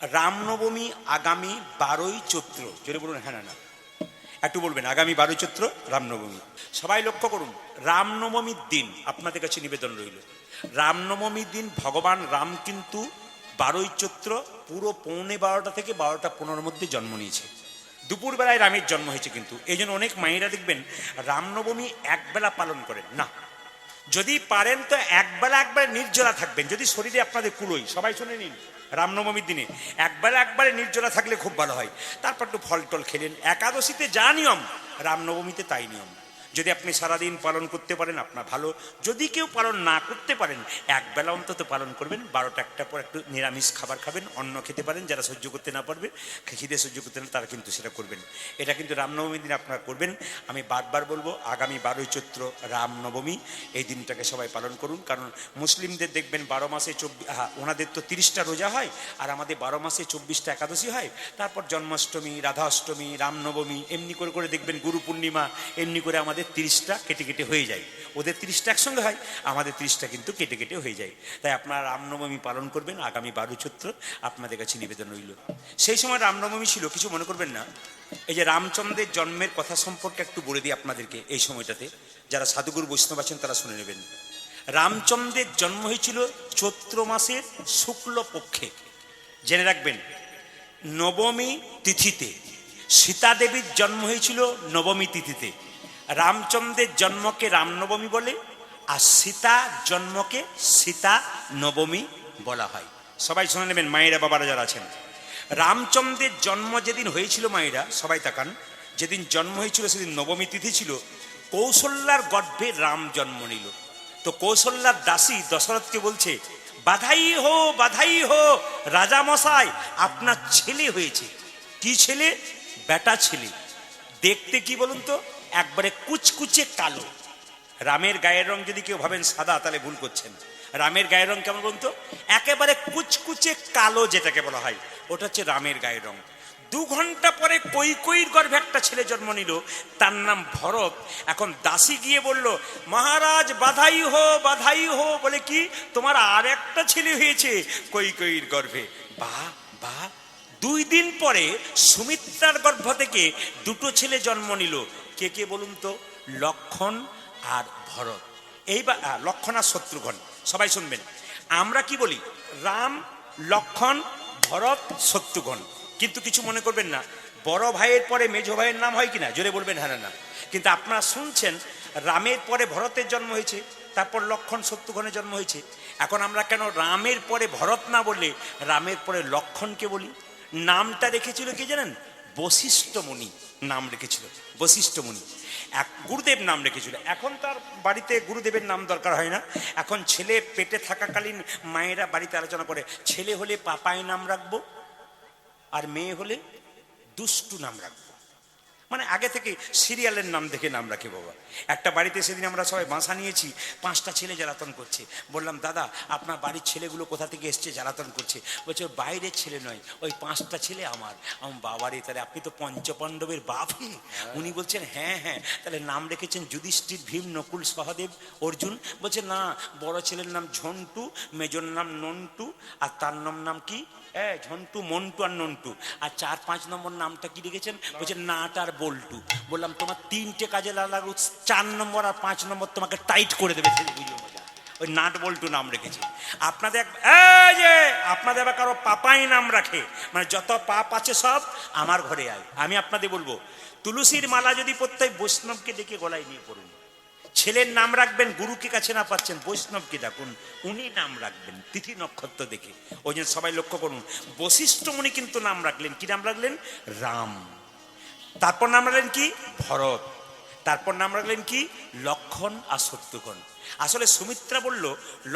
রামনবমী আগামী 12ই চৈত্র। যদি বলুন হ্যাঁ না না একটু বলবেন, আগামী 12ই চৈত্র রামনবমী। সবাই লক্ষ্য করুন, রামনবমীর দিন আপনাদের কাছে নিবেদন রইল, রামনবমীর দিন ভগবান রাম কিন্তু 12ই চৈত্র পুরো 11:45 থেকে 12:15 মধ্যে জন্ম নিয়েছে। দুপুরবেলায় রামের জন্ম হয়েছে। কিন্তু এই জন্য অনেক মায়েরা দেখবেন রামনবমী একবেলা পালন করেন না। যদি পারেন তো একবেলা নির্জলা থাকবেন, যদি শরীরে আপনাদের কুলোই। সবাই শুনে নিন, রামনবমীর দিনে একবারে নির্জলা থাকলে খুব ভালো হয়। তারপর একটু ফল টল খেলেন। একাদশীতে যা নিয়ম রামনবমীতে তাই নিয়ম। যদি আপনি সারাদিন পালন করতে পারেন আপনার ভালো, যদি কেউ পালন না করতে পারেন একবেলা অন্তত পালন করবেন। 12টা-1টার পর একটু নিরামিষ খাবার খাবেন, অন্ন খেতে পারেন। যারা সহ্য করতে না পারবে, খিদে সহ্য করতে না তারা কিন্তু সেটা করবেন। এটা কিন্তু রামনবমীর দিন আপনারা করবেন। আমি বারবার বলবো, আগামী 12ই চৈত্র রামনবমী, এই দিনটাকে সবাই পালন করুন। কারণ মুসলিমদের দেখবেন 12 মাসে 24, ওনাদের তো 30টা রোজা হয়, আর আমাদের 12 মাসে 24টা একাদশী হয়। তারপর জন্মাষ্টমী, রাধাষ্টমী, রামনবমী, এমনি করে করে দেখবেন গুরু পূর্ণিমা, এমনি করে আমাদের 30টা কেটে কেটে হয়ে যায়। ওদের 30টা একসঙ্গে হয়, আমাদের 30টা কিন্তু কেটে কেটে হয়ে যায়। তাই আপনারা রামনবমী পালন করবেন আগামী 12 চৈত্র, আপনাদের কাছে নিবেদন রইল। সেই সময় রামনবমী ছিল, কিছু মনে করবেন না। এই যে রামচন্দ্রের জন্মের কথা সম্পর্কে একটু বলে দিই আপনাদেরকে। এই সময়টাতে যারা সাধুগুরু বৈষ্ণব আছেন তারা শুনে নেবেন। রামচন্দ্রের জন্ম হয়েছিল চৈত্র মাসের শুক্ল পক্ষে, জেনে রাখবেন, নবমী তিথিতে। সীতা দেবীর জন্ম হয়েছিল নবমী তিথিতে। রামচন্দ্রের জন্মকে রামনবমী বলে, আর সীতা জন্মকে সীতা নবমী বলা হয়। সবাই শুনে নেবেন মায়েরা বাবারা যারা আছেন। রামচন্দ্রের জন্ম যেদিন হয়েছিল, মায়েরা সবাই তাকান, যেদিন জন্ম হয়েছিল সেদিন নবমী তিথি ছিল। কৌশল্যার গর্ভে রাম জন্ম নিল। তো কৌশল্যার দাসী দশরথকে বলছে, বাধাই হো রাজা মশাই, আপনার ছেলে হয়েছে। কি ছেলে? বেটা ছেলে। দেখতে কি বলুন তো? একবারে কুচকুচে কালো। রামের গায়ের রং যদি কেউ ভাবেন সাদা, তাহলে ভুল করছেন। রামের গায়ের রং কেমন বলুন তো? একেবারে কুচকুচে কালো, যেটাকে বলা হয় ওটা হচ্ছে রামের গায়ের রং। 2 ঘন্টা পরে কৈকেয়ীর গর্ভে একটা ছেলে জন্ম নিল, তার নাম ভরত। এখন দাসী গিয়ে বলল, মহারাজ বাধাই হো, বলে কি তোমার আর একটা ছেলে হয়েছে কৈকেয়ীর গর্ভে। বাহ বাহ। 2 দিন পরে সুমিত্রার গর্ভ থেকে 2টো ছেলে জন্ম নিল। কে কে বলুন তো? লক্ষণ আর ভরত। এইবার লক্ষণ আর শত্রুঘ্ন। সবাই শুনবেন, আমরা কি বলি? রাম, লক্ষণ, ভরত, শত্রুঘ্ন। কিন্তু কিছু মনে করবেন না, বড় ভাইয়ের পরে মেজো ভাইয়ের নাম হয় কিনা? জোরে বলবেন হ্যাঁ না। কিন্তু আপনারা শুনছেন রামের পরে ভরতের জন্ম হয়েছে, তারপর লক্ষণ শত্রুঘ্নের জন্ম হয়েছে। এখন আমরা কেন রামের পরে ভরত না বললে রামের পরে লক্ষণকে বলি? নামটা রেখেছিল কি জানেন? বশিষ্ঠ মুনি নাম রেখেছিল। বশিষ্ঠ মুনি এক গুরুদেব নাম রেখেছিল। এখন তার বাড়িতে গুরুদেবের নাম দরকার হয় না। এখন ছেলে পেটে থাকাকালীন মায়েরা বাড়িতে আলোচনা করে, ছেলে হলে পাপায় নাম রাখবো, আর মেয়ে হলে দুষ্টু নাম রাখবো। মানে আগে থেকে সিরিয়ালের নাম দেখে নাম রাখে বাবা। একটা বাড়িতে সেদিন আমরা সবাই বাসা নিয়েছি, 5টা ছেলে জ্বালাতন করছে। বললাম, দাদা আপনার বাড়ির ছেলেগুলো কোথা থেকে এসছে জ্বালাতন করছে? বলছে ওর বাইরের ছেলে নয়, ওই 5টা ছেলে আমার। বাবারে, তাহলে আপনি তো পঞ্চপাণ্ডবের বাপ। উনি বলছেন হ্যাঁ। তাহলে নাম রেখেছেন যুধিষ্ঠির, ভীম, নকুল, সহদেব, অর্জুন? বলছে না, বড় ছেলের নাম ঝন্টু, মেজর নাম নন্টু, আর তার নাম কি ঝন্টু, মন্টু আর নন্টু। আর 4-5 নম্বর নামটা কি রেখেছেন? বলছে নাট আর বল্টু। বললাম তোমার 3টে কাজে লাগু, 4 নম্বর আর 5 নম্বর তোমাকে টাইট করে দেবে। ওই নাট বল্টু নাম রেখেছে। আপনাদের আপনাদের আবার কারো পাপাই নাম রাখে, মানে যত পাপ আছে সব আমার ঘরে আয়। আমি আপনাদের বলবো, তুলসীর মালা যদি প্রত্যেক বৈষ্ণবকে ডেকে গলায় নিয়ে পড়ুন। ছেলের নাম রাখবেন, গুরুকে কাছে না পাচ্ছেন, বৈষ্ণবকে ডাকুন, উনি নাম রাখবেন তিথি নক্ষত্র দেখে। ওই জন্য সবাই লক্ষ্য করুন, বশিষ্ঠ মুনি কিন্তু নাম রাখলেন, কি নাম রাখলেন? রাম। তারপর নাম রাখলেন কি? ভরত। তারপর নাম রাখলেন কি? লক্ষণ আর শত্রুঘ্ন। আসলে সুমিত্রা বলল,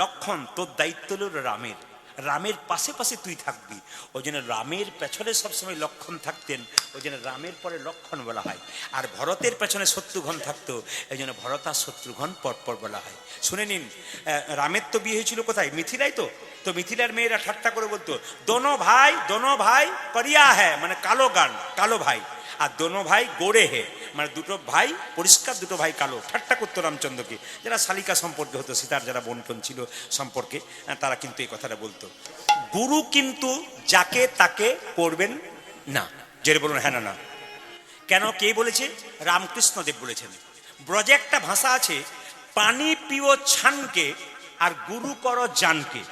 লক্ষণ তোর দায়িত্ব হলো রামের, রামের পাশে পাশে তুই থাকবি। ওই জন্য রামের পেছনে সবসময় লক্ষণ থাকতেন, ওই জন্য রামের পরে লক্ষণ বলা হয়। আর ভরতের পেছনে শত্রুঘ্ন থাকতো, এই জন্য ভরত আর শত্রুঘ্ন পরপর বলা হয়। শুনে নিন, রামের তো বিয়ে হয়েছিল কোথায়? মিথিলায়। তো মিথিলার মেয়েরা ঠাট্টা করে বলতো, দোনো ভাই করিয়া হ্যাঁ, মানে কালো গান, কালো ভাই। আর দোনো ভাই গোড়ে হে, মানে 2টো ভাই পরিষ্কার, 2টো ভাই কালো। ঠাট্টা করতো রামচন্দ্রকে। যারা শালিকা সম্পর্কে হতো, সীতার যারা বোন ছিল সম্পর্কে, তারা কিন্তু এই কথাটা বলতো। গুরু কিন্তু যাকে তাকে করবেন না। জেরে বলুন হ্যাঁ না না। কেন, কে বলেছে? রামকৃষ্ণদেব বলেছেন। ব্রজে একটা ভাষা আছে, পানি পিও ছানকে আর গুরু করো জানকে।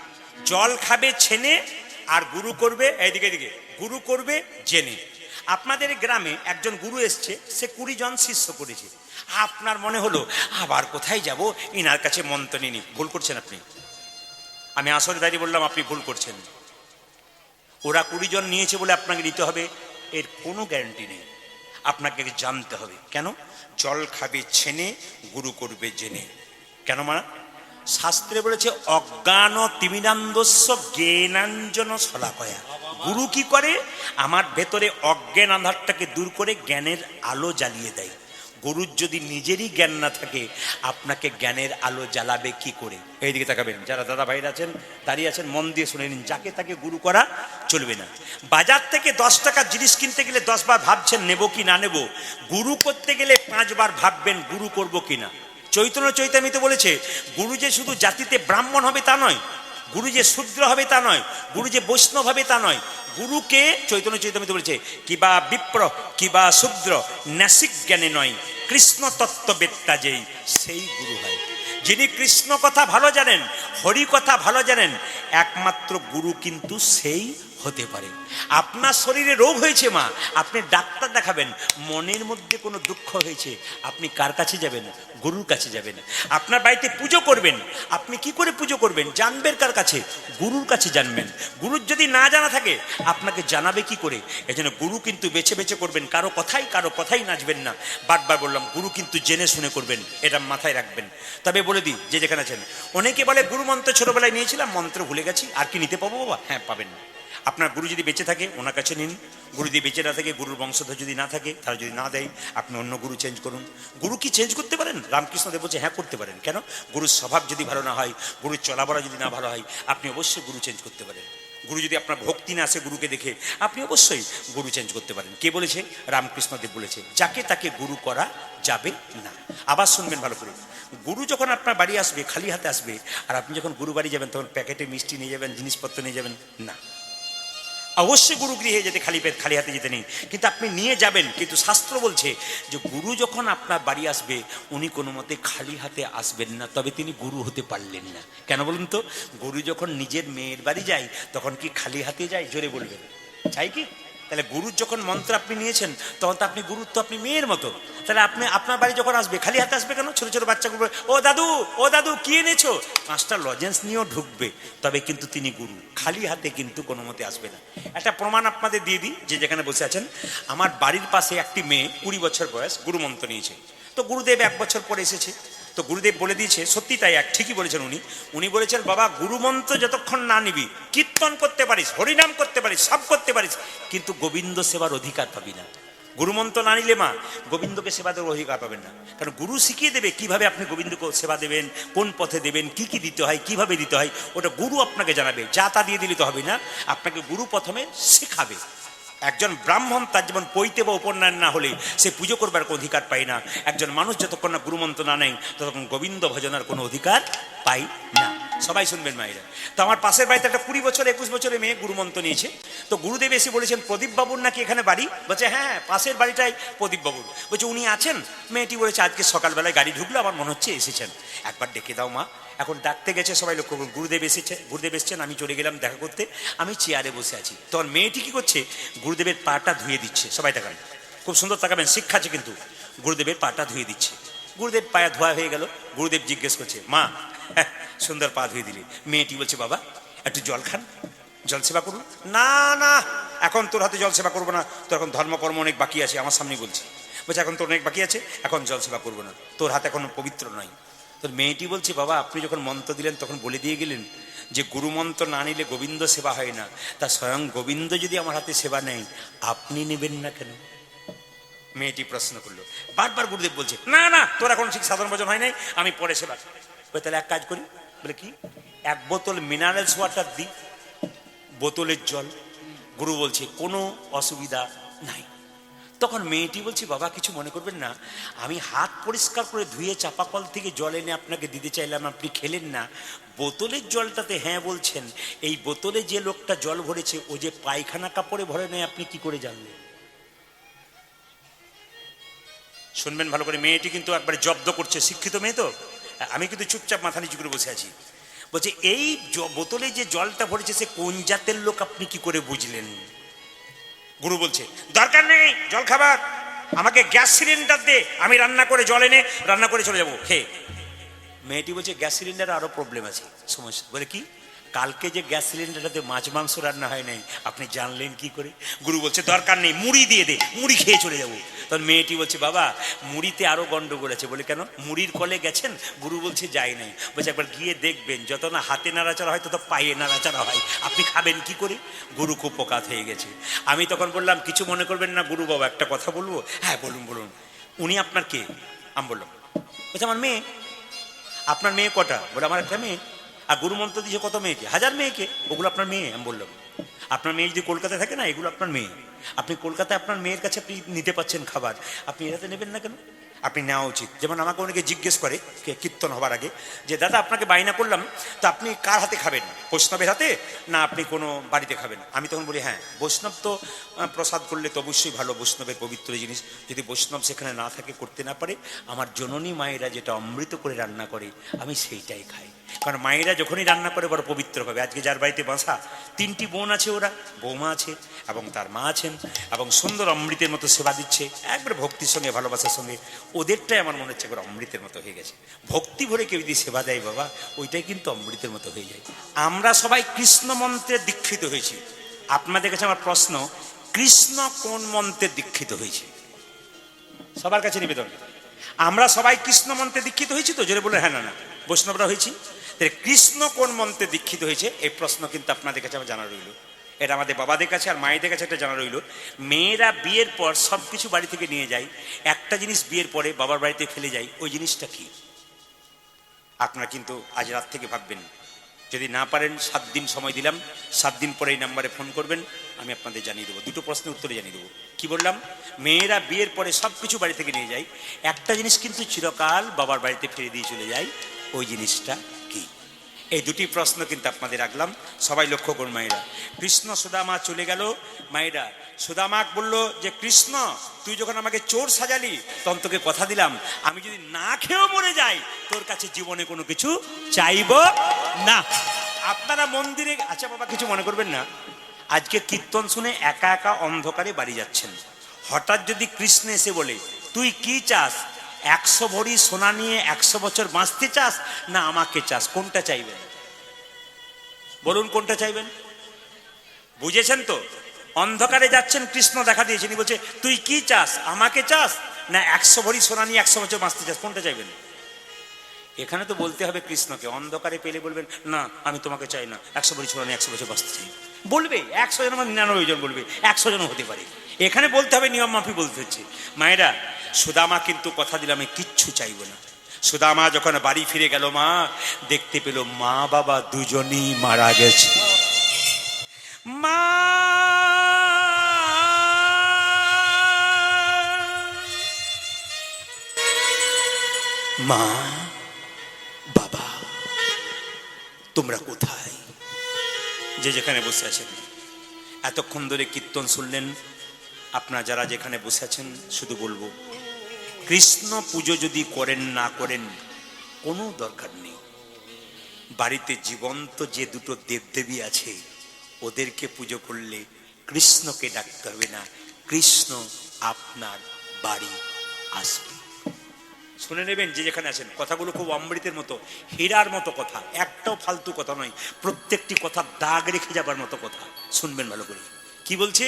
জল খাবে ছেনে আর গুরু করবে, এইদিকে এদিকে, গুরু করবে জেনে। আপনাদের গ্রামে একজন গুরু এসছে, সে 20 জন শিষ্য করেছে। আপনার মনে হলো আবার কোথায় যাব, ইনার কাছে মন্ত্র নিনি। ভুল করছেন আপনি। আমি আসলে দাঁড়িয়ে বললাম আপনি ভুল করছেন। ওরা 20 জন নিয়েছে বলে আপনাকে নিতে হবে এর কোনো গ্যারান্টি নেই। আপনাকে জানতে হবে। কেন? জল খাবে ছেনে, গুরু করবে জেনে। কেন মা? শাস্ত্রে বলেছে অজ্ঞান তিমিরান্ধস্য জ্ঞানাঞ্জন শলাকয়া। গুরু কি করে? আমার ভেতরে অজ্ঞান আধারটাকে দূর করে জ্ঞানের আলো জ্বালিয়ে দেয়। গুরুর যদি নিজেরই জ্ঞান না থাকে, আপনাকে জ্ঞানের আলো জ্বালাবে কি করে? এইদিকে তাকাবেন, যারা দাদা ভাইরা আছেন দাঁড়িয়ে আছেন, মন দিয়ে শুনে নিন। যাকে তাকে গুরু করা চলবে না। বাজার থেকে 10 টাকার জিনিস কিনতে গেলে 10 বার ভাবছেন নেব কি না নেব। গুরু করতে গেলে 5 বার ভাববেন গুরু করব কিনা। চৈতন্য চৈতামিতে বলেছে গুরু যে শুধু জাতিতে ব্রাহ্মণ হবে তা নয়, গুরু যে শূদ্র হবে তা নয়, গুরু যে বৈষ্ণব হবে তা নয়। গুরুকে চৈতন্য চৈতামিতে বলেছে কিবা বিপ্র কিবা শূদ্র নাসিক জ্ঞানে নয়, কৃষ্ণ তত্ত্ববেত্তা যেই সেই গুরু হয়। যিনি কৃষ্ণ কথা ভালো জানেন, হরি কথা ভালো জানেন, একমাত্র গুরু কিন্তু সেই হতে পারে। আপনার শরীরে রোগ হয়েছে মা, আপনি ডাক্তার দেখাবেন। মনের মধ্যে কোনো দুঃখ হয়েছে, আপনি কার কাছে যাবেন? গুরুর কাছে যাবেন। আপনার বাড়িতে পুজো করবেন, আপনি কি করে পুজো করবেন? জানবেন কার কাছে? গুরুর কাছে জানবেন। গুরুর যদি না জানা থাকে আপনাকে জানাবে কি করে? এজন্য গুরু কিন্তু বেছে বেছে করবেন, কারো কথাই নাচবেন না। বারবার বললাম গুরু কিন্তু জেনে শুনে করবেন, এটা মাথায় রাখবেন। তবে বলে দিই, যে যেখানে আছেন, অনেকে বলে গুরু মন্ত্র ছোটবেলায় নিয়েছিলাম, মন্ত্র ভুলে গেছি, আর কি নিতে পাবো বাবা? হ্যাঁ পাবেন। আপনার গুরু যদি বেঁচে থাকে ওনার কাছে নিন। গুরু যদি বেঁচে না থাকে, গুরুর বংশধর যদি না থাকে, তারা যদি না দেয়, আপনি অন্য গুরু চেঞ্জ করুন। গুরু কি চেঞ্জ করতে পারেন? রামকৃষ্ণদেব বলছে হ্যাঁ করতে পারেন। কেন? গুরুর স্বভাব যদি ভালো না হয়, গুরুর চলাবলা যদি না ভালো হয়, আপনি অবশ্যই গুরু চেঞ্জ করতে পারেন। গুরু যদি আপনার ভক্তি না আসে গুরুকে দেখে, আপনি অবশ্যই গুরু চেঞ্জ করতে পারেন। কে বলেছে? রামকৃষ্ণদেব বলেছে যাকে তাকে গুরু করা যাবে না। আবার শুনবেন ভালো করে। গুরু যখন আপনার বাড়ি আসবে, খালি হাতে আসবে, আর আপনি যখন গুরু বাড়ি যাবেন তখন প্যাকেটে মিষ্টি নিয়ে যাবেন, জিনিসপত্র নিয়ে যাবেন না। অবশ্যই গুরু গৃহে যেতে খালি পেট খালি হাতে যেতে নেই, কিন্তু আপনি নিয়ে যাবেন। কিন্তু শাস্ত্র বলছে যে গুরু যখন আপনার বাড়ি আসবে উনি কোনো মতে খালি হাতে আসবেন না, তবে তিনি গুরু হতে পারলেন না। কেন বলুন তো? গুরু যখন নিজের মেয়ের বাড়ি যায় তখন কি খালি হাতে যায়? জোরে বলবেন, চাই কি? তাহলে গুরুর যখন মন্ত্র আপনি নিয়েছেন তখন তো আপনি গুরুর তো আপনি মেয়ের মতো। তাহলে আপনি আপনার বাড়ি যখন আসবে খালি হাতে আসবে কেন? ছোট ছোট বাচ্চাগুলো ও দাদু কি এনেছো? 5টা লজেন্স নিয়েও ঢুকবে, তবে কিন্তু তিনি গুরু। খালি হাতে কিন্তু কোনো মতে আসবে না। একটা প্রমাণ আপনাদের দিয়ে দিই, যে যেখানে বসে আছেন। আমার বাড়ির পাশে একটি মেয়ে 20 বছর বয়স গুরু মন্ত্র নিয়েছে। তো গুরুদেব 1 বছর পরে এসেছে। তো গুরুদেব বলে দিয়েছে, সত্যি তাই, ঠিকই বলেছেন উনি বলেছেন বাবা গুরু মন্ত্র যতক্ষণ না নিবি, কীর্তন করতে পারিস, হরিনাম করতে পারিস, সব করতে পারিস, কিন্তু গোবিন্দ সেবার অধিকার পাবি না। গুরুমন্ত্র না নিলে মা গোবিন্দকে সেবা দেওয়ার অধিকার পাবেন না। কারণ গুরু শিখিয়ে দেবে কিভাবে আপনি গোবিন্দকে সেবা দেবেন, কোন পথে দেবেন, কি কি দিতে হয়, কিভাবে দিতে হয়, ওটা গুরু আপনাকে জানাবে। যা তা দিয়ে দিলে তো হবে না, আপনাকে গুরু প্রথমে শেখাবে। একজন ব্রাহ্মণ তার যেমন পৈতে বা উপনয়ন না হলে সে পুজো করবার কোনো অধিকার পায় না, একজন মানুষ যতক্ষণ না গুরুমন্ত্র না নেয় ততক্ষণ গোবিন্দ ভজনার কোনো অধিকার পাই না। সবাই শুনবেন মায়েরা। তো আমার পাশের বাড়িতে একটা 20 বছর 21 বছরের মেয়ে গুরুমন্ত্র নিয়েছে। তো গুরুদেব এসে বলেছেন প্রদীপ বাবুর নাকি এখানে বাড়ি? বলছে হ্যাঁ পাশের বাড়িটাই প্রদীপ বাবুর। বলছে উনি আছেন? মেয়েটি বলেছে আজকে সকালবেলায় গাড়ি ঢুকলো, আমার মনে হচ্ছে এসেছেন, একবার ডেকে দাও মা। এখন ডাকতে গেছে, সবাই লক্ষ্য করুন, গুরুদেব এসেছেন, আমি চলে গেলাম দেখা করতে, আমি চেয়ারে বসে আছি। তখন মেয়েটি কি করছে? গুরুদেবের পাটা ধুয়ে দিচ্ছে। সবাই তাকাবেন, খুব সুন্দর তাকাবেন, শিক্ষা আছে কিন্তু। গুরুদেবের পাটা ধুয়ে দিচ্ছে। গুরুদেব পায়া ধোয়া হয়ে গেল। গুরুদেব জিজ্ঞেস করছে মা সুন্দর পা ধুয়ে দিলি। মেয়েটি বলছে বাবা একটু জল খান, জল সেবা করুন। না না, এখন তোর হাতে জল সেবা করবো না, তোর এখন ধর্মকর্ম অনেক বাকি আছে, আমার সামনে বলছে। বলছে এখন তোর অনেক বাকি আছে, এখন জল সেবা করবো না, তোর হাতে এখন পবিত্র নয়। তো মেয়েটি বলছে বাবা আপনি যখন মন্ত্র দিলেন তখন বলে দিয়ে গেলেন যে গুরু মন্ত্র না নিলে গোবিন্দ সেবা হয় না, তা স্বয়ং গোবিন্দ যদি আমার হাতে সেবা নেয় আপনি নেবেন না কেন? মেয়েটি প্রশ্ন করলো। বারবার গুরুদেব বলছে না না, তোর এখন ঠিক সাধারণ ভোজন হয় নাই, আমি পরে সেবা। তাহলে এক কাজ করি। বলে কি? 1 বোতল মিনারেলস ওয়াটার দিই, বোতলের জল। গুরু বলছে কোনো অসুবিধা নাই। তখন মেয়েটি বলছি, বাবা কিছু মনে করবেন না, আমি হাত পরিষ্কার করে ধুয়ে চাপা কল থেকে জল এনে আপনাকে দিতে চাইলাম, আপনি খেলেন না। বোতলের জলটাতে হ্যাঁ বলছেন, এই বোতলে যে লোকটা জল ভরেছে ও যে পায়খানা কাপড়ে ভরে নেয় আপনি কি করে জানলেন? শুনবেন ভালো করে, মেয়েটি কিন্তু একবারে জব্দ করছে, শিক্ষিত মেয়ে তো। আমি কিন্তু চুপচাপ মাথা নিচু করে বসে আছি। বলছে এই বোতলে যে জলটা ভরেছে সে কোন জাতের লোক আপনি কি করে বুঝলেন? গুরু বলছে দরকার নেই জল খাবার, আমাকে গ্যাস সিলিন্ডার দে, আমি রান্না করে জল এনে রান্না করে চলে যাবো খেয়ে। মেয়েটি বলছে গ্যাস সিলিন্ডারে আরো প্রবলেম আছে, সমস্যা। বলে কি? কালকে যে গ্যাস সিলিন্ডারটাতে মাছ মাংস রান্না হয় নাই, আপনি জানলেন কি করে? গুরু বলছে দরকার নেই, মুড়ি দিয়ে দে, মুড়ি খেয়ে চলে যাবো। তখন মেয়েটি বলছে বাবা মুড়িতে আরো গন্ডগোল আছে। বলে কেন? মুড়ির কলে গেছেন? গুরু বলছে যাই নাই। বলছে একবার গিয়ে দেখবেন, যত না হাতে নাড়াচাড়া হয় তত পায়ে নাড়াচাড়া হয়, আপনি খাবেন কি করে? গুরু খুব পোকাত হয়ে গেছে। আমি তখন বললাম কিছু মনে করবেন না গুরু বাবা, একটা কথা বলবো? হ্যাঁ বলুন বলুন। উনি আপনার কে? আমি বললাম বলছে আমার মেয়ে। আপনার মেয়ে কটা? বলে আমার একটা মেয়ে। আর গুরু মন্ত্র দিয়েছে কত মেয়েকে? 1000 মেয়েকে, ওগুলো আপনার মেয়ে। আমি বললাম আপনার মেয়ে যদি কলকাতায় থাকে না, এগুলো আপনার মেয়ে। আপনি কলকাতায় আপনার মেয়ের কাছে আপনি নিতে পাচ্ছেন খাবার, আপনি এটাতে নেবেন না কেন? আপনি নেওয়া উচিত। যেমন আমাকে অনেকে জিজ্ঞেস করে কীর্তন হবার আগে যে দাদা আপনাকে বায়না করলাম, তো আপনি কার হাতে খাবেন? বৈষ্ণবের হাতে না আপনি কোনো বাড়িতে খাবেন? আমি তখন বলি হ্যাঁ বৈষ্ণব তো প্রসাদ করলে তো অবশ্যই ভালো, বৈষ্ণবের পবিত্র জিনিস। যদি বৈষ্ণব সেখানে না থাকে, করতে না পারে, আমার জননী মায়েরা যেটা অমৃত করে রান্না করে আমি সেইটাই খাই। কারণ মায়েরা যখনই রান্না করে বড় পবিত্র হবে। আজকে যার বাড়িতে বাসা, 3টি বোন আছে, ওরা বৌমা আছে এবং তার মা আছেন, এবং সুন্দর অমৃতের মতো সেবা দিচ্ছে একবারে ভক্তির সঙ্গে ভালোবাসার সঙ্গে। ওদেরটাই আমার মনে হচ্ছে একবার অমৃতের মতো হয়ে গেছে। ভক্তি ভরে কেউ যদি সেবা দেয় বাবা, ওইটাই কিন্তু অমৃতের মতো হয়ে যায়। আমরা সবাই কৃষ্ণ মন্ত্রে দীক্ষিত হয়েছি। আপনাদের কাছে আমার প্রশ্ন, কৃষ্ণ কোন মন্ত্রে দীক্ষিত হয়েছে? সবার কাছে নিবেদন, আমরা সবাই কৃষ্ণ মন্ত্রে দীক্ষিত হয়েছি তো? জোরে বলে হ্যাঁ না না। বৈষ্ণবরা হয়েছি। কৃষ্ণ কোন মন্ত্রে দীক্ষিত হয়েছে এই প্রশ্ন কিন্তু আপনাদের কাছে আমার জানা রইল। এটা আমাদের বাবাদের কাছে আর মায়েদের কাছে একটা জানা রইল। মেয়েরা বিয়ের পর সবকিছু বাড়ি থেকে নিয়ে যায়, একটা জিনিস বিয়ের পরে বাবার বাড়িতে ফেলে যায়, ওই জিনিসটা কি? আপনারা কিন্তু আজ রাত থেকে ভাববেন। যদি না পারেন 7 দিন সময় দিলাম, 7 দিন পরে এই নাম্বারে ফোন করবেন, আমি আপনাদের জানিয়ে দেবো। 2টো প্রশ্নের উত্তরে জানিয়ে দেবো। কি বললাম? মেয়েরা বিয়ের পরে সবকিছু বাড়ি থেকে নিয়ে যায়, একটা জিনিস কিন্তু চিরকাল বাবার বাড়িতে ফিরে দিয়ে চলে যায়, ওই জিনিসটা কি? এই 2টি প্রশ্ন কিন্তু আপনাদের রাখলাম, সবাই লক্ষ্য করুন। মায়েরা, কৃষ্ণ সুদামা চলে গেল, মায়েরা সুদামাক বলল যে কৃষ্ণ তুই যখন আমাকে চোর সাজালি, তখন তোকে কথা দিলাম আমি যদি না খেয়েও মরে যাই তোর কাছে জীবনে কোনো কিছু চাইব না। আপনারা মন্দিরে, আচ্ছা বাবা কিছু মনে করবেন না, আজকে কীর্তন শুনে একা একা অন্ধকারে বাড়ি যাচ্ছেন, হঠাৎ যদি কৃষ্ণ এসে বলে তুই কি চাস, 100 ভরি সোনা নিয়ে 100 বছর বাঁচতে চাস না আমাকে চাস, কোনটা চাইবেন? বলুন কোনটা চাইবেন? বুঝেছেন তো? অন্ধকারে যাচ্ছেন, কৃষ্ণ দেখা দিয়েছেন, বলছে তুই কি চাস, আমাকে চাস না 100 ভরি সোনা নিয়ে 100 বছর বাঁচতে চাস, কোনটা চাইবেন? এখানে তো বলতে হবে কৃষ্ণকে। অন্ধকারে পেলে বলবেন না আমি তোমাকে চাই না, 100 ভরি সোনা নিয়ে 100 বছর বাঁচতে চাই, বলবে 100 জন, 99 জন বলবে, 100 জন হতে পারে। এখানে বলতে হবে, নিয়ম মাফি বলতে হচ্ছে। মায়েরা, সুদামা কিন্তু কথা দিলাম আমি কিচ্ছু চাইব না। সুদামা যখন বাড়ি ফিরে গেল, মা দেখতে পেল মা বাবা দুজনই মারা গেছে। মা মা বাবা তোমরা কোথায়? যে যেখানে বসে আছেন, এতক্ষণ ধরে কীর্তন শুনলেন, আপনারা যারা যেখানে বসে আছেন, শুধু বলবো কৃষ্ণ পুজো যদি করেন না করেন কোনো দরকার নেই। বাড়িতে জীবন্ত যে 2টো দেবদেবী আছে ওদেরকে পুজো করলে কৃষ্ণকে ডাকতে হবে না, কৃষ্ণ আপনার বাড়ি আসবে। শুনে নেবেন যে যেখানে আছেন, কথাগুলো খুব অমৃতের মতো, হীরার মতো কথা, একটাও ফালতু কথা নয়, প্রত্যেকটি কথা দাগ রেখে যাবার মতো কথা। শুনবেন ভালো করে। কি বলছে?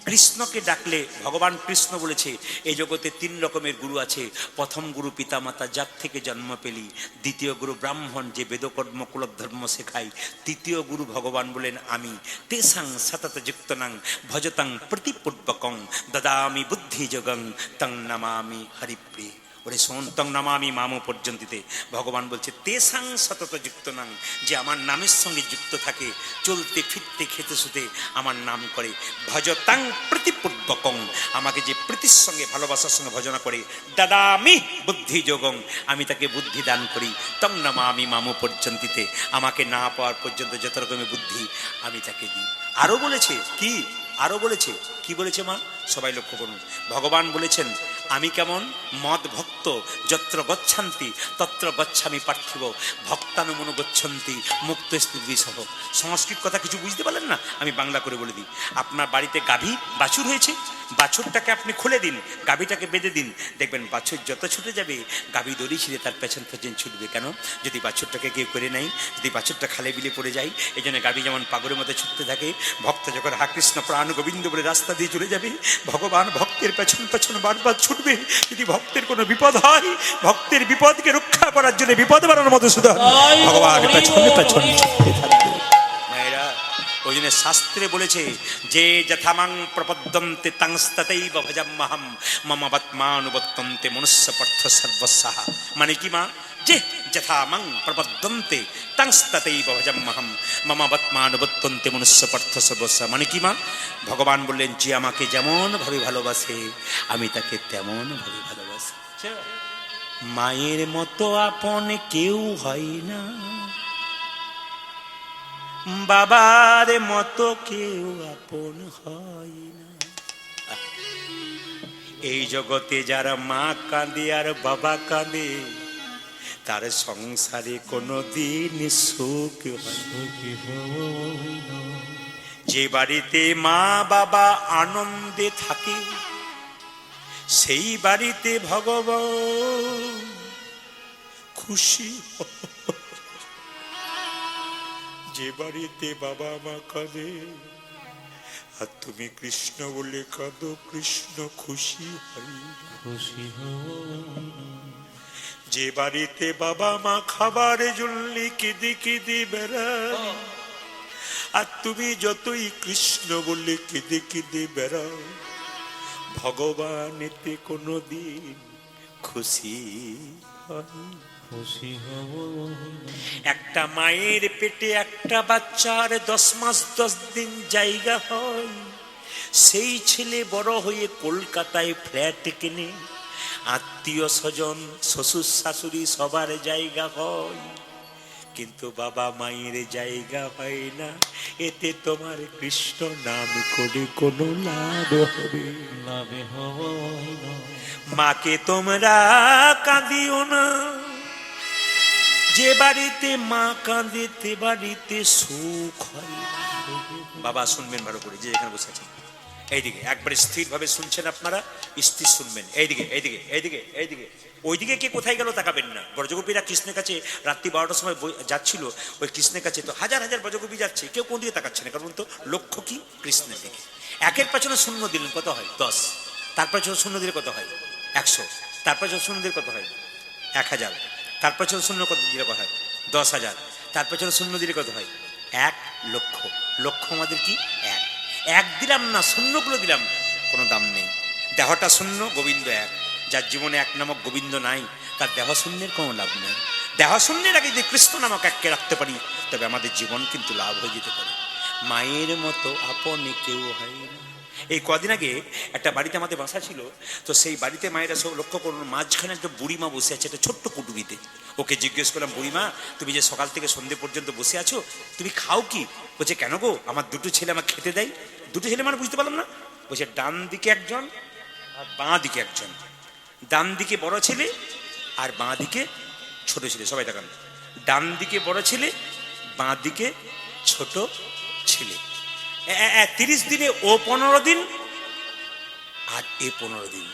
কৃষ্ণকে ডাকলে, ভগবান কৃষ্ণ বলেছে এই জগতে 3 রকমের গুরু আছে। প্রথম গুরু পিতামাতা, যার থেকে জন্ম পেলি। দ্বিতীয় গুরু ব্রাহ্মণ, যে বেদকর্ম কুলধর্ম ধর্ম শেখায়। তৃতীয় গুরু ভগবান বলেন আমি। তেসাং সতত যুক্তনাং ভজতাং প্রতিপূর্বকং দদামি বুদ্ধি যোগং তং নমামি হরিপ্রিয়। ওরে শোন, তং নমামি মাম পর্যন্তিতে ভগবান বলছে তেসাং সতত যুক্ত নাং, যে আমার নামের সঙ্গে যুক্ত থাকে, চলতে ফিরতে খেতে শুতে আমার নাম করে, ভজতাং প্রতিপূর্বকং, আমাকে যে প্রীতির সঙ্গে ভালোবাসার সঙ্গে ভজনা করে, দাদামি বুদ্ধি যোগং, আমি তাকে বুদ্ধি দান করি, তং নমামি মাম পর্যন্তিতে, আমাকে না পাওয়ার পর্যন্ত যত রকমের বুদ্ধি আমি তাকে দিই। আরো বলেছে কি, আরো বলেছে কি বলেছে মা, সবাই লক্ষ্য করুন। ভগবান বলেছেন আমি কেমন, মদ ভক্ত যত্র গচ্ছান্তি তত্র গচ্ছামি পার্থিব, ভক্তানুমনু গচ্ছন্তি মুক্ত স্থিতি সহ। সংস্কৃত কথা কিছু বুঝতে পারলেন না, আমি বাংলা করে বলে দিই। আপনার বাড়িতে গাভী বাছুর হয়েছে, বাছুরটাকে আপনি খুলে দিন, গাভীটাকে বেঁধে দিন, দেখবেন বাছুর যত ছুটে যাবে গাভী দড়ি ছিঁড়ে তার পেছন পেছন ছুটবে। কেন? যদি বাছুরটাকে কেউ করে নেয়, যদি বাছুরটা খালে বিলে পড়ে যায়, এই জন্য গাভী যেমন পাগলের মতো ছুটতে থাকে, ভক্ত যখন হা কৃষ্ণ প্রাণ গোবিন্দ বলে রাস্তা দিয়ে চলে যাবে, ভগবান ভক্তের পেছন পেছন বারবার ছুটবে। যদি ভক্তের কোনো বিপদ হয়, ভক্তের বিপদকে রক্ষা করার জন্য বিপদ বাড়ানোর মতো শুধু ভগবান পেছনে পেছন ছুটতে থাকবে। মায়েরা, ওই জন্য শাস্ত্রে বলেছে যে যথামাং প্রপদ্যন্তে তাংস্ততৈব ভজাম্যহম মম বত্মানুবত্তন্তে মনুষ্য পার্থ সর্বস্যাহ। মানে কি মা, যে যথামাং প্রপদ্যন্তে তাংস্ততৈব ভজাম্যহম মম বত্মানুবত্তন্তে মনুষ্য পার্থ সর্বস্যাহ। মানে কি মা, ভগবান বললেন যে আমাকে যেমন ভাবে ভালোবাসে আমি তাকে তেমন ভাবে ভালোবাসি। মায়ের মতো আপন কেউ হয় না, বাবার মতো কেউ আপন হয় না। এই জগতে যারা মা কাঁদে আর বাবা কাঁদে, তার সংসারে কোনোদিন সুখ হয় না। যে বাড়িতে মা বাবা আনন্দে থাকে, সেই বাড়িতে ভগবান খুশি। যে বাড়িতে বাবা মা কাঁদে আর তুমি কৃষ্ণ বলে কাঁদো, কৃষ্ণ খুশি হয়। যে বাড়িতে বাবা মা খাবার জন্য কেঁদে কেঁদে বেড়ায় আর তুমি যতই কৃষ্ণ বলে কেঁদে কেঁদে বেড়াও, ভগবান এতে কোনোদিন খুশি হয়। একটা মায়ের পেটে একটা বাচ্চার 10 মাস 10 দিন জায়গা হয়, সেই ছেলে বড় হয়ে কলকাতায় ফ্ল্যাট কিনে, আত্মীয় স্বজন শ্বশুর শাশুড়ি সবার জায়গা হয়, কিন্তু বাবা মায়ের জায়গা হয় না। এতে তোমার কৃষ্ণ নাম করে কোনো লাভ হবে? মাকে তোমরা কাঁদিও না, যে বাড়িতে মা কাঁদে তে বাড়িতে সুখ হয়। বাবা শুনবেন ভালো করে, যে এখানে বসে আছেন এইদিকে একবারে স্থির ভাবে শুনছেন আপনারা, স্থির শুনবেন। এইদিকে এইদিকে এইদিকে এইদিকে, ওইদিকে কে কোথায় গেল তাকাবেন না। ব্রজগোপীরা কৃষ্ণের কাছে রাত্রি 12টার সময় যাচ্ছিল, ওই কৃষ্ণের কাছে তো হাজার হাজার ব্রজগোপী যাচ্ছে, কেউ কোন দিকে তাকাচ্ছে না, কারণ তো লক্ষ্য কি কৃষ্ণের দিকে। একের পেছনে শূন্য দিলেন কত হয়? 10। তার পেছনে শূন্য দিলে কত হয়? 100। তার পেছনে শূন্য দিলে কত হয়? 1000। তার পেছনে শূন্য কত দিলে কত হয়? 10,000। তার পেছনে শূন্য দিলে কত হয়? 1 লক্ষ। লক্ষ আমাদের কি? এক দিলাম না, শূন্যগুলো দিলাম, কোনো দাম নেই। দেহটা শূন্য, গোবিন্দ এক। যার জীবনে এক নামক গোবিন্দ নাই, তার দেহ শূন্যের কোনো লাভ নেই। দেহ শূন্যের আগে যদি কৃষ্ণ নামক এককে রাখতে পারি, তবে আমাদের জীবন কিন্তু লাভ হয়ে যেতে পারে। মায়ের মতো আপনে কেউ হয় না। এই কদিন আগে একটা বাড়িতে আমাদের বাসা ছিল, তো সেই বাড়িতে মায়েরা সব লক্ষ্য করুন, মাঝখানে একটা বুড়িমা বসে আছে একটা ছোট্ট কুটুরিতে। ওকে জিজ্ঞেস করলাম, বুড়িমা তুমি যে সকাল থেকে সন্ধ্যে পর্যন্ত বসে আছো, তুমি খাও কি? বলছে কেন গো, আমার 2টো ছেলে আমার খেতে দেয়। 2টো ছেলে মানে বুঝতে পারলাম না। বলছে ডান দিকে একজন আর বাঁ দিকে একজন। ডান দিকে বড় ছেলে আর বাঁ দিকে ছোট ছেলে। সবাই দেখান, ডান দিকে বড় ছেলে, বাঁ দিকে ছোট ছেলে। 30 দিনে ও 15 দিন আর এ 15 দিন।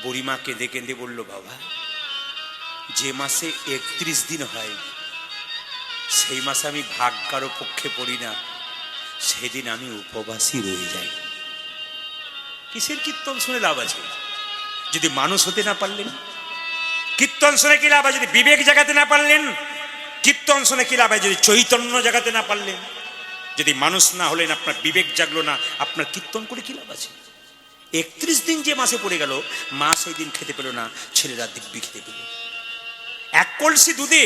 বুড়িমা কেঁদে কেঁদে বলল, বাবা যে মাসে 31 দিন হয়, সেই মাসে আমি ভাগ কারো পক্ষে পড়ি না, সেদিন আমি উপবাসী রয়ে যাই। কিসের কীর্তন শুনে লাভ আছে যদি মানুষ হতে না পারলেন? কীর্তন শুনে কি লাভ হয় যদি বিবেক জাগাতে না পারলেন? কীর্তন শুনে কি লাভ হয় যদি চৈতন্য জাগাতে না পারলেন? যদি মানুষ না হলেন, আপনার বিবেক জাগলো না, আপনার কীর্তন করে কি লাভ আছে? 31 দিন যে মাসে পড়ে গেল, মা সেই দিন খেতে পেল না, ছেলেরা দিব্যি খেতে পেল। এক কলসি দুধে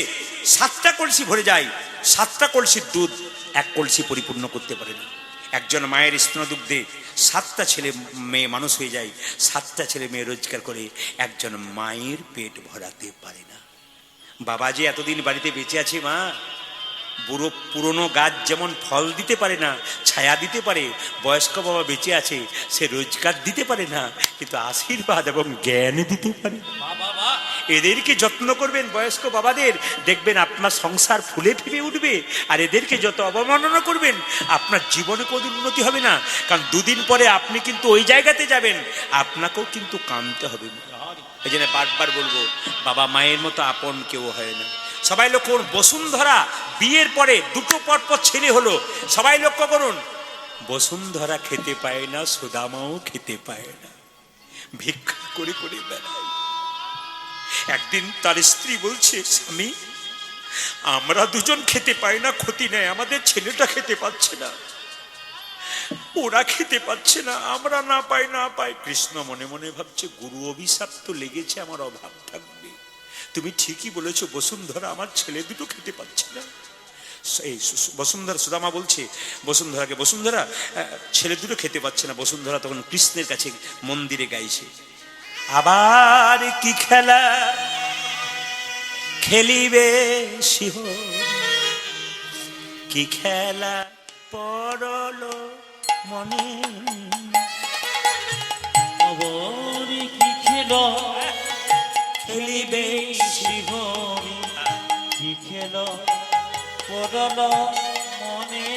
7টা কলসি ভরে যায়, 7টা কলসির দুধ এক কলসি পরিপূর্ণ করতে পারে না। একজন মায়ের স্তনদুগ্ধে 7টা ছেলে মেয়ে মানুষ হয়ে যায়, 7টা ছেলে মেয়ে রোজগার করে একজন মায়ের পেট ভরাতে পারে না। বাবা যে এতদিন বাড়িতে বেঁচে আছে মা, বুড়ো পুরনো গাছ যেমন ফল দিতে পারে না, ছায়া দিতে পারে, বয়স্ক বাবা বেঁচে আছে, সে রোজগার দিতে পারে না, কিন্তু আশীর্বাদ এবং জ্ঞান দিতে পারে। এদেরকে যত্ন করবেন, বয়স্ক বাবাদের, দেখবেন আপনার সংসার ফুলে ফেপে উঠবে। আর এদেরকে যত অবমাননা করবেন, আপনার জীবনে কোনোদিন উন্নতি হবে না। কারণ দুদিন পরে আপনি কিন্তু ওই জায়গাতে যাবেন, আপনাকেও কিন্তু কাঁদতে হবে। এই জন্য বারবার বলবো, বাবা মায়ের মতো আপন কেউ হয় না। সবাই লক্ষ্য করুন, বসুন্ধরা বিয়ের পরে 2টো পরপর ছেলে হলো। সবাই লক্ষ্য করুন, বসুন্ধরা খেতে পায় না, সুদামাও খেতে পায় না, ভিক্ষা করে করে বেড়ায়। একদিন তার স্ত্রী বলছে, স্বামী আমরা দুজন খেতে পাই না ক্ষতি নেই, আমাদের ছেলেটা খেতে পাচ্ছে না, ওরা খেতে পাচ্ছে না, আমরা না পাই। কৃষ্ণ মনে মনে ভাবছে, গুরু অভিশাপ তো লেগেছে, আমার অভাব থাকবে। তুমি ঠিকই বলেছো বসুন্ধরা, আমার ছেলে দুটো খেতে পাচ্ছে না। এই বসুন্ধরা, সুদামা বলছে বসুন্ধরাকে, বসুন্ধরা ছেলে দুটো খেতে পাচ্ছে না। বসুন্ধরা তখন কৃষ্ণের কাছে মন্দিরে গাইছে, আবার কি খেলা খেলিবে শিহ, কি খেলা পড়ল মনে, আবার কি খেলা খেলিবে শিহ, কি খেলা পড়ল মনে।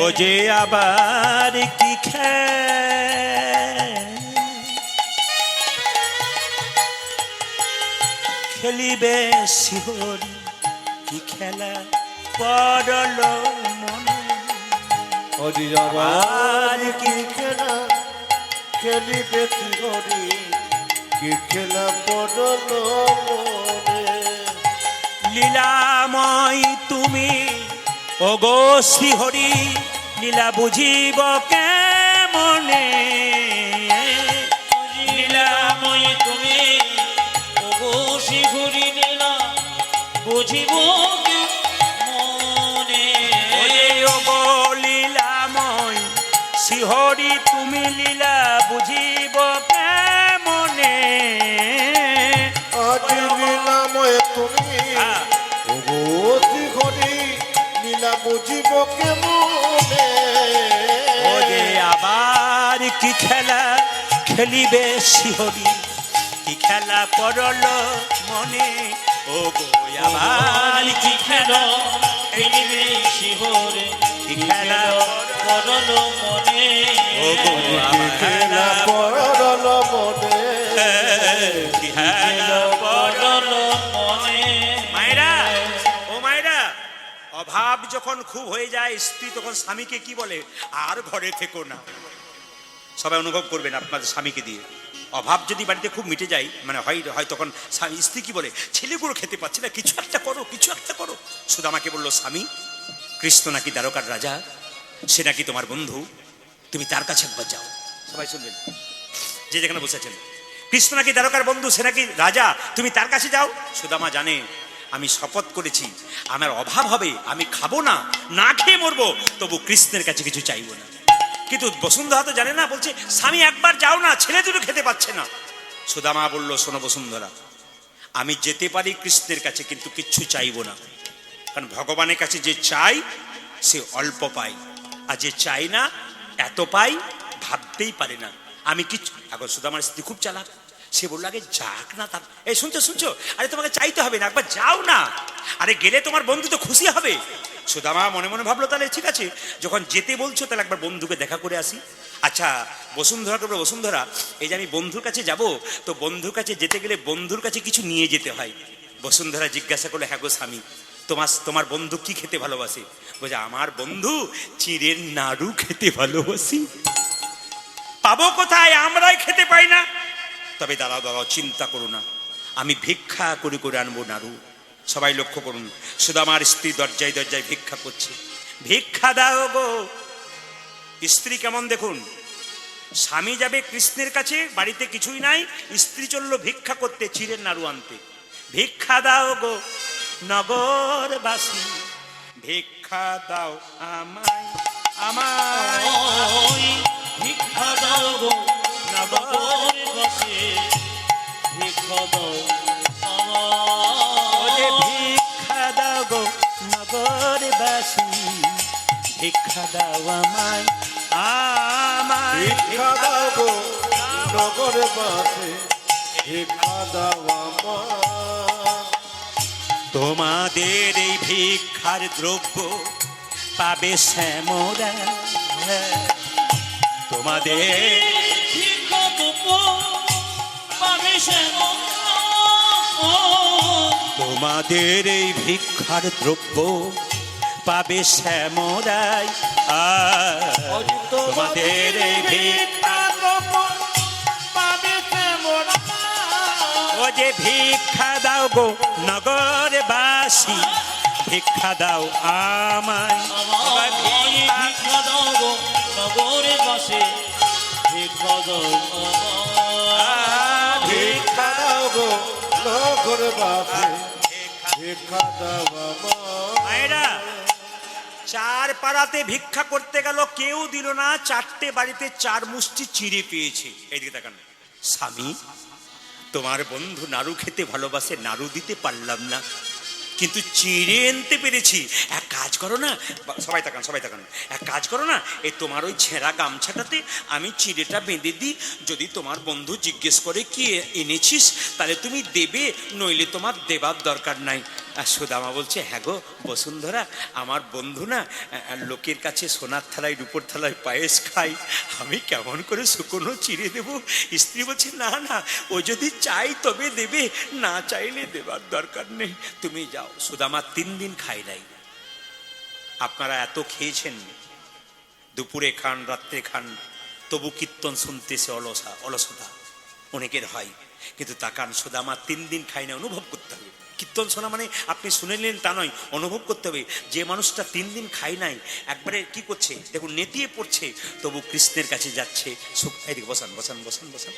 ও যে আবার কি খেলিবে শিহরি, কি খেলা পড়ল মনে। আবার কি খেলা খেলিবে শিহরি, কি খেলা পড়ল মনে। লীলাময় তুমি ওগো শ্রীহরি, লীলা বুঝিব কেমনে। লীলাময় তুমি ওগো শিহরি, লীলা বুঝিব মনে। ওগো লীলাময় শ্রীহরি, তুমি লীলা বুঝিব কেমনে। আজ লীলাময় তুমি ওগো শিহরি, লীলা বুঝিব কেমনে। ও যে আবার কি খেলা খেলিবে শিহরি, কি খেলা পড়ল মনে। ও গো আবার কি খেলা খেলিবে শিহরে, কি খেলা পড়ল মনে। ও গো কি খেলা পড়ল মনে। কি খেলা পড়ল মনে। মায়েরা, ও মায়েরা, অভাব যখন খুব হয়ে যায়, স্ত্রী তখন স্বামীকে কি বলে, আর ঘরে থেকো না। সবাই অনুভব করবেন আপনাদের স্বামীকে দিয়ে। অভাব যদি বাড়িতে খুব মিটে যায়, মানে হয় তখন স্ত্রী কি বলে, ছেলেগুলো খেতে পাচ্ছে না, কিছু একটা করো, কিছু একটা করো। সুদামাকে বললো, স্বামী কৃষ্ণ নাকি দ্বারকার রাজা, সে নাকি তোমার বন্ধু, তুমি তার কাছে একবার যাও। সবাই শুনবেন, যে যেখানে বসেছেন, কৃষ্ণ নাকি দ্বারকার বন্ধু, সে নাকি রাজা, তুমি তার কাছে যাও। সুদামা জানে, আমি শপথ করেছি আমার অভাব হবে, আমি খাবো না, না খেয়ে মরবো, তবু কৃষ্ণের কাছে কিছু চাইবো না। কিন্তু বসুন্ধরা তো জানে না, বলছে স্বামী একবার যাও না, ছেলে দুটো খেতে পাচ্ছে না। সুদামা বলল, শোনো বসুন্ধরা, আমি যেতে পারি কৃষ্ণের কাছে, কিন্তু কিচ্ছু চাইবো না। কারণ ভগবানের কাছে যে চাই সে অল্প পাই, আর যে চাই না এত পাই, ভাবতেই পারে না। আমি কিছু, এখন সুদামার স্ত্রী খুব চালাক, সে বললো আগে যাক না তার। এই শুনছো, আরে তোমাকে চাইতে হবে না, একবার যাও না, আরে গেলে তোমার বন্ধু তো খুশি হবে। সুদামা মনে মনে ভাবলো, তাহলে ঠিক আছে, যখন যেতে বলছো তাহলে একবার বন্ধুকে দেখা করে আসি। আচ্ছা বসুন্ধরা করবে, বসুন্ধরা এই যে আমি বন্ধুর কাছে যাব, তো বন্ধুর কাছে যেতে গেলে বন্ধুর কাছে কিছু নিয়ে যেতে হয়। বসুন্ধরা জিজ্ঞাসা করলো, হ্যাঁ গো স্বামী, তোমার বন্ধু কি খেতে ভালোবাসে? বলছে, আমার বন্ধু চিড়ের নাড়ু খেতে ভালোবাসি। পাবো কোথায়, আমরাই খেতে পাই না। তবে দাঁড়াও, চিন্তা করো না, আমি ভিক্ষা করে করে আনবো নাড়ু। সবাই লক্ষ্য করুন, সুদামার স্ত্রী দরজায় দরজায় ভিক্ষা করছে, ভিক্ষা দাও গো। স্ত্রী কেমন দেখুন, স্বামী যাবে কৃষ্ণের কাছে, বাড়িতে কিছুই নাই, স্ত্রী চলল ভিক্ষা করতে, চিড়ের নাড়ু আনতে। ভিক্ষা দাও গো নগরবাসী, ভিক্ষা দাও আমায় আমায়, ওই ভিক্ষা দাও গো নগর বসে, ভিক্ষা দাও ওরে আমায়। ভিক্ষা দাও গো নগরবাসী, ভিক্ষা দাও আমায় আমায়, ভিক্ষা দাও গো নগরে বাসে, ভিক্ষা দাও আমায়। তোমাদের এই ভিক্ষার দ্রব্য পাবে শ্যামরা, তোমাদের ভিক্ষা দেবো পাবে শ্যামল, তোমাদের এই ভিক্ষার দ্রব্য পাবে শ্যামরাই, তোমাদের এই ভিক্ষা ও যে ভিক্ষা দাও গো নগরবাসী, ভিক্ষা দাও আমায় আমায় ভিক্ষা দাও গো নগরে বসে, ভিক্ষা দাও আমায়। ভিক্ষা দাও গো নগরে বাসে, ভিক্ষা দাও আমায়। মায়েরা, চার পাড়াতে ভিক্ষা করতে গেল, কেউ দিল না, চারটে বাড়িতে চার মুষ্টি চিড়ে পেয়েছে। এইদিকে তাকান। স্বামী, তোমার বন্ধু নাড়ু খেতে ভালোবাসে, নাড়ু দিতে পারলাম না, কিন্তু চিড়ে আনতে পেরেছি। এক কাজ করো না, সবাই তাকান সবাই তাকান, এক কাজ করো না, এই তোমার ওই ছেঁড়া গামছাটাতে আমি চিড়েটা বেঁধে দিই, যদি তোমার বন্ধু জিজ্ঞেস করে কি এনেছিস তাহলে তুমি দেবে, নইলে তোমার দেবার দরকার নাই। আর সুদামা বলছে, হ্যাঁ গো বসুন্ধরা, আমার বন্ধু না লোকের কাছে সোনার থালায় রূপোর থালায় পায়েস খাই, আমি কেমন করে শুকনো চিড়ে দেবো? স্ত্রী বলছে, না না, ও যদি চাই তবে দেবে, না চাইলে দেবার দরকার নেই, তুমি যাও। সুদামা 3 দিন খাই নাই। আপনারা এত খেয়েছেন, দুপুরে খান রাত্রে খান, তবু কীর্তন শুনতেছে অলসতা অনেকের হয়, কিন্তু তাকান সুদামা 3 দিন খাই না। অনুভব করতে হবে, কীর্তন শোনা মানে আপনি শুনে নিলেন তা নয়, অনুভব করতে হবে। যে মানুষটা 3 দিন খাই নাই, একবারে কি করছে দেখুন, নেতিয়ে পড়ছে, তবু কৃষ্ণের কাছে যাচ্ছে। এদিকে বসান বসান বসান বসান,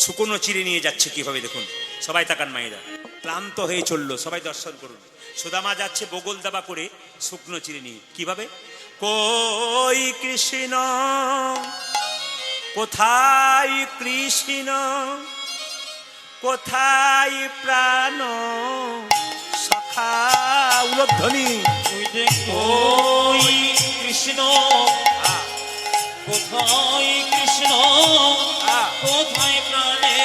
শুকনো চিড়ে নিয়ে যাচ্ছে কিভাবে দেখুন। সবাই তাকান মায়েরা, ক্লান্ত হয়ে চললো, সবাই দর্শন করুন। সুদামা যাচ্ছে বগল দাবা করে শুকনো চিড়ে নিয়ে, কিভাবে? কই কৃষ্ণ, কোথায় কৃষ্ণ, কোথায় প্রাণ সখা, উলধ্বনি। ওই দেখো ওই কৃষ্ণ, কোথায় কৃষ্ণ, কোথায় প্রাণে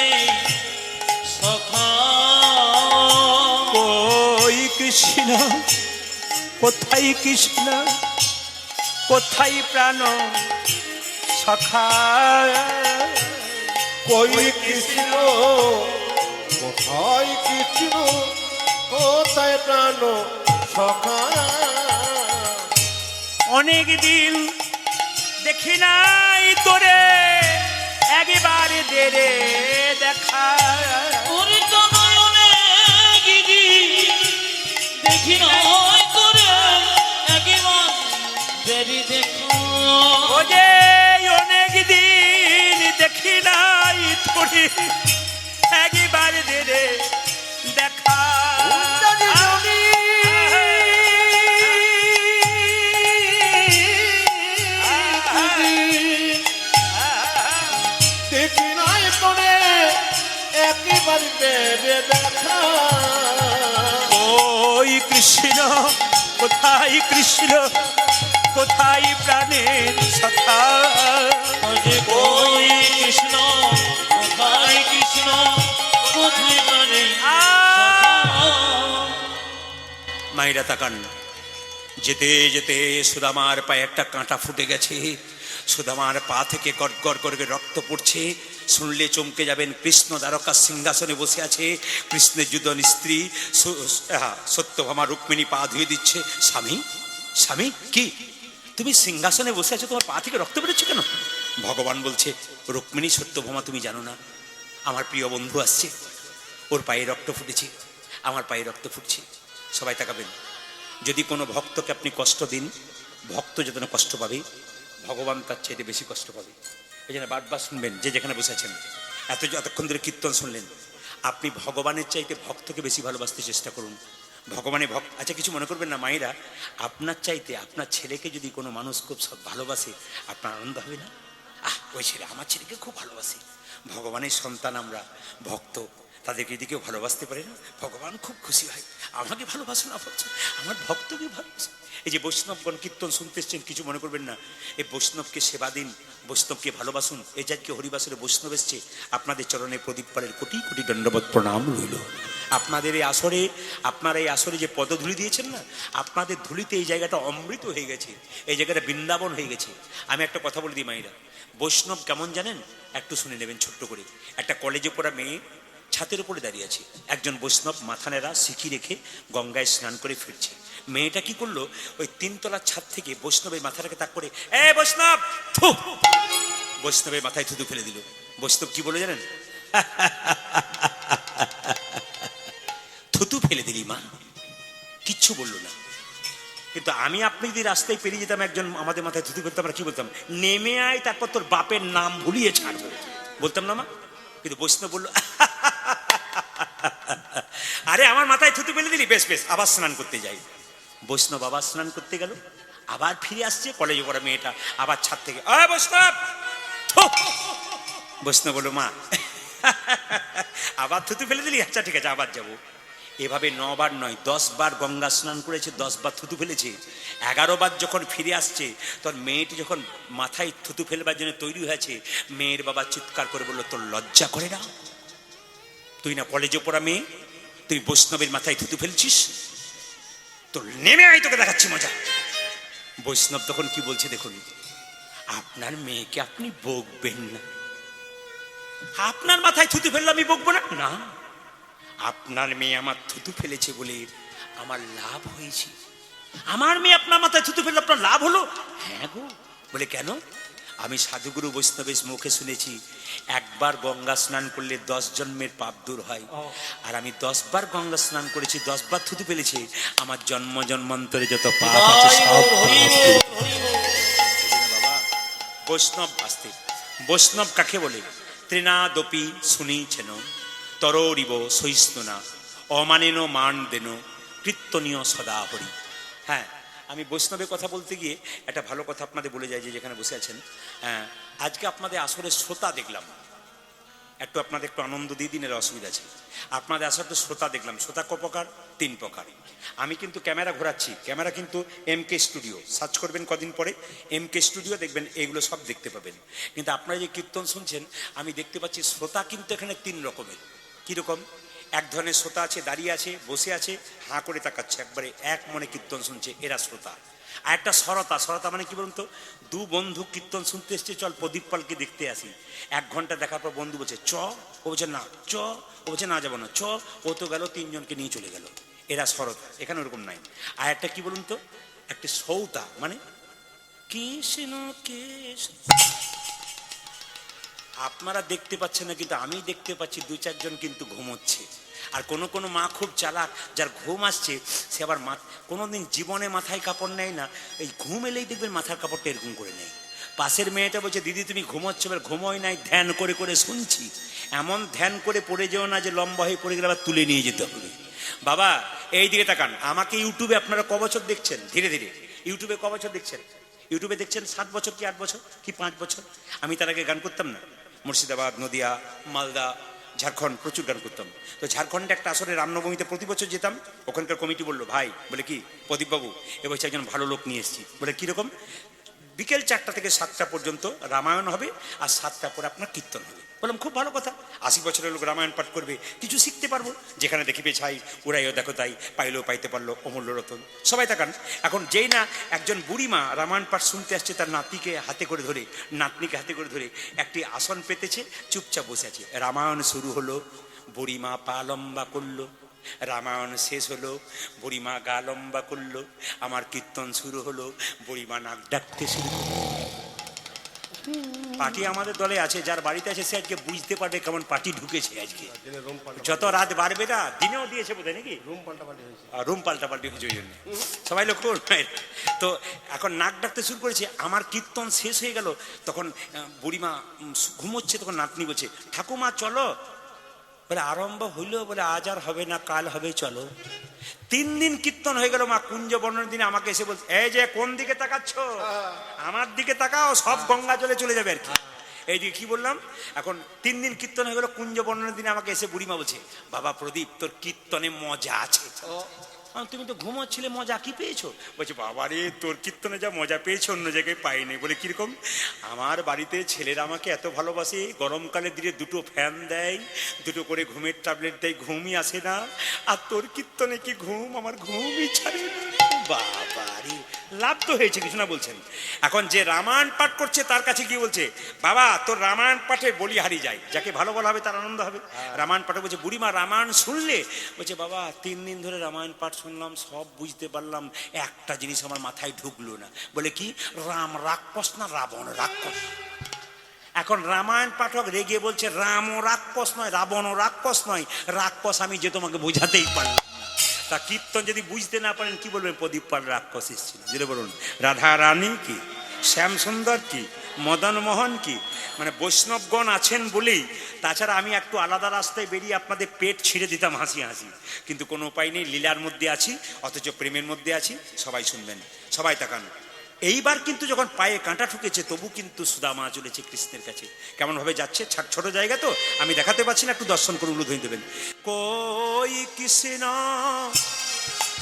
সখা। কই কৃষ্ণ, কোথায় কৃষ্ণ, কোথায় প্রাণ সখা, কই কৃষ্ণ, কোথায় কৃষ্ণ, কোথায় প্রাণ সখা। অনেক দিন দেখি নাই তোরে, একবারে দে রে দেখা। ওরে তো নয়নে গিরি দেখি নয় করে, একবার দেরি দেখো। ও যে অনেক দিন দেখি নাই তোরে, একবারে দে রে দেখা। দেখি নাই তোরে, একেবারে দেবে দেখা। ওই কৃষ্ণ, কোথায় কৃষ্ণ, কোথায় প্রাণের সখা। ওরে ওই কৃষ্ণ, কোথায় কৃষ্ণ, কোথায় প্রাণে সখা। মায়েরা তাকান, যেতে যেতে সুদামার পায়ে একটা কাঁটা ফুটে গেছে, সুদামার পা থেকে গড় করে রক্ত পড়ছে। শুনলে চমকে যাবেন, কৃষ্ণ দ্বারকার সিংহাসনে বসে আছে, কৃষ্ণের যুদন স্ত্রী সত্যভামা রুক্মিণী পা ধুয়ে দিচ্ছে। স্বামী, স্বামী কি তুমি সিংহাসনে বসে আছো, তোমার পা থেকে রক্ত বেরোচ্ছে কেন? ভগবান বলছে, রুক্মিণী সত্যভামা তুমি জানো না, আমার প্রিয় বন্ধু আসছে, ওর পায়ে রক্ত ফুটেছে, আমার পায়ে রক্ত ফুটছে। সবাই তাকাবেন, যদি কোনো ভক্তকে আপনি কষ্ট দিন, ভক্ত যত না কষ্ট পাবে, ভগবান তার চাইতে বেশি কষ্ট পাবে। এই জন্য বারবার শুনবেন, যে যেখানে বসেছেন, এতক্ষণ ধরে কীর্তন শুনলেন, আপনি ভগবানের চাইতে ভক্তকে বেশি ভালোবাসতে চেষ্টা করুন। ভগবানের ভক্ত, আচ্ছা কিছু মনে করবেন না মায়েরা, আপনার চাইতে আপনার ছেলেকে যদি কোনো মানুষ খুব সব ভালোবাসে, আপনার আনন্দ হবে না? ওই ছেলে আমার ছেলেকে খুব ভালোবাসে, ভগবানের সন্তান আমরা, ভক্ত, তাদেরকে যদি কেউ ভালোবাসতে পারে না, ভগবান খুব খুশি হয়। আমাকে ভালোবাসো না বলছে, আমার ভক্তকে ভালোবাসে। এই যে বৈষ্ণবগণ কীর্তন শুনতে এসছেন, কিছু মনে করবেন না, এই বৈষ্ণবকে সেবা দিন, বৈষ্ণবকে ভালোবাসুন। এই যাকে হরিবাসের বৈষ্ণব এসছে, আপনাদের চরণে প্রদীপ পালের কোটি কোটি দণ্ডবত প্রণাম রইল। আপনাদের এই আসরে, আপনারা এই আসরে যে পদধূলি দিয়েছেন না, আপনাদের ধুলিতে এই জায়গাটা অমৃত হয়ে গেছে, এই জায়গাটা বৃন্দাবন হয়ে গেছে। আমি একটা কথা বলে দিই মায়েরা, বৈষ্ণব কেমন জানেন? একটু শুনে নেবেন ছোট্ট করে। একটা কলেজে পড়া মেয়ে ছাতের উপরে দাঁড়িয়ে আছে, একজন বৈষ্ণব মাথা নেড়া সিকি রেখে গঙ্গায় স্নান করে ফিরছে। মেয়েটা কি করলো, ওই 3 তলার ছাদ থেকে বৈষ্ণবের মাথাটাকে তাক করে, এ বৈষ্ণব, থু, বৈষ্ণবের মাথায় থুতু ফেলে দিল। বৈষ্ণব কি বলে জানেন? থুতু ফেলে দিলি মা, কিচ্ছু বললো না। কিন্তু আমি আপনি যদি রাস্তায় পেরিয়ে যেতাম, একজন আমাদের মাথায় থুতু ফেলতাম, আমরা কি বলতাম? নেমে আয়, তারপর তোর বাপের নাম ভুলিয়ে ছাড়বো, বলতাম না মা? কিন্তু বৈষ্ণব বললো, আরে আমার মাথায় থুতু ফেলে দিলি, বেশ বেশ, আবার স্নান করতে যাই। বৈষ্ণব আবার স্নান করতে গেল, আবার ফিরে আসছে, কলেজে পড়া মেয়েটা আবার ছাদ থেকে, বৈষ্ণব, বৈষ্ণব বললো, মা আবার থুতু ফেলে দিলি, আচ্ছা ঠিক আছে আবার যাবো। এভাবে 9 বার নয় 10 বার গঙ্গা স্নান করেছে, 10 বার থুতু ফেলেছে। 11 বার যখন ফিরে আসছে, তোর মেয়েটি যখন মাথায় থুতু ফেলবার জন্য তৈরি হয়েছে, মেয়ের বাবা চিৎকার করে বললো, তোর লজ্জা করে না? তুই না কলেজে পড়া মেয়ে, তুই বৈষ্ণবের মাথায় থুতু ফেলছিস? তোর নেমে আয়, তোকে দেখাচ্ছি মজা। বৈষ্ণব তখন কি বলছে দেখুন, আপনার মেয়েকে আপনি বকবেন না। আপনার মাথায় থুতু ফেললে আমি বকবো না? না, আপনার মেয়ে আমার থুতু ফেলেছে বলে আমার লাভ হয়েছে। আমার মেয়ে আপনার মাথায় থুতু ফেললে আপনার লাভ হলো? হ্যাঁ গো। বলে কেন? আমি সাধুগুরু বৈষ্ণবের মুখে শুনেছি, একবার গঙ্গা স্নান করলে 10 জন্মের পাপ দূর হয়। আর আমি 10 বার গঙ্গা স্নান করেছি, 10 বার থুতু ফেলেছি, আমার জন্ম জন্মান্তরে যত পাপ আছে সব বাবা। বৈষ্ণব আসতে, বৈষ্ণব কাকে বলে? ত্রিনাদপি শুনেছেন, তরিব সহিষ্ণুনা, অমানেন মান দেন, কীর্তনীয় সদা হরি। হ্যাঁ, আমি বৈষ্ণবের কথা বলতে গিয়ে একটা ভালো কথা আপনাদের বলে যাই, যে যেখানে বসে আছেন, আজকে আপনাদের আসলে শ্রোতা দেখলাম, একটু আপনাদের একটু আনন্দ দিয়ে দিন, এর অসুবিধা আছে। আপনাদের আসলে তো শ্রোতা দেখলাম, শ্রোতা ক প্রকার? 3 প্রকার। আমি কিন্তু ক্যামেরা ঘোরাচ্ছি, ক্যামেরা কিন্তু MK স্টুডিও, সার্চ করবেন কদিন পরে MK স্টুডিও, দেখবেন এগুলো সব দেখতে পাবেন। কিন্তু আপনারা যে কীর্তন শুনছেন, আমি দেখতে পাচ্ছি শ্রোতা কিন্তু এখানে 3 রকমের। কীরকম? এক ধরনের শ্রোতা আছে, দাঁড়িয়ে আছে, বসে আছে, হাঁ করে তাকাচ্ছে, একবারে এক মনে কীর্তন শুনছে, এরা শ্রোতা। আর একটা সরতা, সরতা মানে কি বলুন তো? 2 বন্ধু কীর্তন শুনতে এসছে, চল প্রদীপ পালকে দেখতে আসি। 1 ঘন্টা দেখার পর বন্ধু বলছে চ, ও বলছে না চ, ও বলছে না যাবো না চ, ও তো গেল, 3 জনকে নিয়ে চলে গেল, এরা সরতা। এখানে ওরকম নাই। আর একটা কি বলুন তো, একটা সৌতা, মানে কৃষ্ণ কৃষ্ণ। আপনারা দেখতে পাচ্ছেন না, কিন্তু আমি দেখতে পাচ্ছি 2-4 জন কিন্তু ঘুমোচ্ছে। আর কোনো কোনো মা খুব চালাক, যার ঘুম আসছে সে আবার কোনোদিন জীবনে মাথায় কাপড় নেয় না, এই ঘুম এলেই দেখবেন মাথার কাপড়টা এরকম করে নেয়। পাশের মেয়েটা বলছে, দিদি তুমি ঘুমোচ্ছ? এবার ঘুমোই নাই, ধ্যান করে করে শুনছি। এমন ধ্যান করে পড়ে যেও না যে লম্বা হয়ে পড়ে গেলে আবার তুলে নিয়ে যেতে হবে। বাবা এই দিকে তাকান, আমাকে ইউটিউবে আপনারা ক বছর দেখছেন? ধীরে ধীরে ইউটিউবে ক বছর দেখছেন? ইউটিউবে দেখছেন 7 বছর কি 8 বছর কি 5 বছর? আমি তার আগে গান করতাম না, মুর্শিদাবাদ, নদিয়া, মালদা, ঝাড়খণ্ড প্রচুর গান করতাম। তো ঝাড়খণ্ডে একটা আসলে রামনবমীতে প্রতি বছর যেতাম। ওখানকার কমিটি বললো, ভাই, বলে কি প্রদীপবাবু, এবছর একজন ভালো লোক নিয়ে এসেছি। বলে কীরকম? বিকেল 4টা থেকে 7টা পর্যন্ত রামায়ণ হবে, আর 7টা পরে আপনার কীর্তন হবে। বললাম খুব ভালো কথা, 80 বছরের লোক রামায়ণ পাঠ করবে, কিছু শিখতে পারবো। যেখানে দেখিবে ছাই, উড়াইও দেখো তাই, পাইলেও পাইতে পারলো অমূল্য রতন। সবাই তাকান। এখন যেই না একজন বুড়িমা রামায়ণ পাঠ শুনতে আসছে, তার নাতিকে হাতে করে ধরে, নাতনিকে হাতে করে ধরে একটি আসন পেতেছে, চুপচাপ বসে আছে। রামায়ণ শুরু হলো, বুড়িমা পা লম্বা করলো। রামায়ণ শেষ হলো, বুড়িমা গা লম্বা করলো। আমার কীর্তন শুরু হলো, বুড়িমা নাক ডাকতে শুরু করলো। পার্টি আমাদের দলে আছে, যার বাড়িতে আছে সে আজকে বুঝতে পারবে কেমন পার্টি ঢুকেছে আজকে। যত রাত বাড়বে না, দিনেও দিয়েছে বোধহয় নাকি, রুম পাল্টাপাল্টি হয়েছে ওই জন্য। সবাই লক্ষ্য করবে। তো এখন নাক ডাকতে শুরু করেছে, আমার কীর্তন শেষ হয়ে গেল, তখন বুড়িমা ঘুমোচ্ছে, তখন নাতনি বলছে ঠাকুমা চলো, বলে আরম্ভ হইলো, বলে আজ আর হবে না, কাল হবে, চলো। 3 দিন কীর্তন হয়ে গেল, মা কুঞ্জ বর্ণনের দিনে আমাকে এসে বলছে, এই যে কোন দিকে তাকাচ্ছ, আমার দিকে তাকাও, সব গঙ্গা জলে চলে যাবে আর কি। এই যে কি বললাম, এখন 3 দিন কীর্তন হয়ে গেল, কুঞ্জ বর্ণনের দিনে আমাকে এসে বুড়িমা বলছে, বাবা প্রদীপ তোর কীর্তনে মজা আছে। তুমি তো ঘুমোচ্ছিলে, মজা কি পেয়েছো? বলছে বাবা রে, তোর কীর্তনে যা মজা পেয়েছো অন্য জায়গায় পাইনি। বলে কিরকম? আমার বাড়িতে ছেলেরা আমাকে এত ভালোবাসে, গরমকালে দিনে 2টো ফ্যান দেয়, 2টো করে ঘুমের ট্যাবলেট দেয়, ঘুমই আসে না। আর তোর কীর্তনে কি ঘুম, আমার ঘুমই ছাড়ে না। বাবা রে, লাভ তো হয়েছে কিছু না বলছেন। এখন যে রামায়ণ পাঠ করছে তার কাছে গিয়ে বলছে, বাবা তোর রামায়ণ পাঠে বলি হারিয়ে যায়, যাকে ভালো বলা হবে তার আনন্দ হবে। রামায়ণ পাঠে বলছে, বুড়িমা রামায়ণ শুনলে? বলছে বাবা 3 দিন ধরে রামায়ণ পাঠ শুনলাম, সব বুঝতে পারলাম, একটা জিনিস আমার মাথায় ঢুকলো না। বলে কি? রাম রাক্ষস না রাবণ রাক্ষস? এখন রামায়ণ পাঠক রেগে বলছে, রামও রাক্ষস নয়, রাবণও রাক্ষস নয়, রাক্ষস আমি যে তোমাকে বোঝাতেই পারলাম। তা কীর্তন যদি বুঝতে না পারেন কি বলবেন? প্রদীপ পাল রাক্ষস এসেছিল, যেটা বলুন রাধা রানী কি, শ্যাম সুন্দর কি, মদন মোহন কি, মানে বৈষ্ণবগণ আছেন বলেই। তাছাড়া আমি একটু আলাদা রাস্তায় বেরিয়ে আপনাদের পেট ছিঁড়ে দিতাম হাসি হাসি, কিন্তু কোনো উপায় নেই, লীলার মধ্যে আছি, অথচ প্রেমের মধ্যে আছি। সবাই শুনবেন, সবাই তাকান। এইবার কিন্তু যখন পায়ে কাঁটা ঠুকেছে, তবু কিন্তু সুদামা চলেছে কৃষ্ণের কাছে। কেমন ভাবে যাচ্ছে, ছোট জায়গা তো আমি দেখাতে পারছি না, একটু দর্শন করে উলুধ্বনি দেবেন। কই কৃষ্ণ,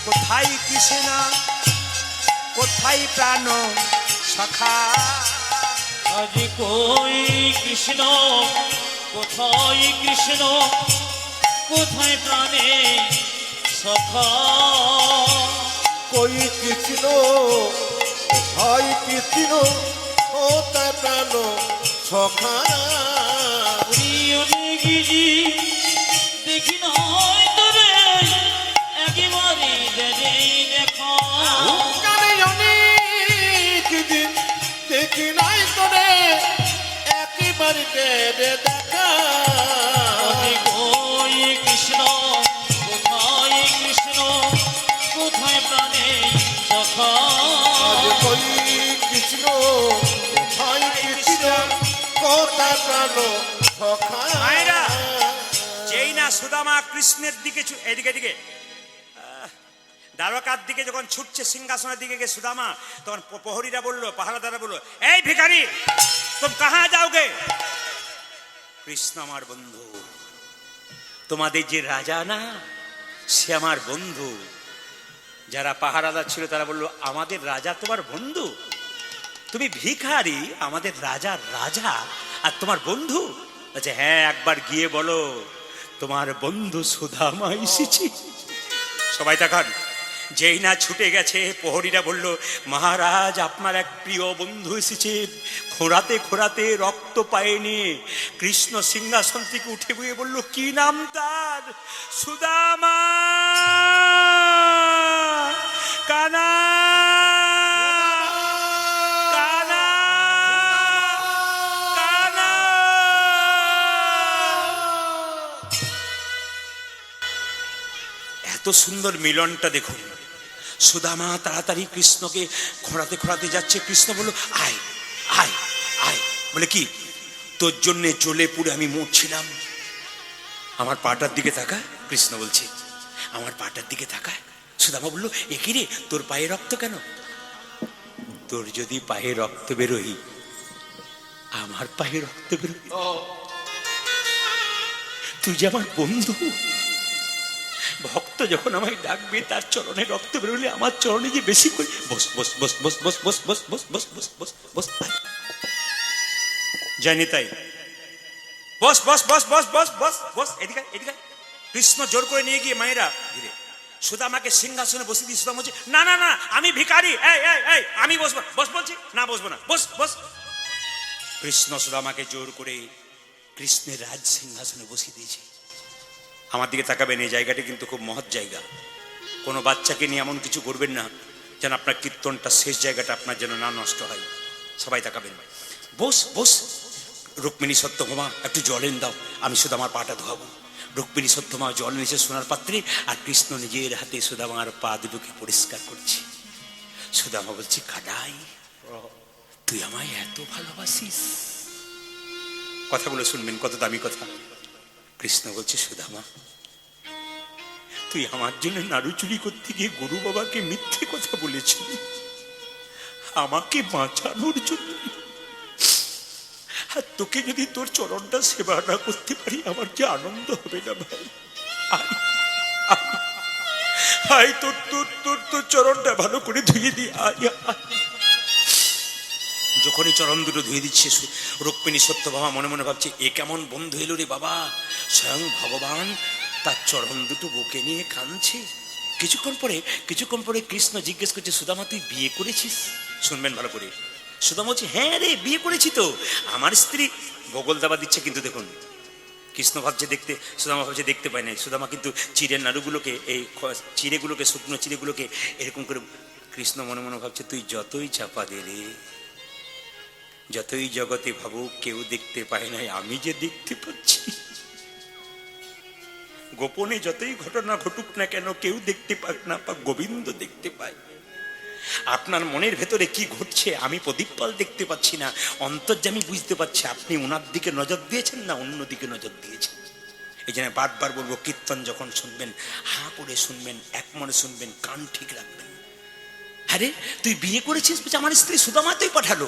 কোথায় কৃষ্ণ, কোথায় প্রাণ সখা, আজ কই কৃষ্ণ, কোথায় কৃষ্ণ, কোথায় প্রাণে সখা, কই কৃষ্ণ, হয় কৃষ্ণ, ও তার প্রাণ সখা। গিজি দেখি নয় তোরে, একেবারে দেখা অনেক দিন দেখি নাই তোরে, একেবারে দেবে দেখা। কই কৃষ্ণ, কোথায় কৃষ্ণ, কোথায় প্রাণে সখা, কই কৃষ্ণ, হয় কৃষ্ণ, কোথায় প্রাণ সখা। মায়েরা, যেই না সুদামা কৃষ্ণের দিকে এদিকে এদিকে দ্বারকার দিকে যখন ছুটছে, সিংহাসনের দিকে গিয়ে সুদামা, তখন প্রহরীরা বললো, পাহারাদারা বললো, এই ভিখারি তুমি কাহা যাওগে? কৃষ্ণ আমার বন্ধু, তোমাদের যে রাজা না, সে আমার বন্ধু। যারা পাহারাদার ছিল তারা বললো, আমাদের রাজা তোমার বন্ধু? তুমি ভিখারি, আমাদের রাজা রাজা, আর তোমার বন্ধু? বলছে হ্যাঁ, একবার গিয়ে বলো তোমার বন্ধু সুদামা এসেছি। সবাই তাকান। যেই না ছুটে গেছে, প্রহরীরা বলল, মহারাজ আপনার এক প্রিয় বন্ধু এসেছে, খোঁড়াতে খোঁড়াতে রক্ত পায়ে নিয়ে। কৃষ্ণ সিংহাসন থেকে উঠে গিয়ে বলল, কি নাম তার? সুদামা। কানা কানা কানা। এত সুন্দর মিলনটা দেখুন। সুদামা তাড়াতাড়ি কৃষ্ণকে খোঁড়াতে খোঁড়াতে যাচ্ছে। কৃষ্ণ বলল, আয় আয় আয়। বলে কি? তোর জন্যে জ্বলে পুড়ে আমি মরছিলাম, আমার পাটার দিকে তাকা। কৃষ্ণ বলছে, আমার পাটার দিকে তাকায়। সুদামা বলল, এ কি রে, তোর পায়ে রক্ত কেন? তোর যদি পায়ে রক্ত বেরোই, আমার পায়ে রক্ত বেরোই, তুই যে আমার বন্ধু, ভক্ত যখন আমায় ডাকবে, তার চরণে রক্ত বেরোলে আমার চরণে যে বেশি করে। বস বস বস বস বস বস বস বস বস বস বস বস। জানি তাই, বস বস বস বস বস বস বস। এদিকে এদিকে। কৃষ্ণ জোর করে নিয়ে গিয়ে মায়েরা ধীরে সুদামাকে সিংহাসনে বসে দিয়ে সুদামা বলছে, না না না, আমি ভিখারি, এই এই এই আমি বসবো। বস বলছি না, বসবো না, বস বস। কৃষ্ণ সুদামাকে জোর করে কৃষ্ণের রাজ সিংহাসনে বসিয়ে দিয়েছে। আমার দিকে তাকাবেন, এই জায়গাটা কিন্তু খুব মহৎ জায়গা। কোনো বাচ্চাকে নিয়ে এমন কিছু করবেন না যেন আপনার কীর্তনটা শেষ জায়গাটা আপনার যেন না নষ্ট হয়। সবাই তাকাবেন। বস বস। রুক্মিণী সত্যভামা একটু জল এনে দাও, আমি সুদামার পাটা ধোয়াবো। রুক্মিণী সত্যমা জল নিয়েছে সোনার পাত্রে, আর কৃষ্ণ নিজের হাতে সুদামার পা দুটোকে পরিষ্কার করছে। সুদামা বলছে, কানাই তুই আমায় এত ভালোবাসিস? কথাগুলো শুনবেন, কত দামি কথা। কৃষ্ণ বলছে, সুদামা তুই আমার জন্য নাড়ু চুরি করতে গিয়ে গুরু বাবাকে মিথ্যে কথা বলেছিলি আমাকে বাঁচানোর জন্য। আর তোকে যদি তোর চরণটা সেবা না করতে পারি আমার যে আনন্দ হবে না ভাই। আয় তোর তোর তোর তোর চরণটা ভালো করে ধুয়ে দি। যখনই চরণ দুটো ধুয়ে দিচ্ছে রুক্মিণী সত্যভামা মনে মনে ভাবছে, এ কেমন বন্ধু এলো রে বাবা, স্বয়ং ভগবান তার চরণ দুটো বুকে নিয়ে কাঁদছে। কিছুক্ষণ পরে কৃষ্ণ জিজ্ঞেস করছে, সুদামা তুই বিয়ে করেছিস? শুনবেন ভালো করে। সুদামা বলছে, হ্যাঁ রে বিয়ে করেছি তো, আমার স্ত্রী। ভূগোল দাবা দিচ্ছে কিন্তু দেখুন, কৃষ্ণ ভাবছে দেখতে, সুদামা ভাবছে দেখতে পায় না। সুদামা কিন্তু চিড়ের নাড়ুগুলোকে, এই চিড়েগুলোকে, শুকনো চিড়েগুলোকে এরকম করে, কৃষ্ণ মনে মনে ভাবছে তুই যতই চাপা দে রে, যতই জগতে ভাবুক কেউ দেখতে পায় নাই, আমি যে দেখতে পাচ্ছি। গোপনে যতই ঘটনা ঘটুক না কেন কেউ দেখতে পাক না পাক, গোবিন্দ দেখতে পায়। আপনার মনের ভেতরে কি ঘটছে আমি প্রদীপপাল দেখতে পাচ্ছি না, অন্তর্যামী বুঝতে পারছি। আপনি ওনার দিকে নজর দিয়েছেন না অন্য দিকে নজর দিয়েছেন। এই জন্য বারবার বলবো, কীর্তন যখন শুনবেন হাঁ করে শুনবেন, এক মনে শুনবেন, কান ঠিক রাখবেন। আরে তুই বিয়ে করেছিস? আমার স্ত্রী সুদামা তুই পাঠালো,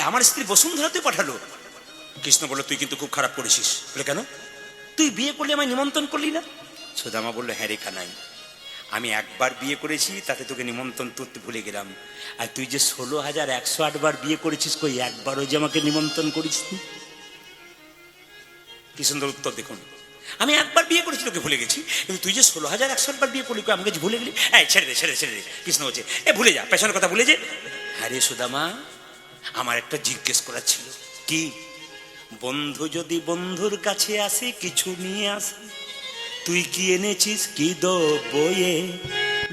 আমার স্ত্রী বসুন্ধরা তুই পাঠালো। কৃষ্ণ বললো, তুই কিন্তু খুব খারাপ করেছিস। বলে, কেন? তুই বিয়ে করলে আমায় নিমন্ত্রণ করলি না? সুদামা বললো, হ্যাঁ রে কানাই, আমি একবার বিয়ে করেছি, তাতে তোকে নিমন্ত্রণ করতে ভুলে গেলাম। আর তুই যে 16,108 বার বিয়ে করেছিস, কই একবারও যে আমাকে নিমন্ত্রণ করিস নি। কি সুন্দর উত্তর দেখুন। আমি একবার বিয়ে করেছি, তোকে ভুলে গেছি, কিন্তু তুই যে 16,108 বার বিয়ে করলি, আমাকে ভুলে গেলি। এই ছেড়ে দে ছেড়ে দে ছেড়ে দে। কৃষ্ণ বলছে, ভুলে যা, পেছনের কথা ভুলে যে। হ্যাঁ রে সুদামা, আমার একটা জিজ্ঞেস করার ছিল। কি? বন্ধু যদি বন্ধুর কাছে আসে কিছু নিয়ে আসে, তুই কি এনেছিস? কি দো বয়ে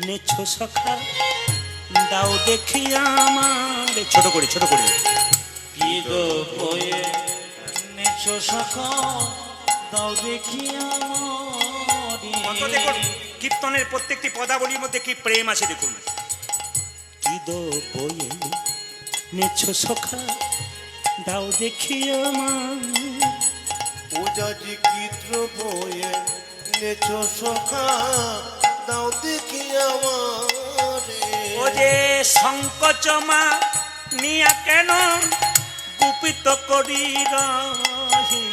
নেছো সখা, দাও দেখি আমার। ছোট করে কি দো বয়ে নেছো সখা, দাও দেখি আমার। দেখুন কীর্তনের প্রত্যেকটি পদাবলীর মধ্যে কি প্রেম আছে দেখুন। কি দো বয়ে নেছো সখা, দাও দেখি আমার। পূজাজি কিদ্র বয়ে নেছো সখা, দাও দেখি আমারে। ও যে সংকোচমা নিয়া কেন গুপিত করি রহি,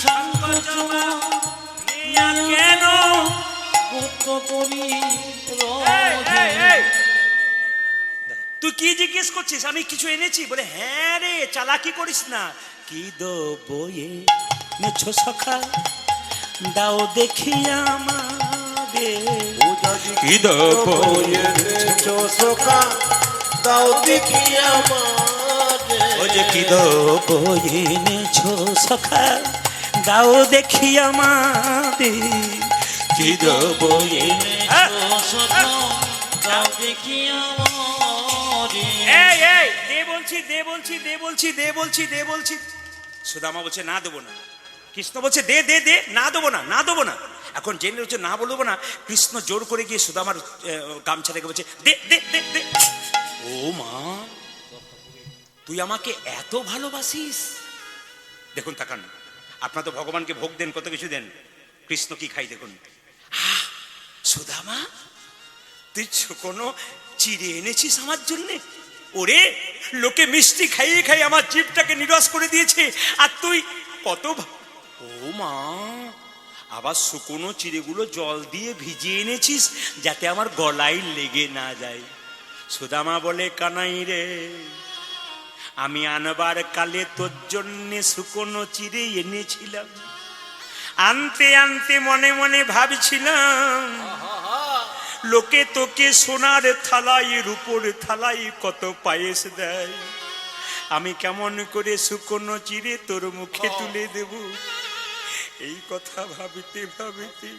সংকোচমা নিয়া কেন গুপ্ত করি তুই কি জিজ্ঞেস করছিস? আমি কিছু এনেছি? বলে, হ্যাঁ রে, চালাকি করিস না। কি দো বয়ে নেছো সখা, দাও দেখি আমারে। কি দো বয়ে নেছো সখা, দাও দেখি আমারে। ও যে কি দো বয়ে নেছো সখা, দাও দেখি আমারে। কি দো বয়ে নেছো সখা, দাও দেখি আমারে। দে বলছি। সুদামা বলছে, না দেবো না। কৃষ্ণ বলছে, দে দে দে, না দেবো না। এখন জেনে হচ্ছে না বলবো না, কৃষ্ণ জোর করে গিয়ে সুদামার গামছা রেখে বলছে, দে দে দে দে। ও মা, তুই আমাকে এত ভালোবাসিস? দেখুন তাকান, আপনার তো ভগবানকে ভোগ দেন, কত কিছু দেন। কৃষ্ণ কি খাই দেখুন। সুদামা, তুই কোনো চিড়ে এনেছিস আমার জন্য? ওরে, লোকে মিষ্টি খাইয়ে খাই আমার জিভটাকে নিরস করে দিয়েছে, আর তুই কত। ও মা, আবার শুকনো চিড়েগুলো জল দিয়ে ভিজিয়ে এনেছিস যাতে আমার গলায় লেগে না যায়। সুদামা বলে, কানাই রে, আমি আনবার কালে তোর জন্যে শুকনো চিড়ে এনেছিলাম। আনতে আনতে মনে মনে ভাবছিলাম, লোকে তোকে সোনার থালাই, রূপোর থালাই কত পায়েস দেয়, আমি কেমন করে শুকনো চিড়ে তোর মুখে তুলে দেব। এই কথা ভাবিতে ভাবিতে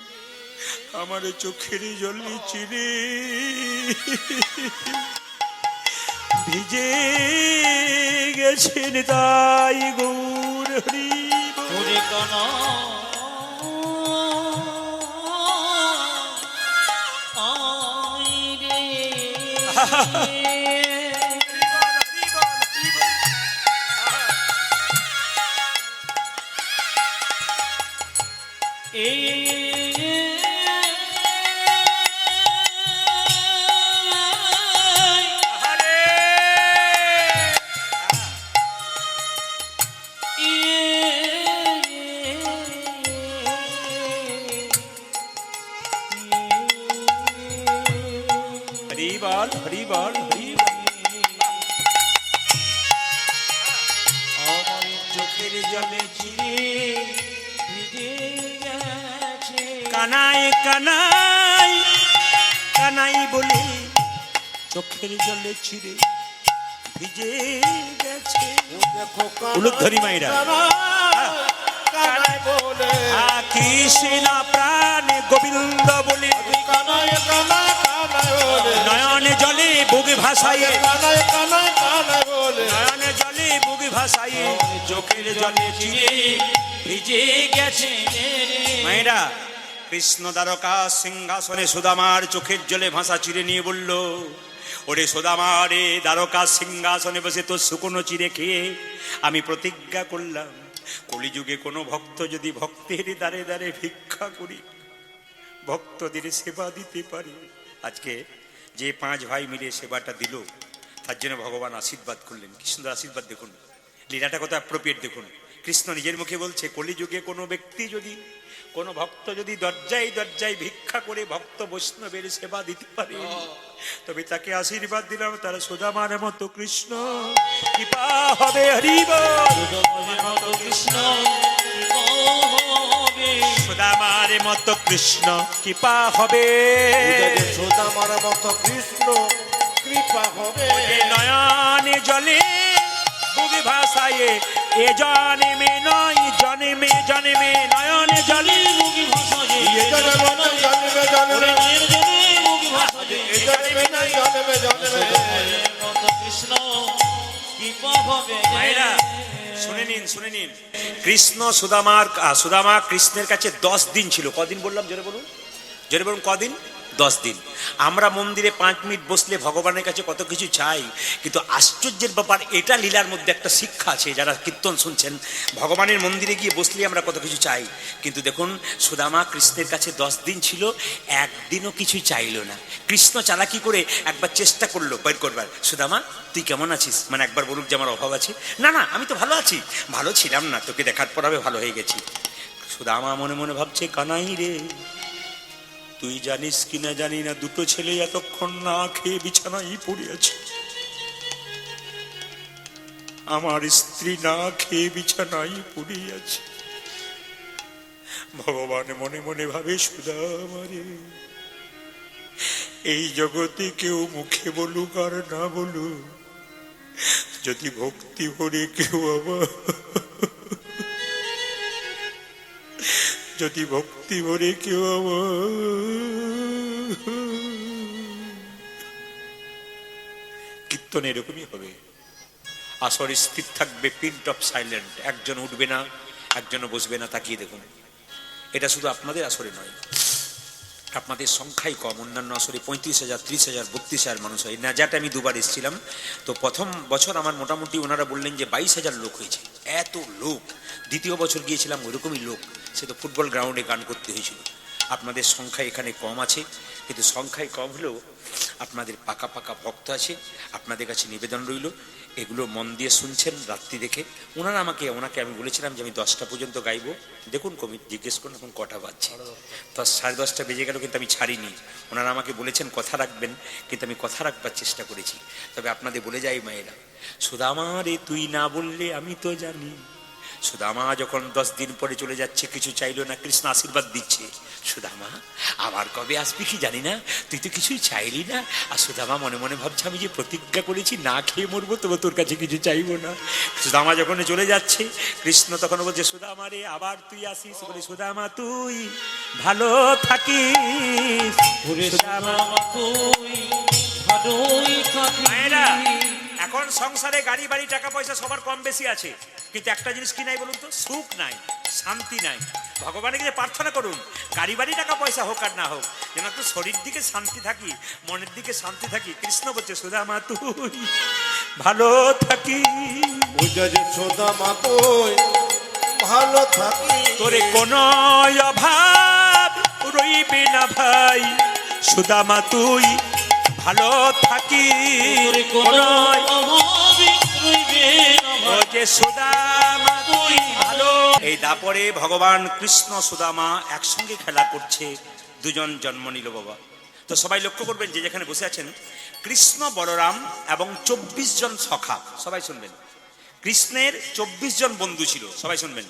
আমার চোখের জল চিড়ে ভিজে গেছেন তাই গৌর হরি বল। ওরে কানা আই রে হরি বল হরি বল হরি বল। আমার চোখের জলে চিরে ভিজে গেছে কানাই কানাই কানাই বলে চোখের জলে ছিঁড়ে ভিজে গেছে। ও দেখো উলুধ্বনি মাইরা। কানাই বলে কৃষ্ণ প্রাণ গোবিন্দ বলে কানাই কানাই কানাই বলে নয়নে জলে বুক ভাসাইয়ে কানাই কানাই কানাই বলে নয়নে জলে বুক ভাসাইয়ে চোখের জলে চিরে ভিজে গেছে রে মায়েরা কৃষ্ণ দ্বারকা সিংহাসনে সুদামার চোখের জলে ভাষা চিরে নিয়ে বলল, ওরে সুদামা রে, দ্বারকা সিংহাসনে বসে তোর শুকনো চিরে খেয়ে আমি প্রতিজ্ঞা করলাম, কলিযুগে কোনো ভক্ত যদি ভক্তের দ্বারে দ্বারে ভিক্ষা করি, ভক্তদের সেবা দিতে পারি। আজকে যে 5 ভাই মিলে সেবাটা দিল, তার জন্য ভগবান আশীর্বাদ করলেন। কি সুন্দর আশীর্বাদ দেখুন, লীলাটা কত অ্যাপ্রোপ্রিয়েট দেখুন। কৃষ্ণ নিজের মুখে বলছে, কলিযুগে কোনো ব্যক্তি যদি, কোনো ভক্ত যদি দরজায় দরজায় ভিক্ষা করে ভক্ত বৈষ্ণবের সেবা দিতে পারে, তবে তাকে আশীর্বাদ দিলাম তার সুদামার মতো কৃষ্ণ কৃপা হবে। হরি বল। কৃষ্ণ হবে সুদামার মতো কৃষ্ণ কৃপা হবে। সুদামার মতো কৃষ্ণ কৃপা হবে। নয়নে জলে বুক ভাসায়ে এ জন্মে নয় জন্মে জন্মে নয়নে জলে মুখি ভাষা যে জন্মে জন্মে জন্মে নয়ের জলে মুখি ভাষা যে জন্মে জন্মে জন্মে মত কৃষ্ণ কৃপা হবে মায়েরা শুনে নিন, শুনে নিন। কৃষ্ণ সুদামা কৃষ্ণের কাছে 10 দিন ছিল। কদিন বললাম জোরে বলুন, জোরে বলুন কদিন? 10 দিন। আমরা মন্দিরে 5 মিনিট বসলে ভগবানের কাছে কত কিছু চাই, কিন্তু আশ্চর্যের ব্যাপার এটা, লীলার মধ্যে একটা শিক্ষা আছে। যারা কীর্তন শুনছেন, ভগবানের মন্দিরে গিয়ে বসলে আমরা কত কিছু চাই, কিন্তু দেখুন সুদামা কৃষ্ণের কাছে 10 দিন ছিল, একদিনও কিছু চাইলো না। কৃষ্ণ চালাকি করে একবার চেষ্টা করলো বের করবার, সুদামা তুই কেমন আছিস, মানে একবার বলুক যে আমার অভাব আছে। না না, আমি তো ভালো আছি। ভালো ছিলাম না, তোকে দেখার পর আমি ভালো হয়ে গেছি। সুদামা মনে মনে ভাবছে, কানাই রে, তুই জানিস কিনা জানি না, 2টো ছেলে এতক্ষণ না খেয়ে বিছানায় পড়ে আছে। আমার স্ত্রী না খেয়ে বিছানায় পড়ে আছে। ভগবান মনে মনে ভাবে, সুদামা রে, এই জগতে কেউ মুখে বলুক আর না বলুক, যদি ভক্তি ভরে কেউ আমার, যদি ভক্তি ভরে কেউ আমার কীর্তন এরকমই হবে। আসর স্থির থাকবে, পিন্ট অফ সাইলেন্ট, একজন উঠবে না, একজনও বসবে না। তাকিয়ে দেখুন, এটা শুধু আপনাদের আসরে নয়, আপনাদের সংখ্যাই কম। অন্যান্য আসরে 35,000, 30,000, 32,000 মানুষ হয় না। যাতে আমি 2বার এসেছিলাম, তো প্রথম বছর আমার মোটামুটি ওনারা বললেন যে 22,000 লোক হয়েছে, এত লোক। দ্বিতীয় বছর গিয়েছিলাম, ওইরকমই লোক। সে তো ফুটবল গ্রাউন্ডে গান করতে হয়েছিল। আপনাদের সংখ্যা এখানে কম আছে, কিন্তু সংখ্যায় কম হলেও আপনাদের পাকা পাকা ভক্ত আছে। আপনাদের কাছে নিবেদন রইল, এগুলো মন দিয়ে শুনছেন রাত্রি দেখে। ওনাকে আমি বলেছিলাম যে আমি 10টা পর্যন্ত গাইবো। দেখুন কমিটি জিজ্ঞেস করুন এখন কটা বাজছে, 10, 10:30 বেজে গেল, কিন্তু আমি ছাড়িনি। ওনারা আমাকে বলেছেন কথা রাখবেন, কিন্তু আমি কথা রাখবার চেষ্টা করেছি। তবে আপনাদের বলে যাই মায়েরা, সুদামা রে তুই না বললে আমি তো জানি। সুদামা যখন 10 দিন পরে চলে যাচ্ছে, কিছু চাইলো না, কৃষ্ণ আশীর্বাদ দিচ্ছে, সুদামা আবার কবে আসবি কি জানি না, তুই তো কিছুই চাইলি না। আর সুদামা মনে মনে ভাবছে, আমি যে প্রতিজ্ঞা করেছি না খেয়ে মরবো, তবে তোর কাছে কিছু চাইবো না। সুদামা যখন চলে যাচ্ছে, কৃষ্ণ তখন বলছে, সুদামা রে আবার তুই আসিস। বলে, সুদামা তুই ভালো থাকিস। ওরে সুদামা তুই ভালোই থাকিস। মায়েরা এখন সংসারে গাড়ি বাড়ি টাকা পয়সা সবার কম বেশি আছে, কিন্তু একটা জিনিস কি নাই বলুন তো, সুখ নাই, শান্তি নাই। ভগবানের কাছে প্রার্থনা করুন, গাড়ি বাড়ি টাকা পয়সা হোক আর না হোক, যেন একটু শরীর দিকে শান্তি থাকি, মনের দিকে শান্তি থাকি। কৃষ্ণ বলছে সুদামা তুই ভালো থাকি, বুঝে যে সুদামা তুই ভালো থাকি, তোরে কোনো অভাব রইবে না ভাই, সুদামা তুই ভালো থাকি, তোরে কোনো অভাবই রইবে না ও ভাই। যে সুদামা তুই ভালো। এই দাপরে ভগবান কৃষ্ণ সুদামা একসঙ্গে খেলা করছে, দুজন জন্ম নিল বাবা। তো সবাই লক্ষ্য করবেন যে যেখানে বসে আছেন, কৃষ্ণ বলরাম এবং 24 জন সখা, সবাই শুনবেন। কৃষ্ণের 24 জন বন্ধু ছিল, সবাই শুনবেন।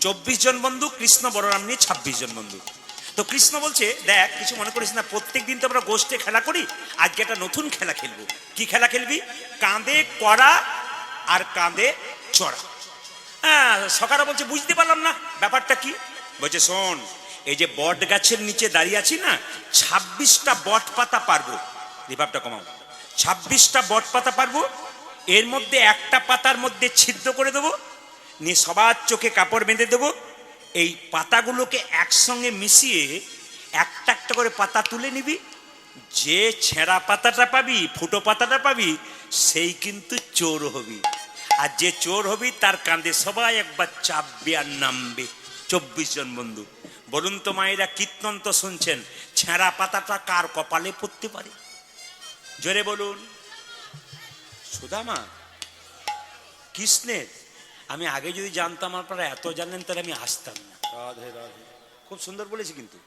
24 জন বন্ধু, কৃষ্ণ বলরাম নিয়ে 26 জন বন্ধু। তো কৃষ্ণ বলছে, দেখ কিছু মনে করিস না, প্রত্যেক দিন তো আমরা গোষ্ঠে খেলা করি, আজকে একটা নতুন খেলা খেলবো। কি খেলা খেলবি? কাঁধে করা আর কাঁধে চড়া। হ্যাঁ, সকারা বলছে বুঝতে পারলাম না ব্যাপারটা কি। বলছে শোন, এই যে বট গাছের নিচে দাঁড়িয়ে আছি না, 26টা বট পাতা পারবো, রিভাবটা কমাও, 26টা বট পাতা পারবো। এর মধ্যে একটা পাতার মধ্যে ছিদ্র করে দেবো, নিয়ে সবার চোখে কাপড় বেঁধে দেবো। এই পাতাগুলোকে একসঙ্গে মিশিয়ে একটা একটা করে পাতা তুলে নিবি। যে ছেঁড়া পাতাটা পাবি, ফুটো পাতাটা পাবি, সেই কিন্তু চোর হবি। আর যে চোর হবি তার কাঁধে সবাই একবার চাপবে আর নামবে। 24 জন বন্ধু। বলুন তো মায়েরা, কীর্তন তো শুনছেন, ছেঁড়া পাতাটা কার কপালে পড়তে পারে? জোরে বলুন। সুদামা কৃষ্ণের। আমি আগে যদি জানতাম আপনারা এত জানলেন, তাহলে আমি আসতাম না। রাধে রাধে। খুব সুন্দর বলেছি কিন্তু।